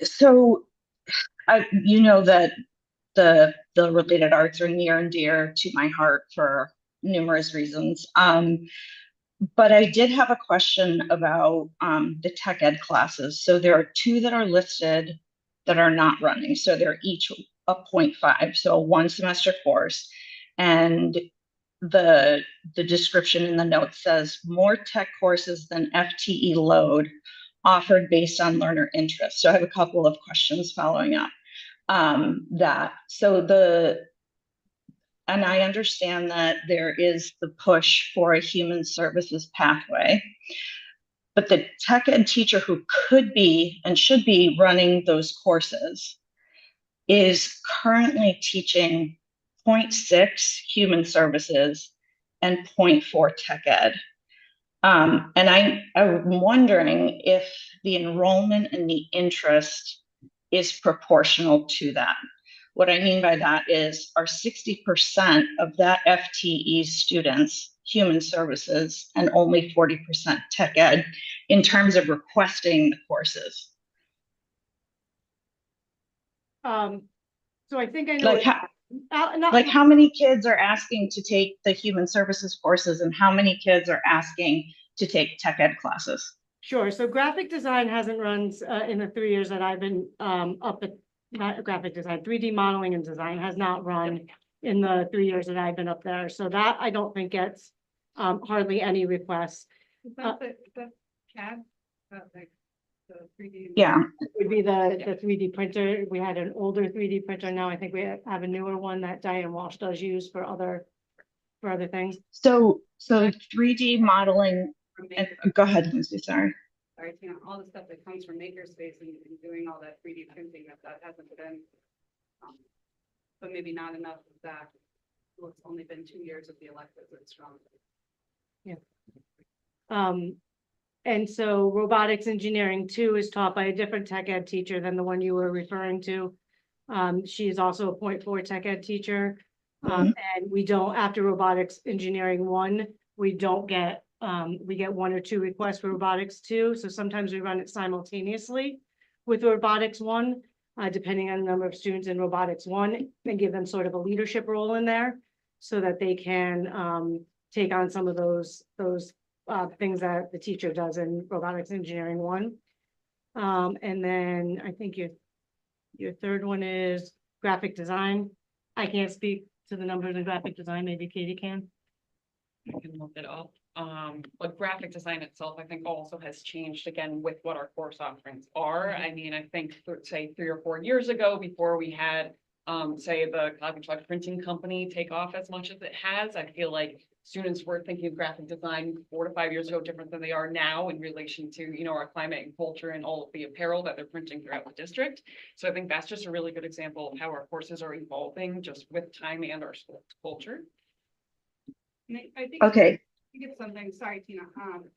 Speaker 4: So you know that the related arts are near and dear to my heart for numerous reasons. But I did have a question about the tech ed classes. So there are 2 that are listed that are not running. So they're each a 0.5, so a 1 semester course. And the description in the note says more tech courses than FTE load offered based on learner interest. So I have a couple of questions following up that. And I understand that there is the push for a human services pathway, but the tech ed teacher who could be and should be running those courses is currently teaching 0.6 human services and 0.4 tech ed. And I'm wondering if the enrollment and the interest is proportional to that. What I mean by that is, are 60% of that FTE students human services and only 40% tech ed in terms of requesting the courses?
Speaker 16: So I think I know.
Speaker 4: Like how many kids are asking to take the human services courses and how many kids are asking to take tech ed classes?
Speaker 16: Sure. So graphic design hasn't run in the 3 years that I've been up at graphic design. 3D modeling and design has not run in the 3 years that I've been up there. So that I don't think gets hardly any requests.
Speaker 5: Is that the CAD? Like the 3D?
Speaker 4: Yeah.
Speaker 16: It would be the 3D printer. We had an older 3D printer. Now I think we have a newer one that Diane Walsh does use for other things.
Speaker 4: So 3D modeling, and go ahead, Lucy, sorry.
Speaker 5: Sorry, you know, all the stuff that comes from Makerspace and doing all that 3D printing, that hasn't been, but maybe not enough of that. Well, it's only been 2 years of the electives, it's strong.
Speaker 16: Yeah.
Speaker 14: And so robotics engineering 2 is taught by a different tech ed teacher than the one you were referring to. She is also a .4 tech ed teacher. And we don't, after robotics engineering 1, we don't get, we get 1 or 2 requests for robotics 2. So sometimes we run it simultaneously with robotics 1, depending on the number of students in robotics 1, and give them sort of a leadership role in there so that they can take on some of those things that the teacher does in robotics engineering 1. And then I think your third one is graphic design. I can't speak to the numbers in graphic design, maybe Katie can.
Speaker 17: I can look it up. But graphic design itself, I think also has changed again with what our course offerings are. I mean, I think say 3 or 4 years ago, before we had say the Cloud printing company take off as much as it has, I feel like students were thinking of graphic design 4 to 5 years ago different than they are now in relation to, you know, our climate and culture and all of the apparel that they're printing throughout the district. So I think that's just a really good example of how our courses are evolving just with time and our school culture.
Speaker 5: And I think.
Speaker 4: Okay.
Speaker 5: You get something, sorry, Tina,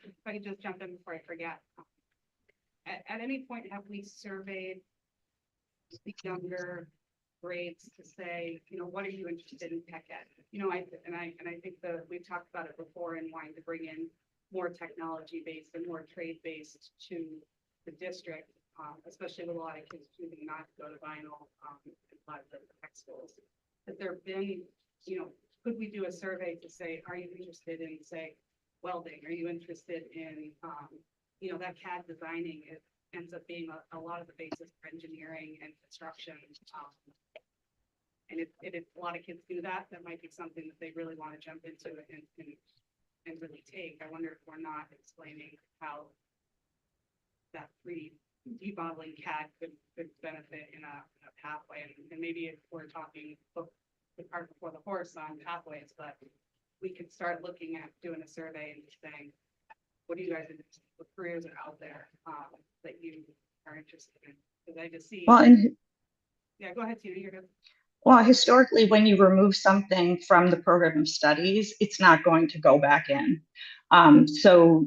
Speaker 5: if I could just jump in before I forget. At any point, have we surveyed the younger grades to say, you know, what are you interested in tech ed? You know, I think we've talked about it before and wanting to bring in more technology based and more trade based to the district, especially with a lot of kids choosing not to go to vinyl, a lot of the tech schools. Has there been, you know, could we do a survey to say, are you interested in, say, welding? Are you interested in, you know, that CAD designing? It ends up being a lot of the basis for engineering and construction. And if a lot of kids do that, that might be something that they really want to jump into and really take. I wonder if we're not explaining how that 3D modeling CAD could benefit in a pathway. And maybe if we're talking the cart before the horse on pathways, but we could start looking at doing a survey and saying, what do you guys, what careers are out there that you are interested in? Because I just see.
Speaker 4: Well, and
Speaker 5: yeah, go ahead, Tina. You're good.
Speaker 4: well, historically, when you remove something from the program of studies, it's not going to go back in. So,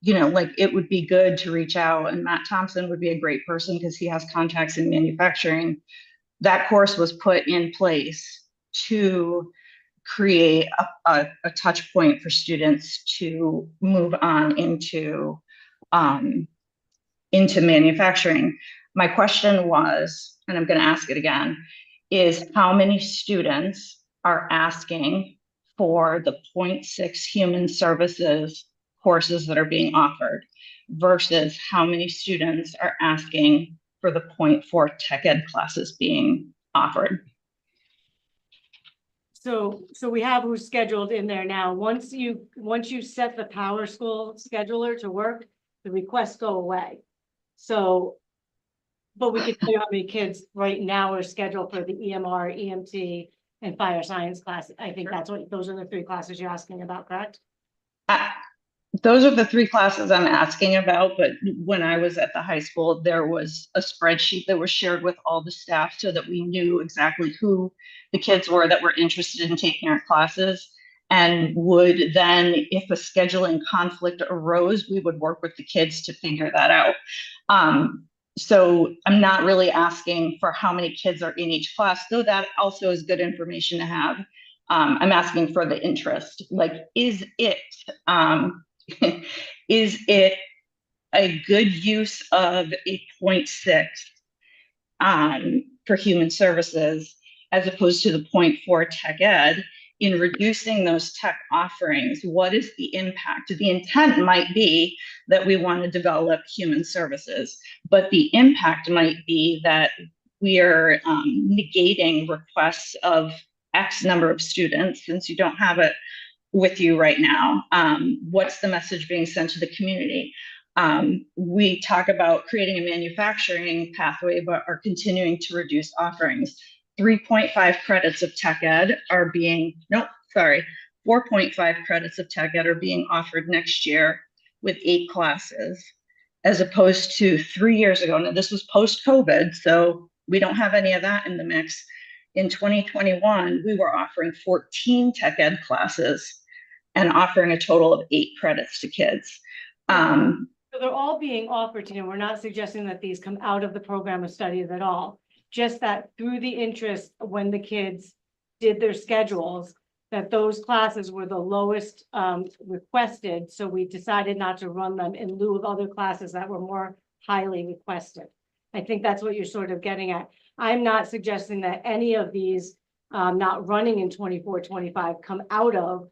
Speaker 4: you know, like it would be good to reach out, and Matt Thompson would be a great person because he has contacts in manufacturing. That course was put in place to create a touch point for students to move on into manufacturing. My question was, and I'm going to ask it again, is how many students are asking for the 0.6 human services courses that are being offered versus how many students are asking for the 0.4 tech ed classes being offered?
Speaker 14: So we have who's scheduled in there now. Once you set the Power School scheduler to work, the requests go away. So, but we could tell you how many kids right now are scheduled for the EMR, EMT, and fire science class. I think that's what, those are the 3 classes you're asking about, correct?
Speaker 4: Those are the 3 classes I'm asking about, but when I was at the high school, there was a spreadsheet that was shared with all the staff so that we knew exactly who the kids were that were interested in taking our classes, and would then, if a scheduling conflict arose, we would work with the kids to figure that out. So I'm not really asking for how many kids are in each class, though that also is good information to have. I'm asking for the interest, like, is it a good use of a 0.6 for human services as opposed to the 0.4 tech ed in reducing those tech offerings? What is the impact? The intent might be that we want to develop human services, but the impact might be that we are negating requests of X number of students, since you don't have it with you right now. What's the message being sent to the community? We talk about creating a manufacturing pathway, but are continuing to reduce offerings. 3.5 credits of tech ed are being, 4.5 credits of tech ed are being offered next year with 8 classes, as opposed to 3 years ago. Now, this was post-COVID, so we don't have any of that in the mix. In 2021, we were offering 14 tech ed classes and offering a total of 8 credits to kids.
Speaker 16: So they're all being offered to him. We're not suggesting that these come out of the program of studies at all. Just that through the interest, when the kids did their schedules, that those classes were the lowest requested. So we decided not to run them in lieu of other classes that were more highly requested. I think that's what you're sort of getting at. I'm not suggesting that any of these not running in 24-25 come out of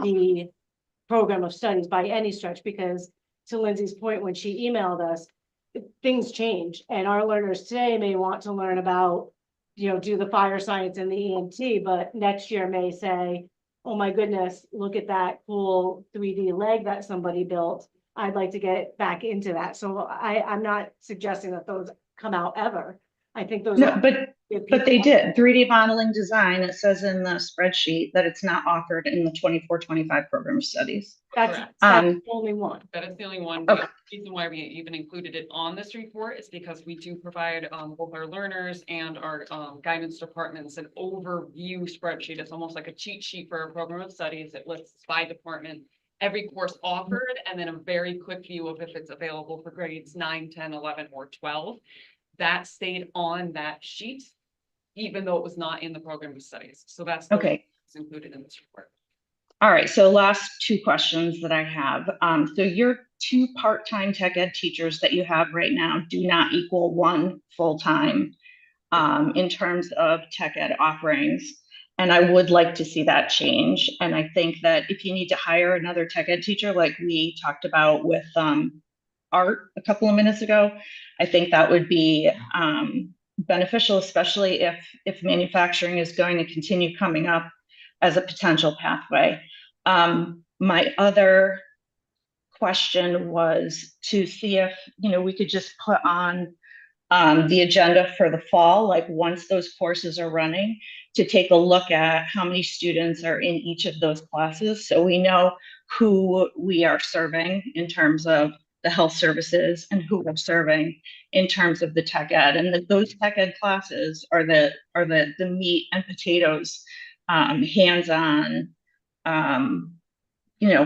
Speaker 16: the program of studies by any stretch, because to Lindsay's point, when she emailed us, things change, and our learners today may want to learn about, do the fire science and the EMT, but next year may say, oh my goodness, look at that cool 3D leg that somebody built. I'd like to get back into that. So I'm not suggesting that those come out ever. I think those.
Speaker 4: No, but they did 3D modeling design. It says in the spreadsheet that it's not offered in the 24-25 program of studies.
Speaker 16: That's
Speaker 17: Correct.
Speaker 16: the only one.
Speaker 17: That is the only one.
Speaker 4: Okay.
Speaker 17: The reason why we even included it on this report is because we do provide both our learners and our guidance departments an overview spreadsheet. It's almost like a cheat sheet for a program of studies. It lists by department every course offered, and then a very quick view of if it's available for grades 9, 10, 11, or 12. That stayed on that sheet, even though it was not in the program of studies. So that's
Speaker 4: Okay.
Speaker 17: It's included in this report.
Speaker 4: All right, so last two questions that I have. So your 2 part-time tech ed teachers that you have right now do not equal 1 full-time in terms of tech ed offerings. And I would like to see that change. And I think that if you need to hire another tech ed teacher, like we talked about with Art a couple of minutes ago, I think that would be beneficial, especially if manufacturing is going to continue coming up as a potential pathway. My other question was to see if, we could just put on the agenda for the fall, like once those courses are running, to take a look at how many students are in each of those classes. So we know who we are serving in terms of the health services and who we're serving in terms of the tech ed. And those tech ed classes are the meat and potatoes, hands-on,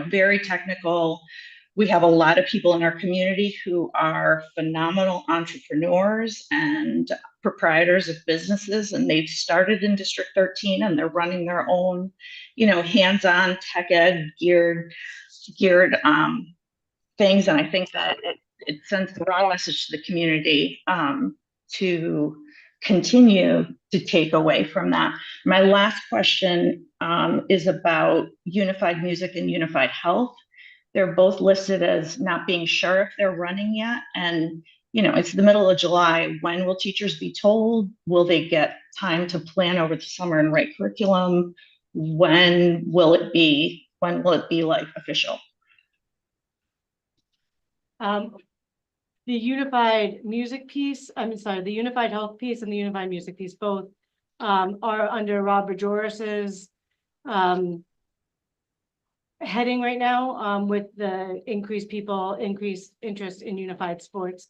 Speaker 4: very technical. We have a lot of people in our community who are phenomenal entrepreneurs and proprietors of businesses, and they've started in District 13 and they're running their own, hands-on tech ed geared things. And I think that it sends the wrong message to the community to continue to take away from that. My last question is about unified music and unified health. They're both listed as not being sure if they're running yet. And, it's the middle of July. When will teachers be told? Will they get time to plan over the summer and write curriculum? When will it be like official?
Speaker 16: The unified music piece, the unified health piece and the unified music piece, both are under Rob Bajoris's heading right now, with the increased interest in unified sports.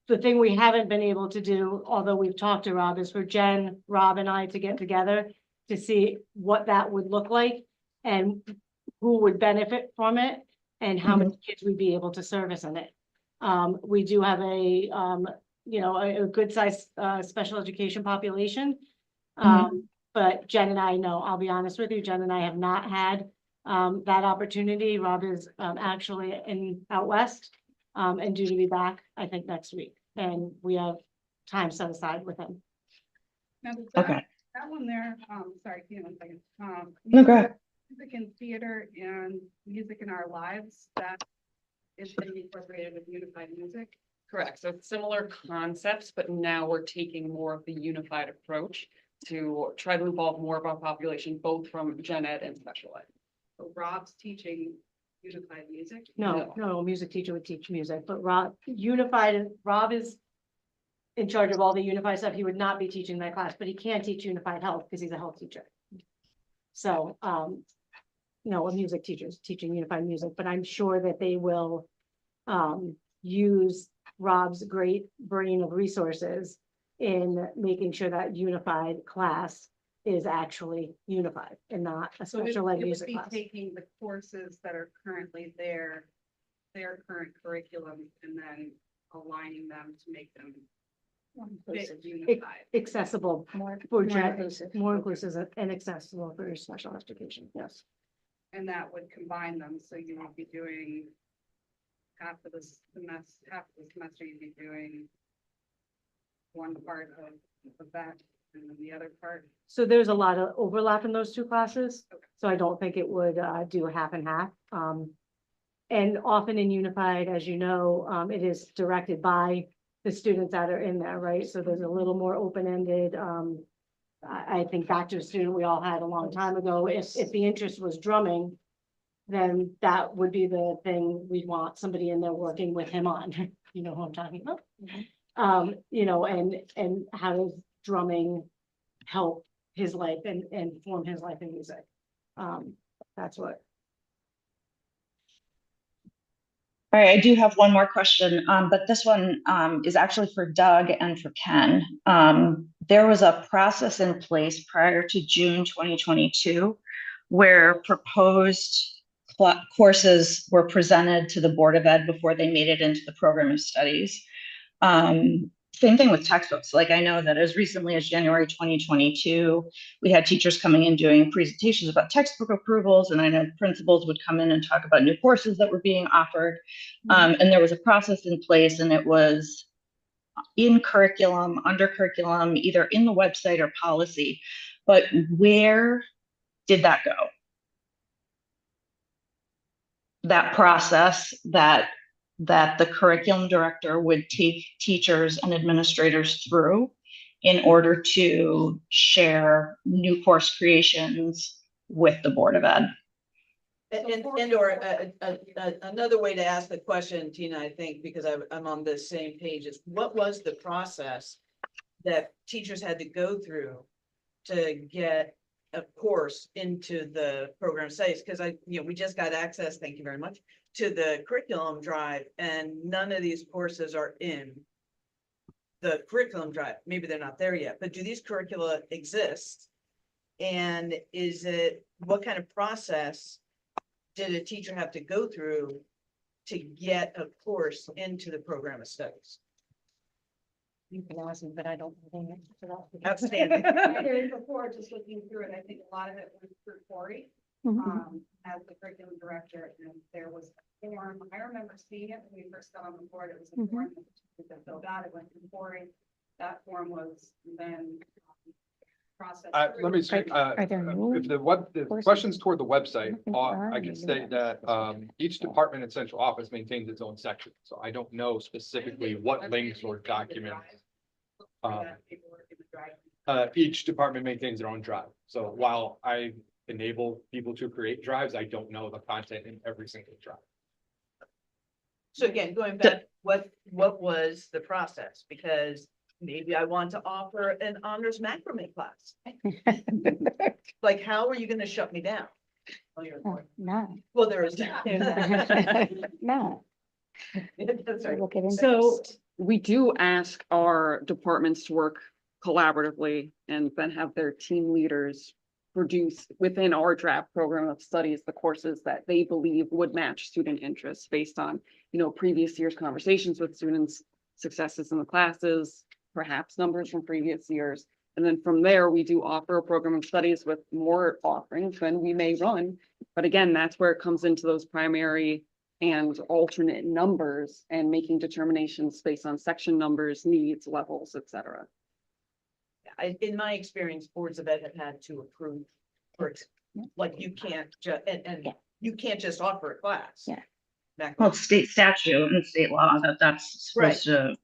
Speaker 16: The thing we haven't been able to do, although we've talked to Rob, is for Jen, Rob and I to get together to see what that would look like and who would benefit from it and how many kids we'd be able to service in it. We do have a good sized special education population. But Jen and I know, I'll be honest with you, Jen and I have not had that opportunity. Rob is actually out west and due to be back, I think, next week. And we have time set aside with him.
Speaker 5: Now,
Speaker 4: Okay.
Speaker 5: that one there, sorry, give me 1 second.
Speaker 4: No, go ahead.
Speaker 5: Music in theater and music in our lives, that is going to be incorporated with unified music.
Speaker 17: Correct. So similar concepts, but now we're taking more of the unified approach to try to involve more of our population, both from gen ed and special ed.
Speaker 5: So Rob's teaching unified music.
Speaker 16: No, music teacher would teach music, but Rob is in charge of all the unified stuff. He would not be teaching that class, but he can teach unified health because he's a health teacher. So, a music teacher is teaching unified music, but I'm sure that they will use Rob's great brain of resources in making sure that unified class is actually unified and not a
Speaker 5: So
Speaker 16: special ed
Speaker 5: it would
Speaker 16: music
Speaker 5: be
Speaker 16: class.
Speaker 5: taking the courses that are currently there their current curriculum and then aligning them to make them fit unified.
Speaker 14: Accessible
Speaker 7: More,
Speaker 14: for
Speaker 7: more
Speaker 14: gen-
Speaker 7: inclusive.
Speaker 14: more inclusive and accessible for special education, yes.
Speaker 5: And that would combine them, so you would be doing half of the semester you'd be doing one part of that, and then the other part.
Speaker 14: So there's a lot of overlap in those two classes, so I don't think it would do a half and half. And often in Unified, as you know, it is directed by the students that are in there, right? So there's a little more open-ended. I think back to a student we all had a long time ago, if the interest was drumming, then that would be the thing we'd want somebody in there working with him on, you know who I'm talking about? You know, and how does drumming help his life and form his life in music? That's what.
Speaker 4: All right, I do have one more question, but this one is actually for Doug and for Ken. There was a process in place prior to June 2022 where proposed courses were presented to the Board of Ed before they made it into the program of studies. Same thing with textbooks. Like I know that as recently as January 2022, we had teachers coming in doing presentations about textbook approvals, and I know principals would come in and talk about new courses that were being offered. And there was a process in place, and it was in curriculum, under curriculum, either in the website or policy. But where did that go? That process that the curriculum director would take teachers and administrators through in order to share new course creations with the Board of Ed.
Speaker 15: Another way to ask the question, Tina, I think, because I'm on the same page, is what was the process that teachers had to go through to get a course into the program studies? Because we just got access, thank you very much, to the curriculum drive, and none of these courses are in the curriculum drive. Maybe they're not there yet, but do these curricula exist? And what kind of process did a teacher have to go through to get a course into the program of studies?
Speaker 14: You can ask me, but I don't know the answer to that.
Speaker 5: Outstanding. Before, just looking through it, I think a lot of it was through Corey, as the curriculum director, and there was a form. I remember seeing it when we first got on the board. It was a form that filled out. It went through Corey. That form was then processed.
Speaker 12: Let me say, if the questions toward the website, I can say that each department in central office maintains its own section. So I don't know specifically what links or documents. Each department maintains their own drive. So while I enable people to create drives, I don't know the content in every single drive.
Speaker 15: So again, going back, what was the process? Because maybe I want to offer an honors macrame class. Like, how are you going to shut me down?
Speaker 14: No.
Speaker 15: Well, there is that.
Speaker 14: No.
Speaker 15: That's right.
Speaker 17: So we do ask our departments to work collaboratively and then have their team leaders produce within our draft program of studies the courses that they believe would match student interests based on, previous year's conversations with students, successes in the classes, perhaps numbers from previous years. And then from there, we do offer a program of studies with more offerings than we may run. But again, that's where it comes into those primary and alternate numbers and making determinations based on section numbers, needs, levels, et cetera.
Speaker 15: In my experience, boards of ed have had to approve, like you can't just, and you can't just offer a class.
Speaker 4: Yeah. Well, it's state statute and state law that's supposed to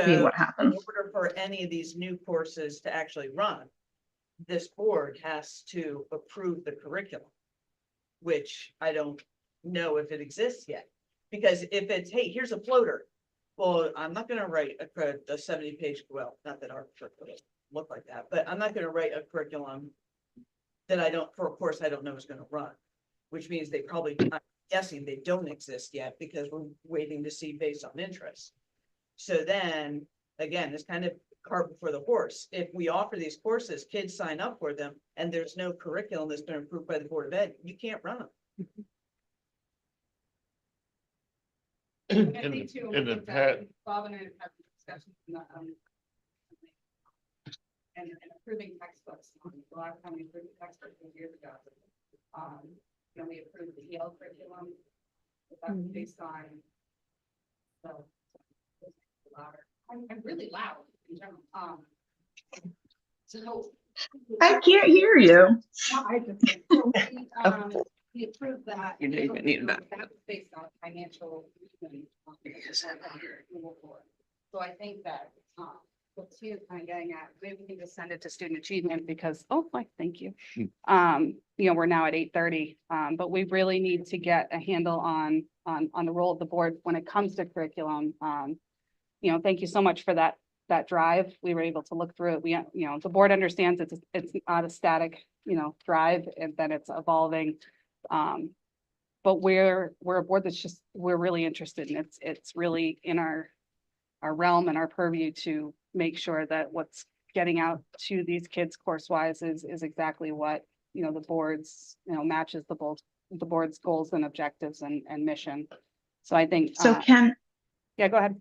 Speaker 4: be what happens.
Speaker 15: In order for any of these new courses to actually run, this board has to approve the curriculum, which I don't know if it exists yet. Because if it's, hey, here's a floater. Well, I'm not going to write a 70-page, well, not that our curriculum look like that, but I'm not going to write a curriculum that for a course I don't know is going to run, which means they probably, I'm guessing they don't exist yet because we're waiting to see based on interest. So then, again, it's kind of cart before the horse. If we offer these courses, kids sign up for them, and there's no curriculum that's been approved by the Board of Ed, you can't run them.
Speaker 5: I think too,
Speaker 11: in the
Speaker 5: with that,
Speaker 11: past,
Speaker 5: Bob and I have had discussions, and approving textbooks, the last time we approved textbooks was years ago. We approved the EL curriculum, but that was based on. So, louder. I'm really loud in general, so.
Speaker 4: I can't hear you.
Speaker 5: I just, so we approved that.
Speaker 17: You didn't even need that.
Speaker 5: That was based on financial. So I think that, what she is kind of getting at, maybe we can just send it to student achievement because, thank you. We're now at 8:30, but we really need to get a handle on the role of the board when it comes to curriculum. Thank you so much for that drive. We were able to look through it. The board understands it's not a static, drive, and that it's evolving. But we're a board that's we're really interested, and it's really in our realm and our purview to make sure that what's getting out to these kids course-wise is exactly what, the board's, matches the board's goals and objectives and mission. So I think.
Speaker 4: So Ken,
Speaker 5: Yeah, go ahead.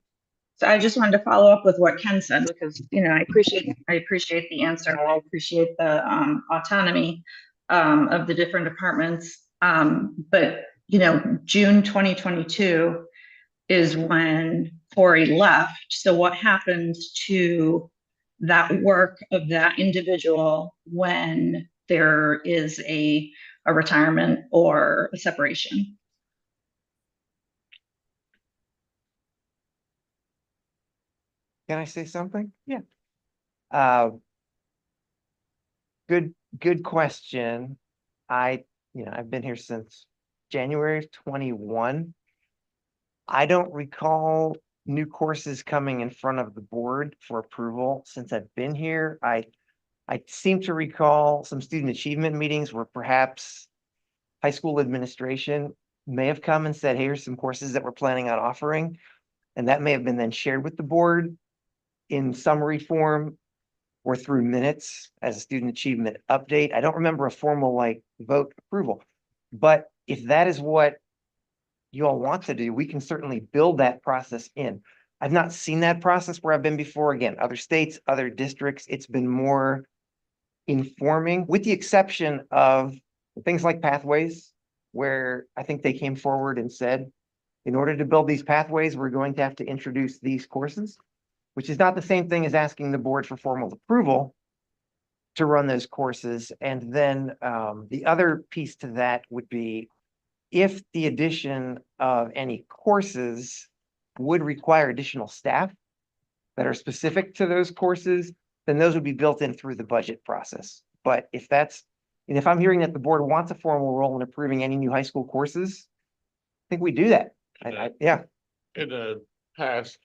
Speaker 4: so I just wanted to follow up with what Ken said, because, I appreciate the answer. And I appreciate the autonomy of the different departments. But, June 2022 is when Corey left. So what happens to that work of that individual when there is a retirement or a separation?
Speaker 2: Can I say something?
Speaker 5: Yeah.
Speaker 2: Good question. I've been here since January of 21. I don't recall new courses coming in front of the board for approval since I've been here. I seem to recall some student achievement meetings where perhaps high school administration may have come and said, hey, here's some courses that we're planning on offering. And that may have been then shared with the board in summary form or through minutes as a student achievement update. I don't remember a formal vote approval, but if that is what you all want to do, we can certainly build that process in. I've not seen that process where I've been before. Again, other states, other districts, it's been more informing, with the exception of things like pathways, where I think they came forward and said, in order to build these pathways, we're going to have to introduce these courses, which is not the same thing as asking the board for formal approval to run those courses. And then the other piece to that would be if the addition of any courses would require additional staff that are specific to those courses, then those would be built in through the budget process. But if if I'm hearing that the board wants a formal role in approving any new high school courses, I think we do that. Yeah.
Speaker 11: in the past,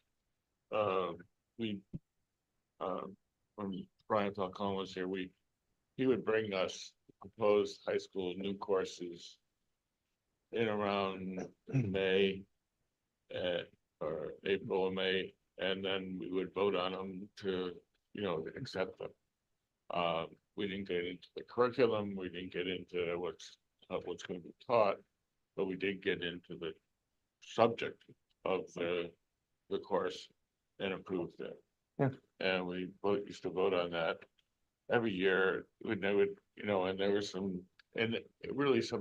Speaker 11: when Brian Falcone was here, he would bring us proposed high school new courses in around May or April or May, and then we would vote on them to, accept them. We didn't get into the curriculum, we didn't get into what's going to be taught, but we did get into the subject of the course and approved it.
Speaker 2: Yeah.
Speaker 11: And we used to vote on that every year when they would, and there were some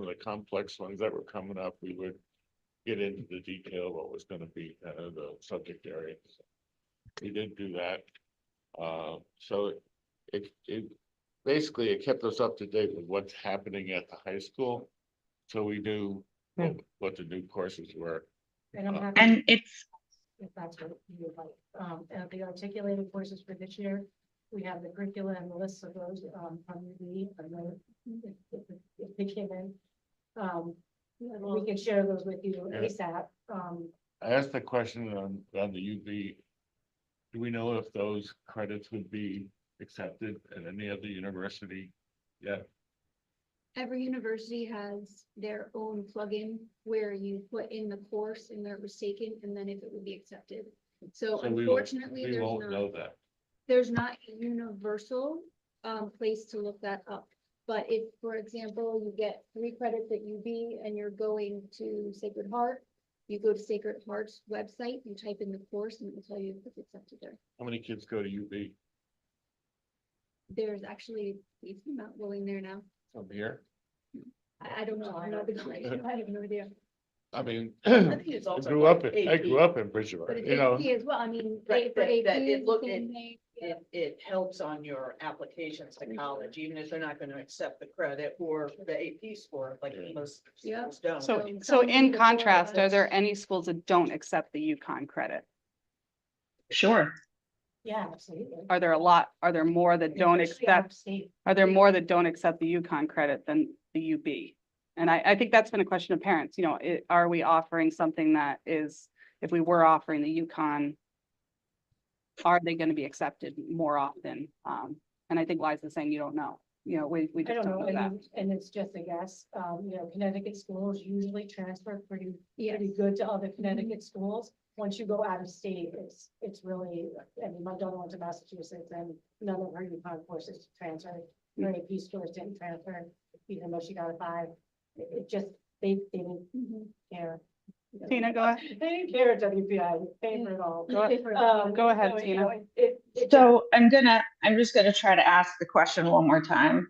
Speaker 11: of the complex ones that were coming up, we would get into the detail of what was going to be kind of the subject area. So we did do that. So it basically it kept us up to date with what's happening at the high school. So we knew what the new courses were.
Speaker 4: And it's,
Speaker 16: if that's what you would like, the articulated courses for this year, we have the curricula and the lists of those from the, if they came in. We can share those with you ASAP.
Speaker 11: I asked the question on the UV. Do we know if those credits would be accepted at any other university yet?
Speaker 18: Every university has their own plugin where you put in the course and where it was taken, and then if it would be accepted. So unfortunately,
Speaker 11: we won't know that.
Speaker 18: There's not a universal place to look that up. But if, for example, you get 3 credits at UB and you're going to Sacred Heart, You go to Sacred Heart's website, you type in the course and it will tell you if it's accepted there.
Speaker 11: How many kids go to UB
Speaker 18: There's actually a decent amount going there now.
Speaker 11: from here?
Speaker 18: I don't know. I have no idea.
Speaker 11: I mean,
Speaker 15: I think it's
Speaker 11: I
Speaker 15: also
Speaker 11: grew up
Speaker 15: like
Speaker 11: in, I
Speaker 15: AP.
Speaker 11: grew up in
Speaker 18: But
Speaker 11: Bridgewater,
Speaker 18: it's
Speaker 11: you know.
Speaker 18: AP as well. I mean,
Speaker 15: Right,
Speaker 18: for
Speaker 15: that
Speaker 18: AP,
Speaker 15: it look,
Speaker 18: then they-
Speaker 15: it helps on your applications to college, even if they're not gonna accept the credit or the AP score, like most
Speaker 18: Yeah.
Speaker 15: schools don't.
Speaker 5: So,
Speaker 18: So
Speaker 5: so
Speaker 18: some
Speaker 5: in
Speaker 18: need a four
Speaker 5: contrast, are
Speaker 18: hours.
Speaker 5: there any schools that don't accept the UConn credit?
Speaker 4: Sure.
Speaker 16: Yeah, absolutely.
Speaker 5: Are there a lot, are there more that don't accept, are there more that don't accept the UConn credit than the UB? And I think that's been a question of parents, you know, are we offering something that is, if we were offering the UConn, are they gonna be accepted more often? And I think Liza's saying you don't know, you know, we
Speaker 16: I
Speaker 5: just
Speaker 16: don't know,
Speaker 5: that.
Speaker 16: and it's just a guess, you know, Connecticut schools usually transfer pretty
Speaker 18: Yes.
Speaker 16: good to other Connecticut schools. Once you go out of state, it's really, I mean, my daughter went to Massachusetts and none of her UConn courses transferred. Her AP scores didn't transfer, even though she got a 5. It just, they didn't care.
Speaker 5: Tina, go ahead.
Speaker 16: They didn't care at WPI, they paid for it all.
Speaker 5: Go ahead,
Speaker 16: so, you
Speaker 5: Tina.
Speaker 16: know, it
Speaker 4: So I'm just gonna try to ask the question one more time.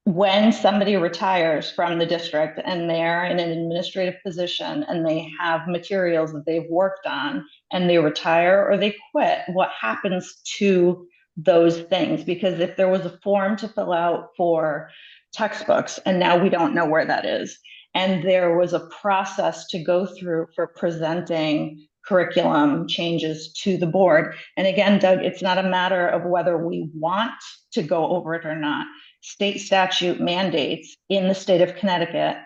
Speaker 4: When somebody retires from the district and they're in an administrative position and they have materials that they've worked on and they retire or they quit, what happens to those things? Because if there was a form to fill out for textbooks and now we don't know where that is, and there was a process to go through for presenting curriculum changes to the board. And again, Doug, it's not a matter of whether we want to go over it or not. State statute mandates in the state of Connecticut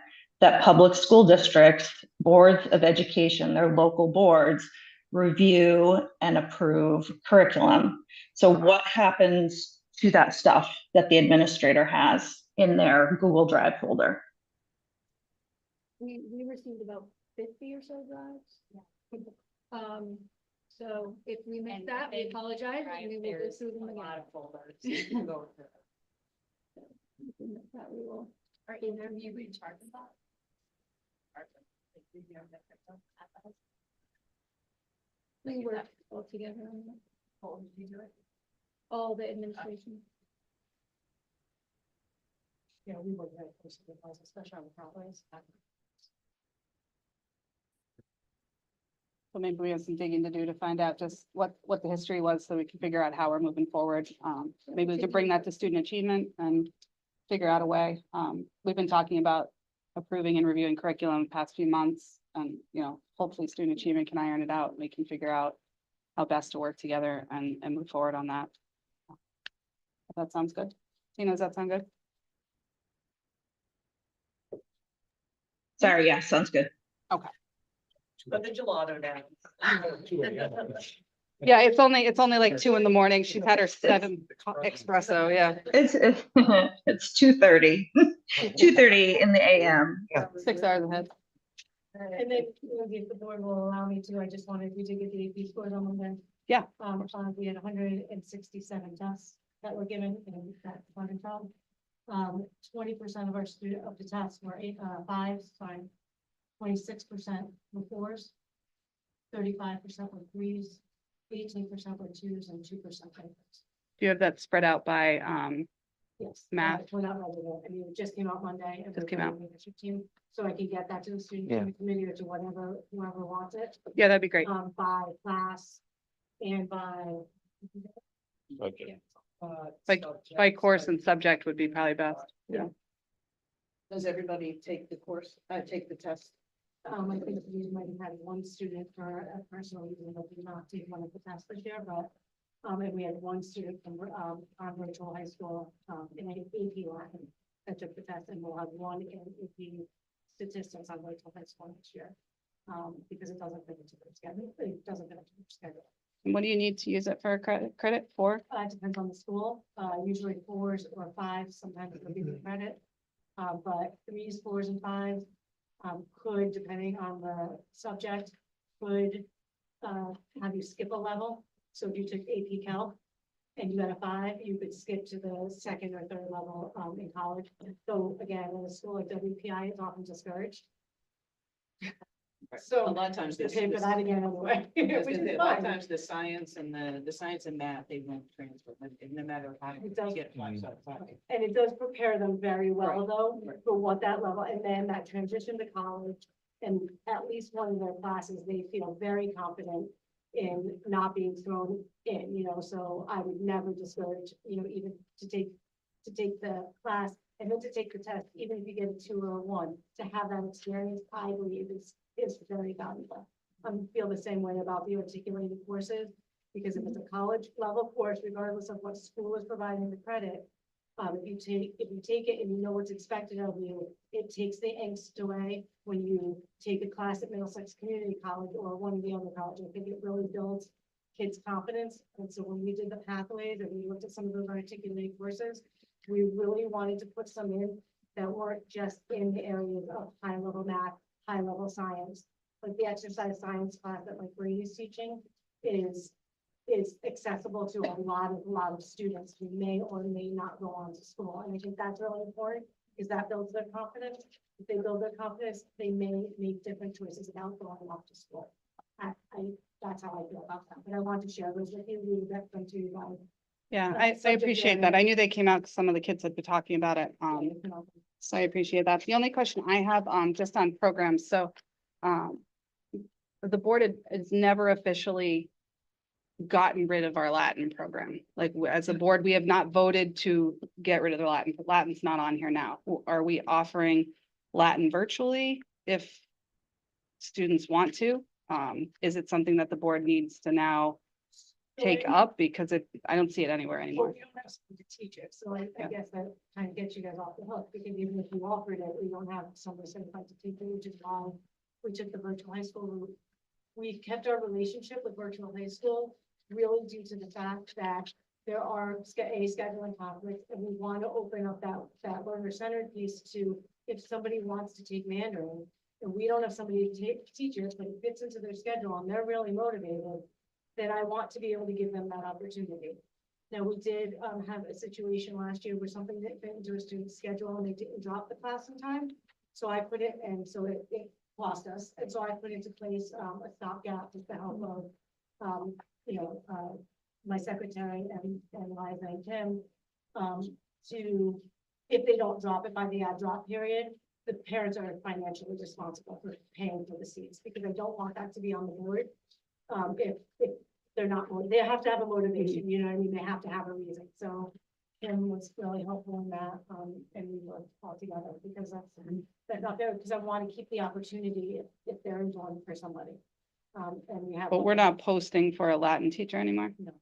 Speaker 4: that public school districts, boards of education, their local boards, review and approve curriculum. So what happens to that stuff that the administrator has in their Google Drive folder?
Speaker 18: We received about 50 or so drives. So if we missed that, we apologize and we will go through them again. That we will.
Speaker 17: Are either of you in charge of that?
Speaker 18: We work all together on that. All the administration.
Speaker 16: Yeah, we work very closely with us, especially on the pathways.
Speaker 5: So maybe we have some digging to do to find out just what the history was so we can figure out how we're moving forward. Maybe we could bring that to student achievement and figure out a way. We've been talking about approving and reviewing curriculum the past few months and, you know, hopefully student achievement can iron it out. And we can figure out how best to work together and move forward on that. If that sounds good. Tina, does that sound good?
Speaker 4: Sorry, yeah, sounds good.
Speaker 5: Okay.
Speaker 15: But the gelato down.
Speaker 5: Yeah, it's only like 2 a.m. She's had her 7 espresso, yeah.
Speaker 4: It's 2:30, 2:30 in the AM.
Speaker 5: 6 hours ahead.
Speaker 16: And then, if the board will allow me to, I just wanted you to get the AP scores on them then.
Speaker 5: Yeah.
Speaker 16: We had 167 tests that were given in that funding trial. 20% of our of the tests were 5s, sorry. 26% were 4s. 35% were 3s. 18% were 2s and 2% papers.
Speaker 5: Do you have that spread out by,
Speaker 16: Yes.
Speaker 5: Math.
Speaker 16: We're not ready yet. I mean, it just came out Monday. And
Speaker 5: Just
Speaker 16: we're
Speaker 5: came out.
Speaker 16: putting it in the district team, so I can get that to the student
Speaker 2: Yeah.
Speaker 16: committee or to whoever wants it.
Speaker 5: Yeah, that'd be great.
Speaker 16: By class and by.
Speaker 11: Okay.
Speaker 5: By course and subject would be probably best. Yeah.
Speaker 15: Does everybody take the course, take the test?
Speaker 16: I think we might have had one student for a personal reason that did not take one of the tests this year, but. And we had one student from, our virtual high school, in AP Latin that took the test, and we'll have one in AP statistics on virtual high school next year. Because it doesn't fit into their schedule, it doesn't fit into their schedule.
Speaker 5: And what do you need to use it for credit for?
Speaker 16: It depends on the school, usually 4s or 5s, sometimes it could be the credit. But 3s, 4s and 5s, could, depending on the subject, could, have you skip a level. So if you took AP Calc and you had a 5, you could skip to the 2nd or 3rd level, in college. So again, in a school like WPI is often discouraged.
Speaker 15: So a lot of times.
Speaker 16: to pay for that again anyway. Which is
Speaker 15: A lot
Speaker 16: fine.
Speaker 15: of times the science and the science and math, they won't transfer, no matter how.
Speaker 16: It does.
Speaker 15: get.
Speaker 16: And it does prepare them very well
Speaker 15: Right.
Speaker 16: though,
Speaker 15: Right.
Speaker 16: for what that level, and then that transition to college. And at least one of their classes, they feel very confident in not being thrown in, so I would never discourage, even to take the class and then to take the test, even if you get a 2 or a 1, to have that experience, I believe is very valuable. I feel the same way about the articulated courses, because if it's a college level course, regardless of what school is providing the credit, if you take it and you know what's expected of you, it takes the angst away when you take a class at Middlesex Community College or one of the other colleges. I think it really builds kids' confidence. And so when we did the pathways and we looked at some of those articulated courses, we really wanted to put some in that weren't just in the areas of high-level math, high-level science. Like the exercise science class that like Brady's teaching is accessible to a lot of students who may or may not go on to school. And I think that's really important because that builds their confidence. If they build their confidence, they may make different choices about going off to school. That's how I feel about that. But I want to share those with you. We will get them to you guys.
Speaker 5: Yeah,
Speaker 16: But
Speaker 5: I
Speaker 16: subject
Speaker 5: appreciate that.
Speaker 16: area-
Speaker 5: I knew they came out, 'cause some of the kids had been talking about it. So I appreciate that. The only question I have, just on programs, so, the board has never officially gotten rid of our Latin program. Like, as a board, we have not voted to get rid of the Latin. Latin's not on here now. Are we offering Latin virtually if students want to? Is it something that the board needs to now take up? Because I don't see it anywhere
Speaker 16: Well,
Speaker 5: anymore.
Speaker 16: we don't have someone to teach it, so I
Speaker 5: Yeah.
Speaker 16: guess that kind of gets you guys off the hook, because even if you offered it, we don't have someone certified to teach it, which is why we took the virtual high school route. We kept our relationship with virtual high school really due to the fact that there are scheduling conflicts, and we want to open up that learner-centered piece to if somebody wants to take Mandarin, and we don't have somebody to teach it, but it fits into their schedule and they're really motivated, then I want to be able to give them that opportunity. Now, we did have a situation last year where something didn't fit into a student's schedule and they didn't drop the class in time. So I put it, and so it lost us. And so I put into place a stopgap with the help of, my secretary and Liza and Kim, to, if they don't drop it by the ad drop period, the parents are financially responsible for paying for the seats, because I don't want that to be on the board. If they're not, they have to have a motivation, you know what I mean? They have to have a reason. So Kim was really helpful in that, and we worked all together, because that's not fair, because I want to keep the opportunity if they're enjoying for somebody. And we have.
Speaker 5: But we're not posting for a Latin teacher anymore.
Speaker 16: No.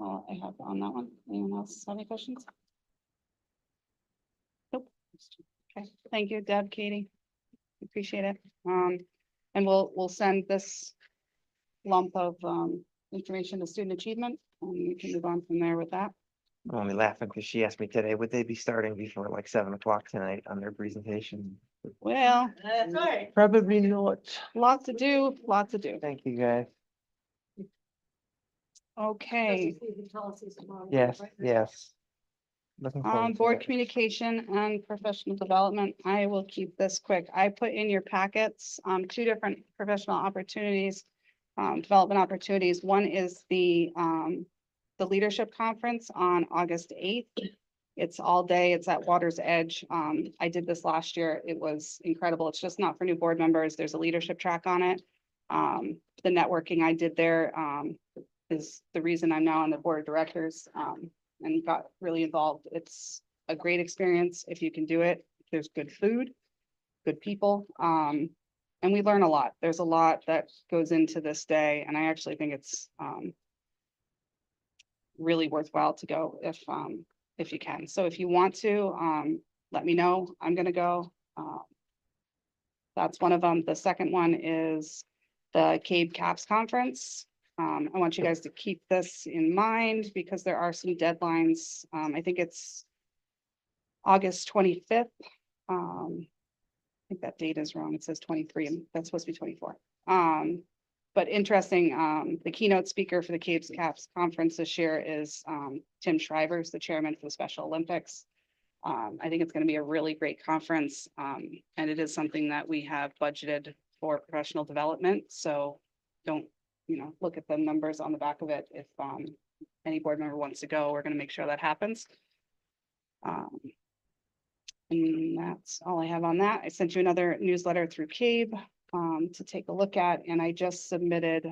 Speaker 5: All I have on that one. Anyone else have any questions? Nope. Okay, thank you, Deb, Katie. Appreciate it. And we'll send this lump of information to student achievement, and we can move on from there with that.
Speaker 2: I'm only laughing because she asked me today, would they be starting before like 7 o'clock tonight on their presentation?
Speaker 5: Well,
Speaker 16: That's right.
Speaker 2: Probably not.
Speaker 5: lots to do, lots to do.
Speaker 2: Thank you, guys.
Speaker 5: Okay.
Speaker 2: Yes, yes. Looking forward to
Speaker 5: Board
Speaker 2: it.
Speaker 5: communication and professional development. I will keep this quick. I put in your packets, 2 different professional opportunities, development opportunities. One is the leadership conference on August 8th. It's all day. It's at Water's Edge. I did this last year. It was incredible. It's just not for new board members. There's a leadership track on it. The networking I did there, is the reason I'm now on the board of directors, and got really involved. It's a great experience if you can do it. There's good food, good people, and we learn a lot. There's a lot that goes into this day, and I actually think it's really worthwhile to go if you can. So if you want to, let me know. I'm gonna go. That's one of them. The second one is the CABE CAPS conference. I want you guys to keep this in mind because there are some deadlines. I think it's August 25th. I think that date is wrong. It says 23 and that's supposed to be 24. but interesting, the keynote speaker for the Capes Caps conference this year is Tim Shrivers, the chairman for the Special Olympics. I think it's going to be a really great conference, and it is something that we have budgeted for professional development. So don't, look at the numbers on the back of it. If any board member wants to go, we're going to make sure that happens. And that's all I have on that. I sent you another newsletter through CABE to take a look at, and I just submitted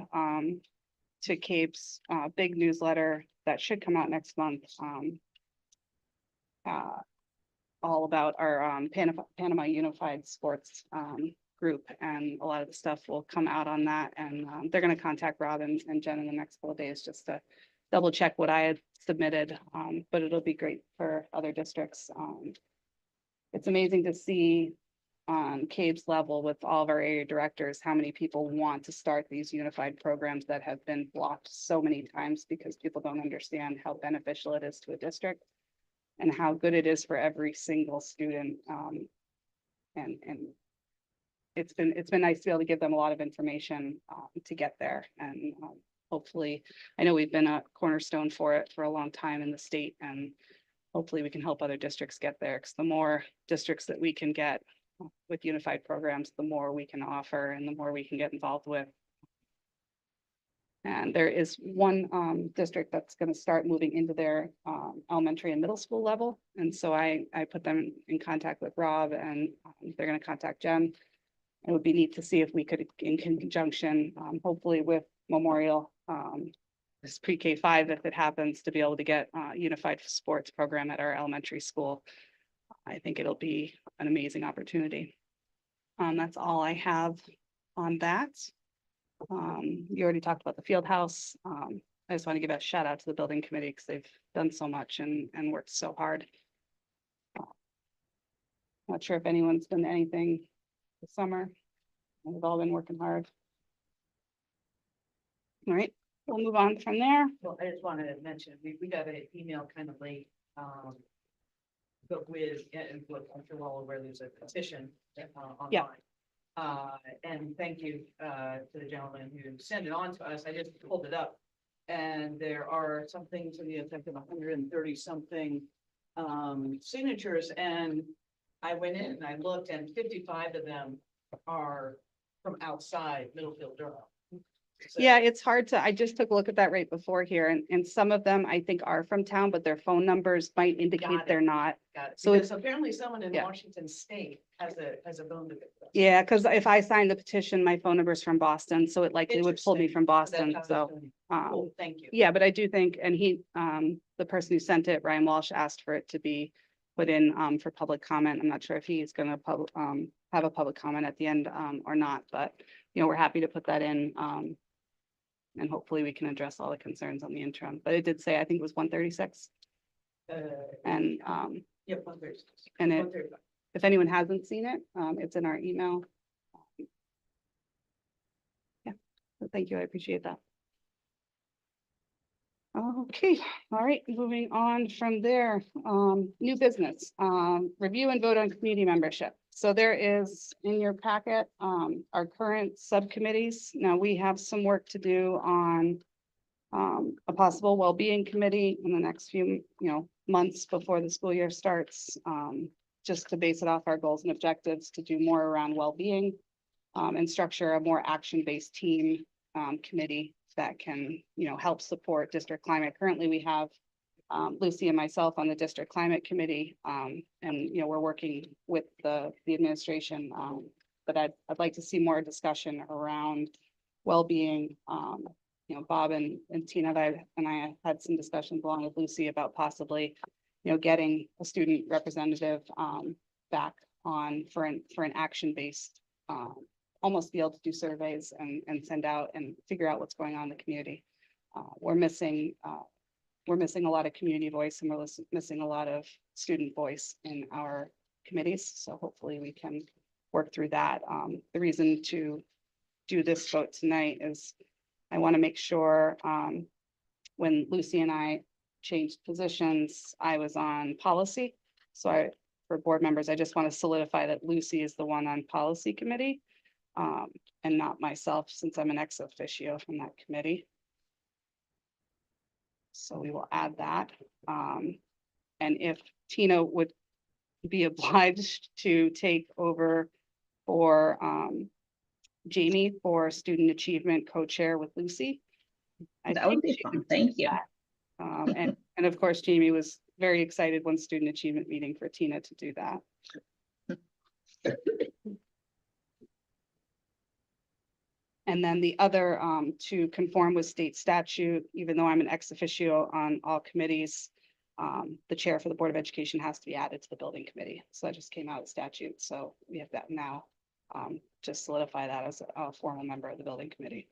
Speaker 5: to CABE's big newsletter that should come out next month. All about our Panama Unified Sports group, and a lot of the stuff will come out on that. And they're going to contact Rob and Jen in the next couple of days just to double check what I had submitted. But it'll be great for other districts. It's amazing to see on CABE's level with all of our area directors, how many people want to start these unified programs that have been blocked so many times because people don't understand how beneficial it is to a district and how good it is for every single student. And it's been nice to be able to give them a lot of information to get there. And hopefully, I know we've been a cornerstone for it for a long time in the state, and hopefully we can help other districts get there, because the more districts that we can get with unified programs, the more we can offer and the more we can get involved with. And there is one district that's going to start moving into their elementary and middle school level. And so I put them in contact with Rob, and they're going to contact Jen. It would be neat to see if we could, in conjunction, hopefully with Memorial, this pre-K 5, if it happens, to be able to get a unified sports program at our elementary school. I think it'll be an amazing opportunity. That's all I have on that. You already talked about the field house. I just want to give a shout out to the building committee because they've done so much and worked so hard. Not sure if anyone's done anything this summer. We've all been working hard. All right, we'll move on from there.
Speaker 15: Well, I just wanted to mention, we got an email kind of late. But with, and look, I'm sure all aware there's a petition online.
Speaker 5: Yeah.
Speaker 15: And thank you to the gentleman who sent it on to us. I just pulled it up. And there are something to the effect of 130 something signatures. And I went in and I looked, and 55 of them are from outside Middlefield, Durham. So-
Speaker 5: Yeah, it's hard to, I just took a look at that right before here, and some of them I think are from town, but their phone numbers might indicate
Speaker 15: Got it.
Speaker 5: they're not.
Speaker 15: Got it.
Speaker 5: So
Speaker 15: Because
Speaker 5: it's,
Speaker 15: apparently someone in
Speaker 5: yeah.
Speaker 15: Washington State has a bone to pick with us.
Speaker 5: Yeah, because if I signed the petition, my phone number is from Boston, so it likely would pull me
Speaker 15: Interesting.
Speaker 5: from Boston,
Speaker 15: That's
Speaker 5: so.
Speaker 15: how it's doing. Cool, thank you.
Speaker 5: Yeah, but I do think, and he, the person who sent it, Ryan Walsh, asked for it to be put in for public comment. I'm not sure if he's gonna have a public comment at the end or not, but we're happy to put that in. And hopefully we can address all the concerns on the interim, but it did say, I think it was 136. And
Speaker 15: Yep, 136.
Speaker 5: and it,
Speaker 15: 135.
Speaker 5: if anyone hasn't seen it, it's in our email. Yeah, so thank you, I appreciate that. Okay, all right, moving on from there, new business, review and vote on community membership. So there is in your packet, our current subcommittees. Now we have some work to do on a possible well-being committee in the next few, months before the school year starts, just to base it off our goals and objectives to do more around well-being, and structure a more action-based team committee that can, help support district climate. Currently, we have Lucy and myself on the district climate committee, and we're working with the administration. But I'd like to see more discussion around well-being. Bob and Tina and I had some discussions along with Lucy about possibly, getting a student representative back on for an action-based, almost be able to do surveys and send out and figure out what's going on in the community. We're missing a lot of community voice, and we're missing a lot of student voice in our committees. So hopefully we can work through that. The reason to do this vote tonight is I want to make sure when Lucy and I changed positions, I was on policy. So for board members, I just want to solidify that Lucy is the one on policy committee. and not myself, since I'm an ex officio from that committee. So we will add that. And if Tina would be obliged to take over for Jamie for student achievement co-chair with Lucy.
Speaker 4: That would be fun. Thank you.
Speaker 5: And of course, Jamie was very excited when student achievement meeting for Tina to do that. And then the other, to conform with state statute, even though I'm an ex officio on all committees, the chair for the Board of Education has to be added to the building committee. So that just came out of statute. So we have that now, just solidify that as a formal member of the building committee.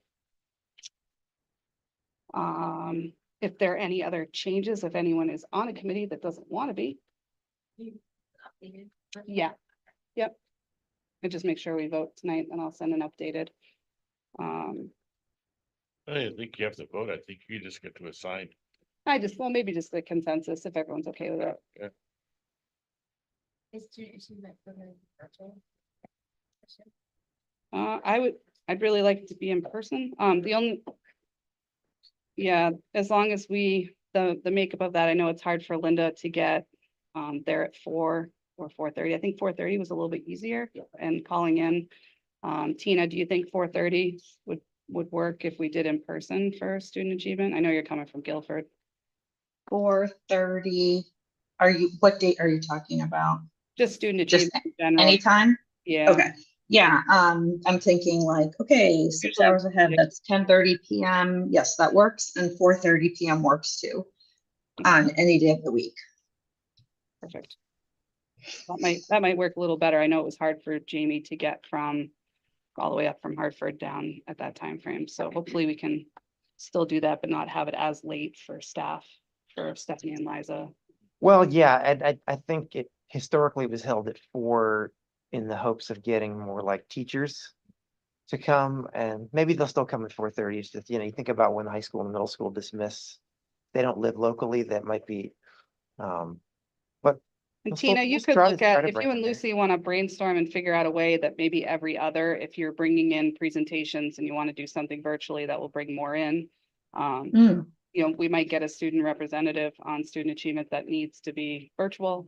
Speaker 5: If there are any other changes, if anyone is on a committee that doesn't want to be. Yeah, yep. And just make sure we vote tonight, and I'll send an updated.
Speaker 11: I didn't think you have to vote. I think you just get to assign.
Speaker 5: Well, maybe just the consensus if everyone's okay with it.
Speaker 11: Yeah.
Speaker 5: I'd really like it to be in person. The only. Yeah, as long as the makeup of that, I know it's hard for Linda to get there at 4 or 4:30. I think 4:30 was a little bit easier and calling in. Tina, do you think 4:30 would work if we did in person for student achievement? I know you're coming from Guilford.
Speaker 4: 4:30. What date are you talking about?
Speaker 5: Just student achievement in general.
Speaker 4: Anytime?
Speaker 5: Yeah.
Speaker 4: Okay. Yeah, I'm thinking like, okay, 6 hours ahead, that's 10:30 p.m. Yes, that works. And 4:30 p.m. works too. On any day of the week.
Speaker 5: Perfect. That might work a little better. I know it was hard for Jamie to get from all the way up from Hartford down at that time frame. So hopefully we can still do that, but not have it as late for staff, for Stephanie and Liza.
Speaker 2: Well, yeah, I think it historically was held at 4 in the hopes of getting more like teachers to come, and maybe they'll still come at 4:30. It's just, you think about when high school and middle school dismiss, they don't live locally, that might be, but.
Speaker 5: And
Speaker 2: we'll
Speaker 5: Tina, you
Speaker 2: we'll
Speaker 5: could
Speaker 2: try
Speaker 5: look
Speaker 2: try
Speaker 5: at,
Speaker 2: to
Speaker 5: if
Speaker 2: bring
Speaker 5: you and
Speaker 2: them there.
Speaker 5: Lucy want to brainstorm and figure out a way that maybe every other, if you're bringing in presentations and you want to do something virtually that will bring more in. We might get a student representative on student achievement that needs to be virtual.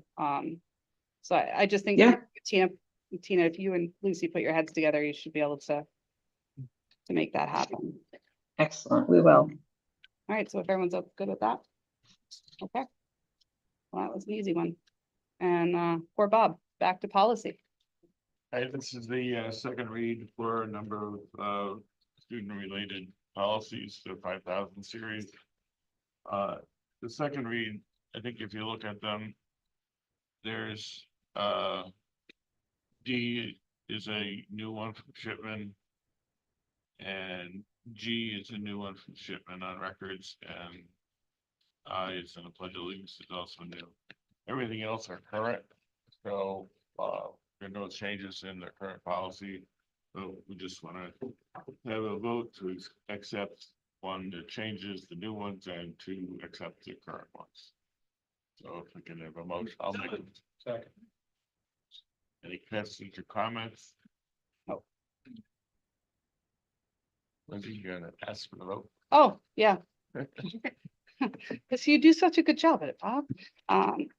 Speaker 5: So I just think, Tina, if you and Lucy put your heads together, you should be able to make that happen.
Speaker 4: Excellent, we will.
Speaker 5: All right, so if everyone's good with that. Okay. Well, that was an easy one. And poor Bob, back to policy.
Speaker 11: Hey, this is the second read for a number of student-related policies, the 5,000 series. The second read, I think if you look at them, there's D is a new one from Shipman, and G is a new one from Shipman on records, and I is in a pledge of allegiance is also new. Everything else are current, so there are no changes in the current policy. So we just want to have a vote to accept one that changes the new ones and to accept the current ones. So if we can have a motion, I'll make it. Second. Any questions or comments?
Speaker 5: No.
Speaker 11: Lindsay, you're gonna ask for the vote?
Speaker 5: Oh, yeah. Because you do such a good job at it, Bob.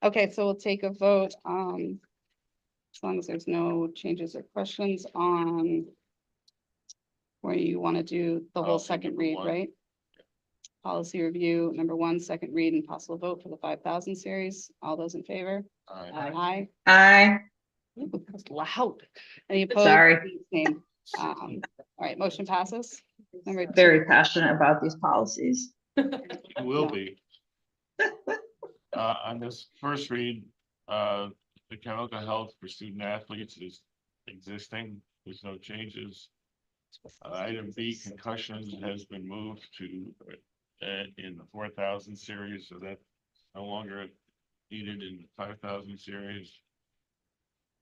Speaker 5: Okay, so we'll take a vote. As long as there's no changes or questions on where you want to do the whole second read, right? Policy review, number 1, second read and possible vote for the 5,000 series. All those in favor? Aye.
Speaker 4: Aye.
Speaker 5: Ooh, that was loud. Any opposed?
Speaker 4: Sorry.
Speaker 5: Same. All right, motion passes. Number 2.
Speaker 4: Very passionate about these policies.
Speaker 11: You will be. On this first read, the chemical health for student athletes is existing. There's no changes. Item B, concussions has been moved to in the 4,000 series, so that's no longer needed in the 5,000 series.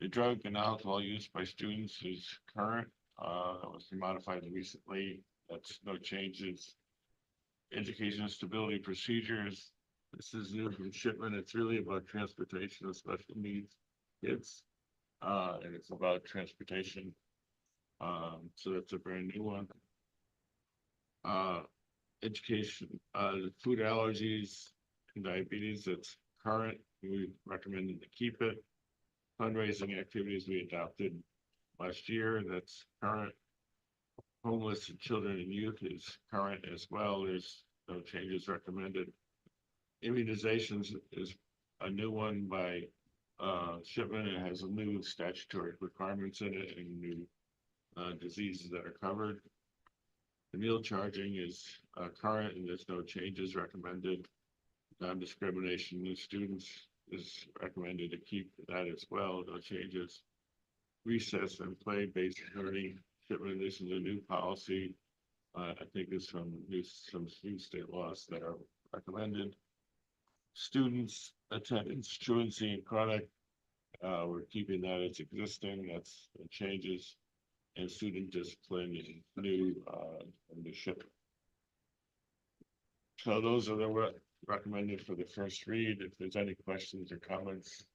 Speaker 11: The drug and alcohol use by students is current. That was modified recently. That's no changes. Education stability procedures. This is new from Shipman. It's really about transportation of special needs kids. And it's about transportation So that's a brand new one. Education, food allergies and diabetes, that's current. We recommended to keep it. Fundraising activities we adopted last year, that's current. Homeless children and youth is current as well. There's no changes recommended. Immunizations is a new one by Shipman. It has a new statutory requirements in it and new diseases that are covered. The meal charging is current and there's no changes recommended. Non-discrimination with students is recommended to keep that as well, no changes. Recess and play-based learning, Shipman, this is a new policy. I think it's from some new state laws that are recommended. Students attendance, truancy and chronic, we're keeping that as existing, that's the changes. And student discipline is new, new Shipman. So those are the recommended for the first read. If there's any questions or comments,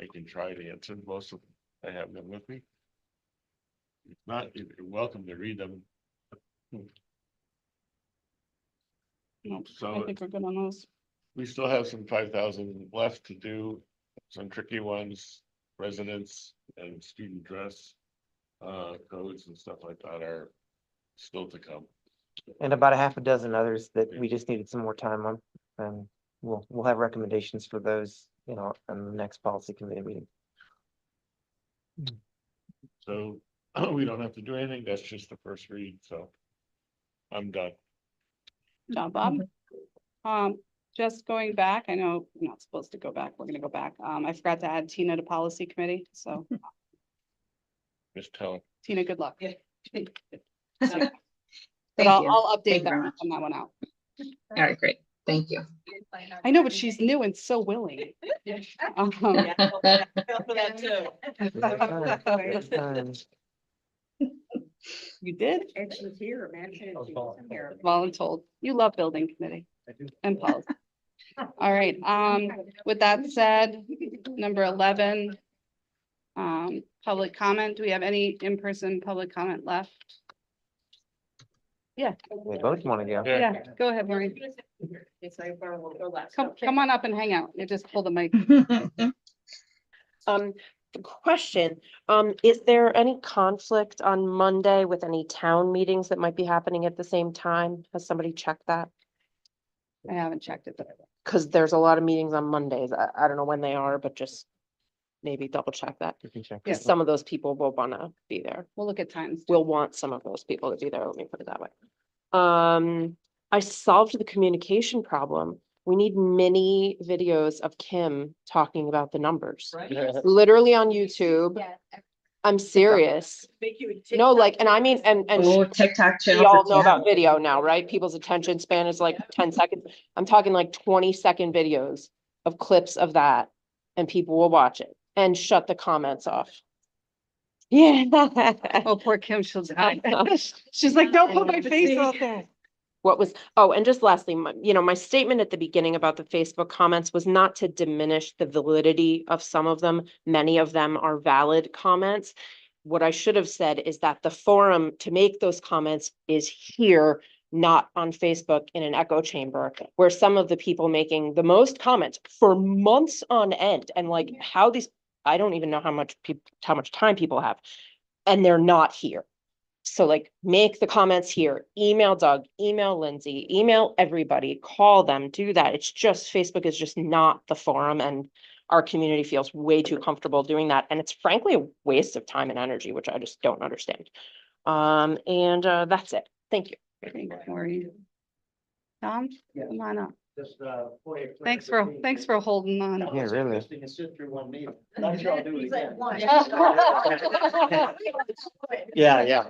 Speaker 11: I can try to answer most of them. I have them with me. If not, you're welcome to read them.
Speaker 5: No,
Speaker 11: So
Speaker 5: I think we're good on those.
Speaker 11: we still have some 5,000 left to do, some tricky ones, residents and student dress codes and stuff like that are still to come.
Speaker 2: And about a half a dozen others that we just needed some more time on. And we'll have recommendations for those, you know, on the next policy committee meeting.
Speaker 11: So we don't have to do anything. That's just the first read. So I'm done.
Speaker 5: Good job, Bob. Just going back, I know we're not supposed to go back. We're gonna go back. I forgot to add Tina to policy committee, so
Speaker 11: Just tell him.
Speaker 5: Tina, good luck.
Speaker 4: Thank
Speaker 5: But
Speaker 4: you.
Speaker 5: I'll
Speaker 4: Thank you
Speaker 5: update
Speaker 4: very
Speaker 5: that
Speaker 4: much.
Speaker 5: on that one out.
Speaker 4: All right, great. Thank you.
Speaker 5: I know, but she's new and so willing. You did?
Speaker 15: And she's here, man. She's here.
Speaker 5: Voluntold. You love building committee and policy. All right, with that said, number 11. Public comment. Do we have any in-person public comment left? Yeah,
Speaker 2: We both want to go.
Speaker 5: yeah, go ahead, Maureen. Come on up and hang out. You just pull the mic.
Speaker 10: The question, is there any conflict on Monday with any town meetings that might be happening at the same time? Has somebody checked that?
Speaker 5: I haven't checked it, but
Speaker 10: Because there's a lot of meetings on Mondays. I don't know when they are, but just maybe double check that.
Speaker 2: You can check.
Speaker 5: Yeah.
Speaker 10: Because some of those people will want to be there.
Speaker 5: we'll look at times.
Speaker 10: We'll want some of those people to be there. Let me put it that way. I solved the communication problem. We need mini videos of Kim talking about the numbers, literally on YouTube. I'm serious. No, like, and I mean, and
Speaker 4: Oh, TikTok
Speaker 10: we
Speaker 4: channel.
Speaker 10: all
Speaker 4: for
Speaker 10: know
Speaker 4: Kim.
Speaker 10: about video now, right? People's attention span is like 10 seconds. I'm talking like 20-second videos of clips of that, and people will watch it and shut the comments off. Yeah.
Speaker 5: Oh, poor Kim, she'll die.
Speaker 10: She's like, don't put my face out there. What was, oh, and just lastly, my statement at the beginning about the Facebook comments was not to diminish the validity of some of them. Many of them are valid comments. What I should have said is that the forum to make those comments is here, not on Facebook in an echo chamber, where some of the people making the most comments for months on end, and like how these, I don't even know how much time people have, and they're not here. So like make the comments here, email Doug, email Lindsay, email everybody, call them, do that. It's just, Facebook is just not the forum, and our community feels way too comfortable doing that. And it's frankly a waste of time and energy, which I just don't understand. And that's it. Thank you.
Speaker 5: Thanks, Maureen. Tom, come on up.
Speaker 8: Just,
Speaker 5: Thanks for holding on.
Speaker 2: Yeah, really.
Speaker 8: It's just through one meeting. I'm sure I'll do it again. Yeah.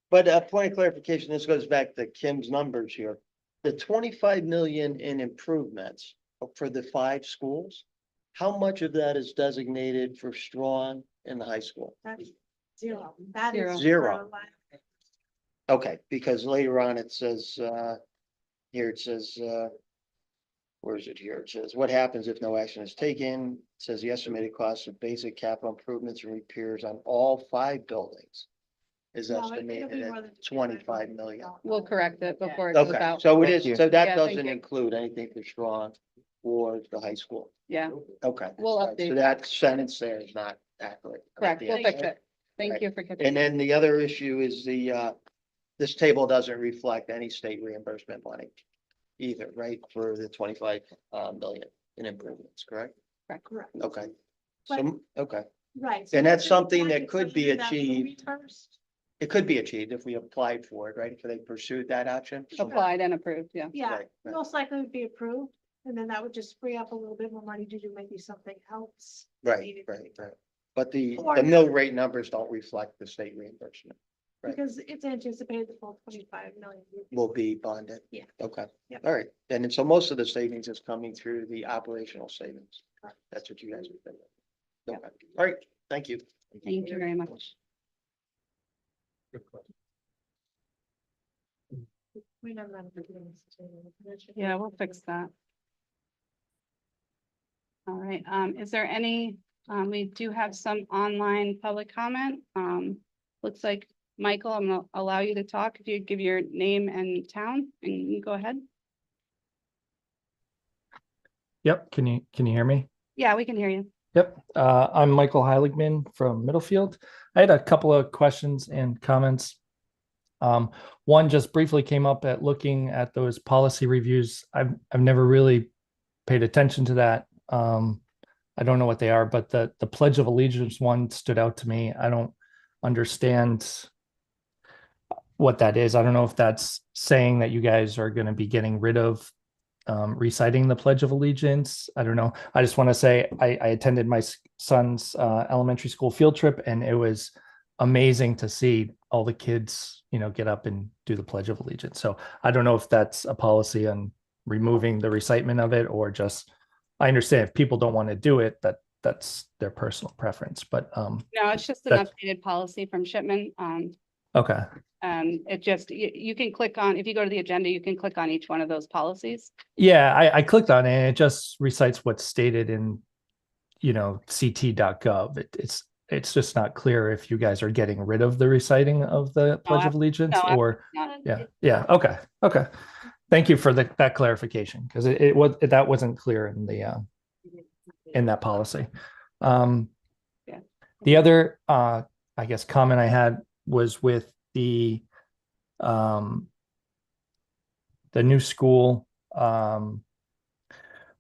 Speaker 8: But a point of clarification, this goes back to Kim's numbers here. The 25 million in improvements for the 5 schools, how much of that is designated for Strong in the high school?
Speaker 1: That's zero. That is
Speaker 5: Zero.
Speaker 8: Zero. Okay, because later on it says, here it says, where is it here? It says, what happens if no action is taken? It says the estimated cost of basic capital improvements and repairs on all 5 buildings is
Speaker 16: No, it'll be
Speaker 8: estimated
Speaker 16: more
Speaker 8: at
Speaker 16: than
Speaker 8: 25 million.
Speaker 5: We'll correct it before it goes
Speaker 8: Okay,
Speaker 5: out.
Speaker 8: so it is, so that
Speaker 5: Yeah, thank
Speaker 8: doesn't
Speaker 5: you.
Speaker 8: include anything for Strong or the high school.
Speaker 5: Yeah,
Speaker 8: Okay.
Speaker 5: We'll
Speaker 8: All right,
Speaker 5: update
Speaker 8: So that sentence there is not accurate.
Speaker 5: correct. We'll fix it. Thank
Speaker 8: Right.
Speaker 5: you for catching.
Speaker 8: And then the other issue is this table doesn't reflect any state reimbursement money either, right? For the 25 million in improvements, correct?
Speaker 16: Correct.
Speaker 8: Okay.
Speaker 16: But-
Speaker 8: So, okay,
Speaker 16: Right.
Speaker 8: and that's
Speaker 16: this is
Speaker 8: something
Speaker 16: like
Speaker 8: that
Speaker 16: it's
Speaker 8: could be
Speaker 16: something that we
Speaker 8: achieved.
Speaker 16: reimbursed.
Speaker 8: it could be achieved if we applied for it, right? If they pursued that option.
Speaker 5: Applied and approved, yeah.
Speaker 16: Yeah,
Speaker 8: Right, right.
Speaker 16: most likely would be approved, and then that would just free up a little bit more money to do maybe something else.
Speaker 8: Right,
Speaker 16: needed.
Speaker 8: right, right. But the
Speaker 16: Or-
Speaker 8: mill rate numbers don't reflect the state reimbursement. Right.
Speaker 16: Because it's anticipated the full 25 million.
Speaker 8: Will be bonded.
Speaker 16: Yeah.
Speaker 8: Okay,
Speaker 16: Yep.
Speaker 8: all right. And then so most of the savings is coming through the operational savings.
Speaker 16: Correct.
Speaker 8: That's what you guys are thinking.
Speaker 16: Yep.
Speaker 8: Okay, all right, thank you.
Speaker 5: Thank you very much.
Speaker 12: Good question.
Speaker 16: We never had a beginning.
Speaker 5: Yeah, we'll fix that. All right, is there any, we do have some online public comment. Looks like, Michael, I'm gonna allow you to talk if you give your name and town, and you go ahead.
Speaker 19: Yep, can you hear me?
Speaker 5: Yeah, we can hear you.
Speaker 19: Yep, I'm Michael Heiligman from Middlefield. I had a couple of questions and comments. One just briefly came up at looking at those policy reviews. I've never really paid attention to that. I don't know what they are, but the Pledge of Allegiance one stood out to me. I don't understand what that is. I don't know if that's saying that you guys are going to be getting rid of reciting the Pledge of Allegiance. I don't know. I just want to say I attended my son's elementary school field trip, and it was amazing to see all the kids, get up and do the Pledge of Allegiance. So I don't know if that's a policy on removing the recitement of it, or just, I understand if people don't want to do it, that's their personal preference, but
Speaker 5: No, it's just an
Speaker 19: that's-
Speaker 5: updated policy from Shipman.
Speaker 19: okay.
Speaker 5: It just, you can click on, if you go to the agenda, you can click on each one of those policies.
Speaker 19: Yeah, I clicked on it and it just recites what's stated in, ct.gov. It's just not clear if you guys are getting rid of the reciting of the Pledge of Allegiance
Speaker 5: No,
Speaker 19: or,
Speaker 5: not.
Speaker 19: yeah, okay. Thank you for that clarification, because that wasn't clear in that policy.
Speaker 5: Yeah.
Speaker 19: The other, I guess, comment I had was with the new school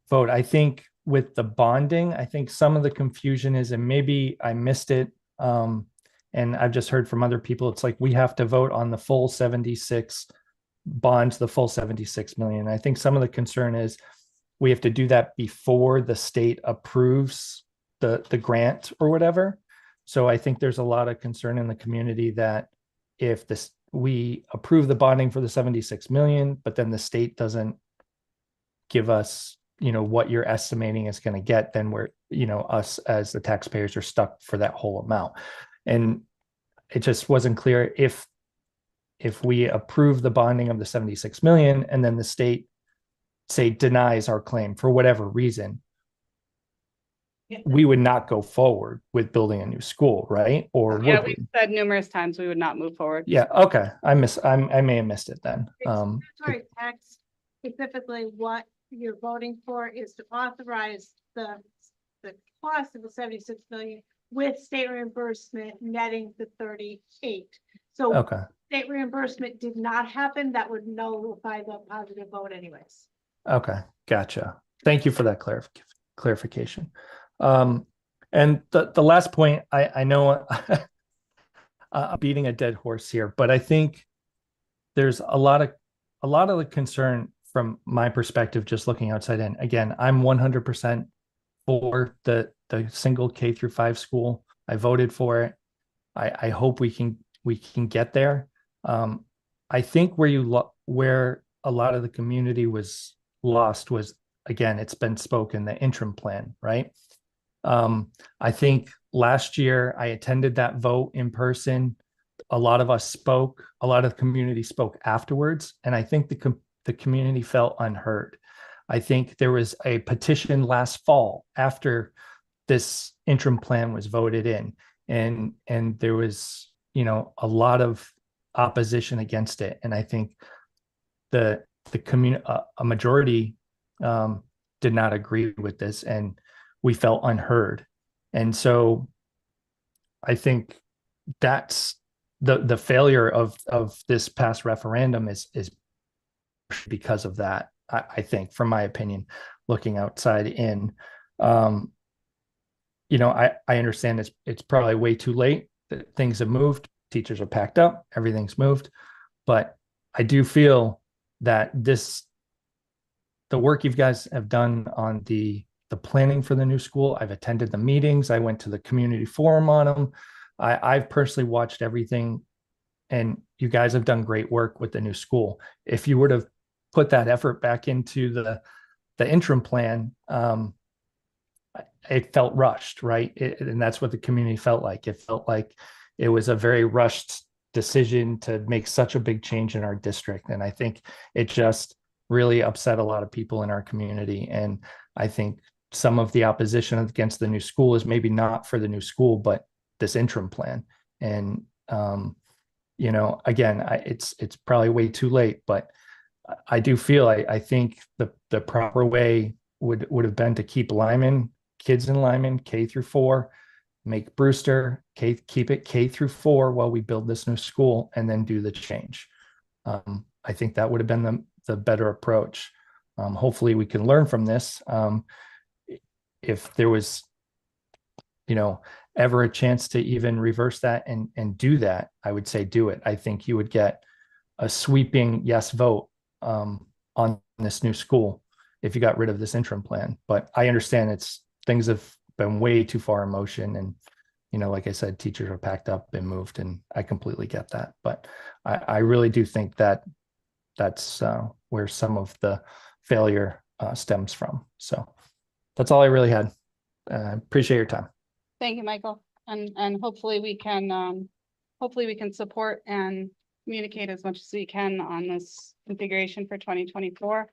Speaker 19: vote. I think with the bonding, I think some of the confusion is, and maybe I missed it, and I've just heard from other people, it's like we have to vote on the full 76 bonds, the full 76 million. I think some of the concern is we have to do that before the state approves the grant or whatever. So I think there's a lot of concern in the community that if we approve the bonding for the 76 million, but then the state doesn't give us, what you're estimating is going to get, then we're, us as the taxpayers are stuck for that whole amount. And it just wasn't clear if we approve the bonding of the 76 million and then the state, say, denies our claim for whatever reason, we would not go forward with building a new school, right? Or
Speaker 5: Yeah,
Speaker 19: would we?
Speaker 5: we've said numerous times we would not move forward.
Speaker 19: Yeah, okay. I may have missed it then.
Speaker 16: Sorry, tax specifically what you're voting for is to authorize the cost of the 76 million with state reimbursement netting the 38. So
Speaker 19: Okay.
Speaker 16: state reimbursement did not happen, that would nullify the positive vote anyways.
Speaker 19: Okay, gotcha. Thank you for that clarification. And the last point, I know I'm beating a dead horse here, but I think there's a lot of the concern from my perspective, just looking outside in. Again, I'm 100% for the single K through 5 school. I voted for it. I hope we can get there. I think where a lot of the community was lost was, again, it's been spoken, the interim plan, right? I think last year I attended that vote in person. A lot of us spoke, a lot of the community spoke afterwards, and I think the community felt unheard. I think there was a petition last fall after this interim plan was voted in, and there was, a lot of opposition against it. And I think the community, a majority did not agree with this, and we felt unheard. And so I think that's the failure of this past referendum is because of that. I think, from my opinion, looking outside in, I understand it's probably way too late, that things have moved, teachers are packed up, everything's moved, but I do feel that the work you guys have done on the planning for the new school, I've attended the meetings, I went to the community forum on them. I've personally watched everything, and you guys have done great work with the new school. If you would have put that effort back into the interim plan, it felt rushed, right? And that's what the community felt like. It felt like it was a very rushed decision to make such a big change in our district. And I think it just really upset a lot of people in our community. And I think some of the opposition against the new school is maybe not for the new school, but this interim plan. And, again, it's probably way too late, but I do feel, I think the proper way would have been to keep kids in Lyman, K-4, make Brewster, keep it K-4 while we build this new school, and then do the change. I think that would have been the better approach. Hopefully we can learn from this. If there was, ever a chance to even reverse that and do that, I would say do it. I think you would get a sweeping yes vote on this new school if you got rid of this interim plan. But I understand things have been way too far in motion, and like I said, teachers are packed up and moved, and I completely get that. But I really do think that's where some of the failure stems from. So that's all I really had. Appreciate your time.
Speaker 5: Thank you, Michael. And hopefully we can support and communicate as much as we can on this configuration for 2024.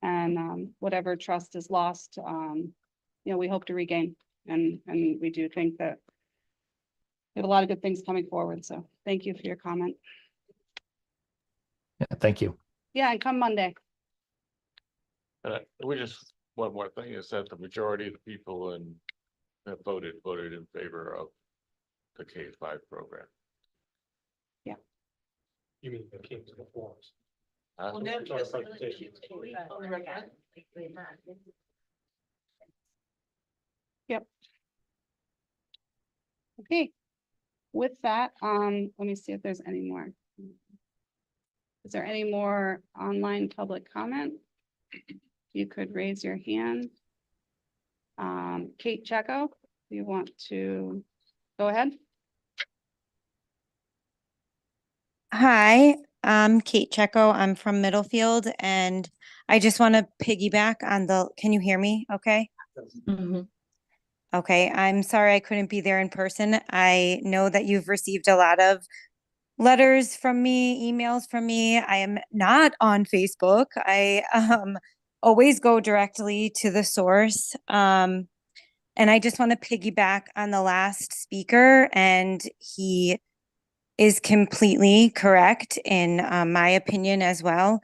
Speaker 5: And whatever trust is lost, we hope to regain. And we do think that we have a lot of good things coming forward. So thank you for your comment.
Speaker 19: Yeah, thank you.
Speaker 5: Yeah, and come Monday.
Speaker 11: One more thing is that the majority of the people that voted in favor of the K-5 program.
Speaker 5: Yeah.
Speaker 12: You mean the came to the forums?
Speaker 15: Well, no, because
Speaker 5: Yep. Okay. With that, let me see if there's any more. Is there any more online public comment? You could raise your hand. Kate Checo, you want to go ahead?
Speaker 20: Hi, I'm Kate Checo. I'm from Middlefield, and I just want to piggyback on can you hear me okay? Okay, I'm sorry I couldn't be there in person. I know that you've received a lot of letters from me, emails from me. I am not on Facebook. I always go directly to the source. And I just want to piggyback on the last speaker, and he is completely correct in my opinion as well.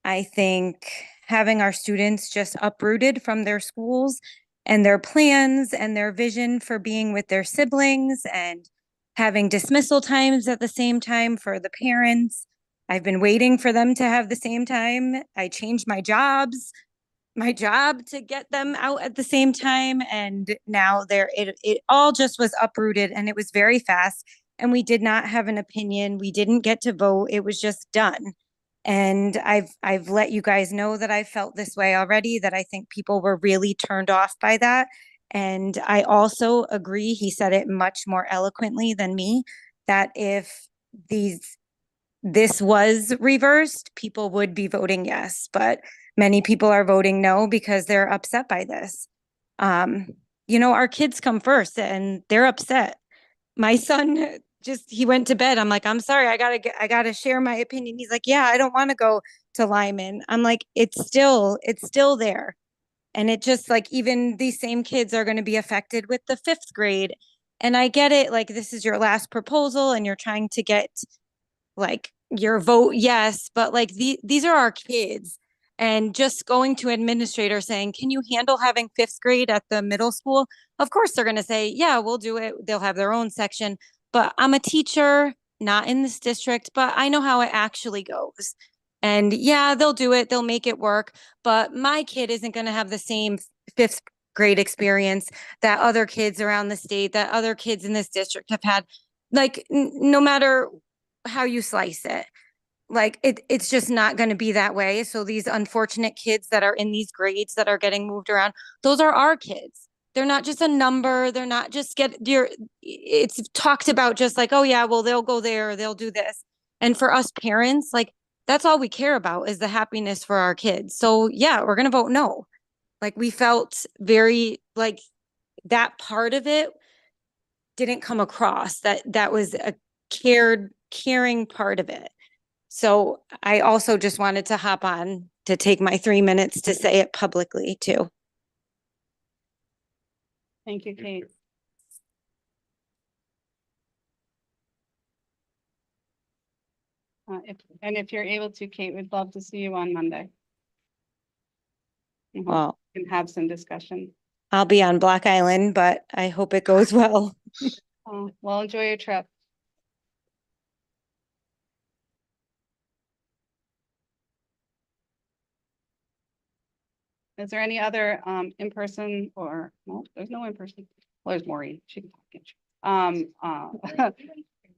Speaker 20: I think having our students just uprooted from their schools and their plans and their vision for being with their siblings, and having dismissal times at the same time for the parents. I've been waiting for them to have the same time. I changed my job to get them out at the same time. And now it all just was uprooted, and it was very fast. And we did not have an opinion. We didn't get to vote. It was just done. And I've let you guys know that I felt this way already, that I think people were really turned off by that. And I also agree, he said it much more eloquently than me, that if this was reversed, people would be voting yes, but many people are voting no because they're upset by this. Our kids come first, and they're upset. My son he went to bed. I'm like, I'm sorry, I gotta share my opinion. He's like, yeah, I don't want to go to Lyman. I'm like, it's still there. And it just, like, even these same kids are going to be affected with the 5th grade. And I get it, like, this is your last proposal and you're trying to get like your vote, yes, but like these are our kids. And just going to administrator saying, can you handle having 5th grade at the middle school? Of course, they're going to say, yeah, we'll do it. They'll have their own section. But I'm a teacher, not in this district, but I know how it actually goes. And yeah, they'll do it. They'll make it work. But my kid isn't going to have the same 5th grade experience that other kids around the state, that other kids in this district have had. Like, no matter how you slice it, like it's just not going to be that way. So these unfortunate kids that are in these grades that are getting moved around, those are our kids. They're not just a number. They're not just it's talked about just like, oh yeah, well, they'll go there, or they'll do this. And for us parents, like, that's all we care about is the happiness for our kids. So yeah, we're going to vote no. Like, we felt very like that part of it didn't come across, that was a caring part of it. So I also just wanted to hop on to take my 3 minutes to say it publicly too.
Speaker 5: Thank you, Kate. If you're able to, Kate, we'd love to see you on Monday.
Speaker 20: Well,
Speaker 5: we can have some discussion.
Speaker 20: I'll be on Block Island, but I hope it goes well.
Speaker 5: Well, enjoy your trip. Is there any other in-person or no, there's no in-person. Well, there's Maureen. She can talk.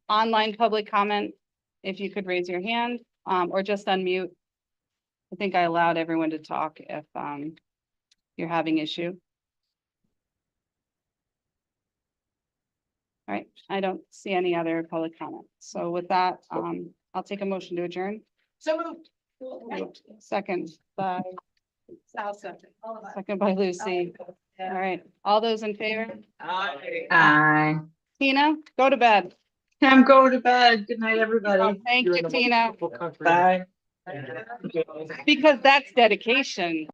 Speaker 5: Online public comment, if you could raise your hand or just unmute. I think I allowed everyone to talk if you're having issue. All right, I don't see any other public comment. So with that, I'll take a motion to adjourn.
Speaker 15: So moved.
Speaker 5: Second by second by Lucy. All right, all those in favor?
Speaker 4: Aye.
Speaker 5: Tina, go to bed.
Speaker 4: I'm going to bed. Good night, everybody.
Speaker 5: Thank you, Tina.
Speaker 4: Bye.
Speaker 5: Because that's dedication.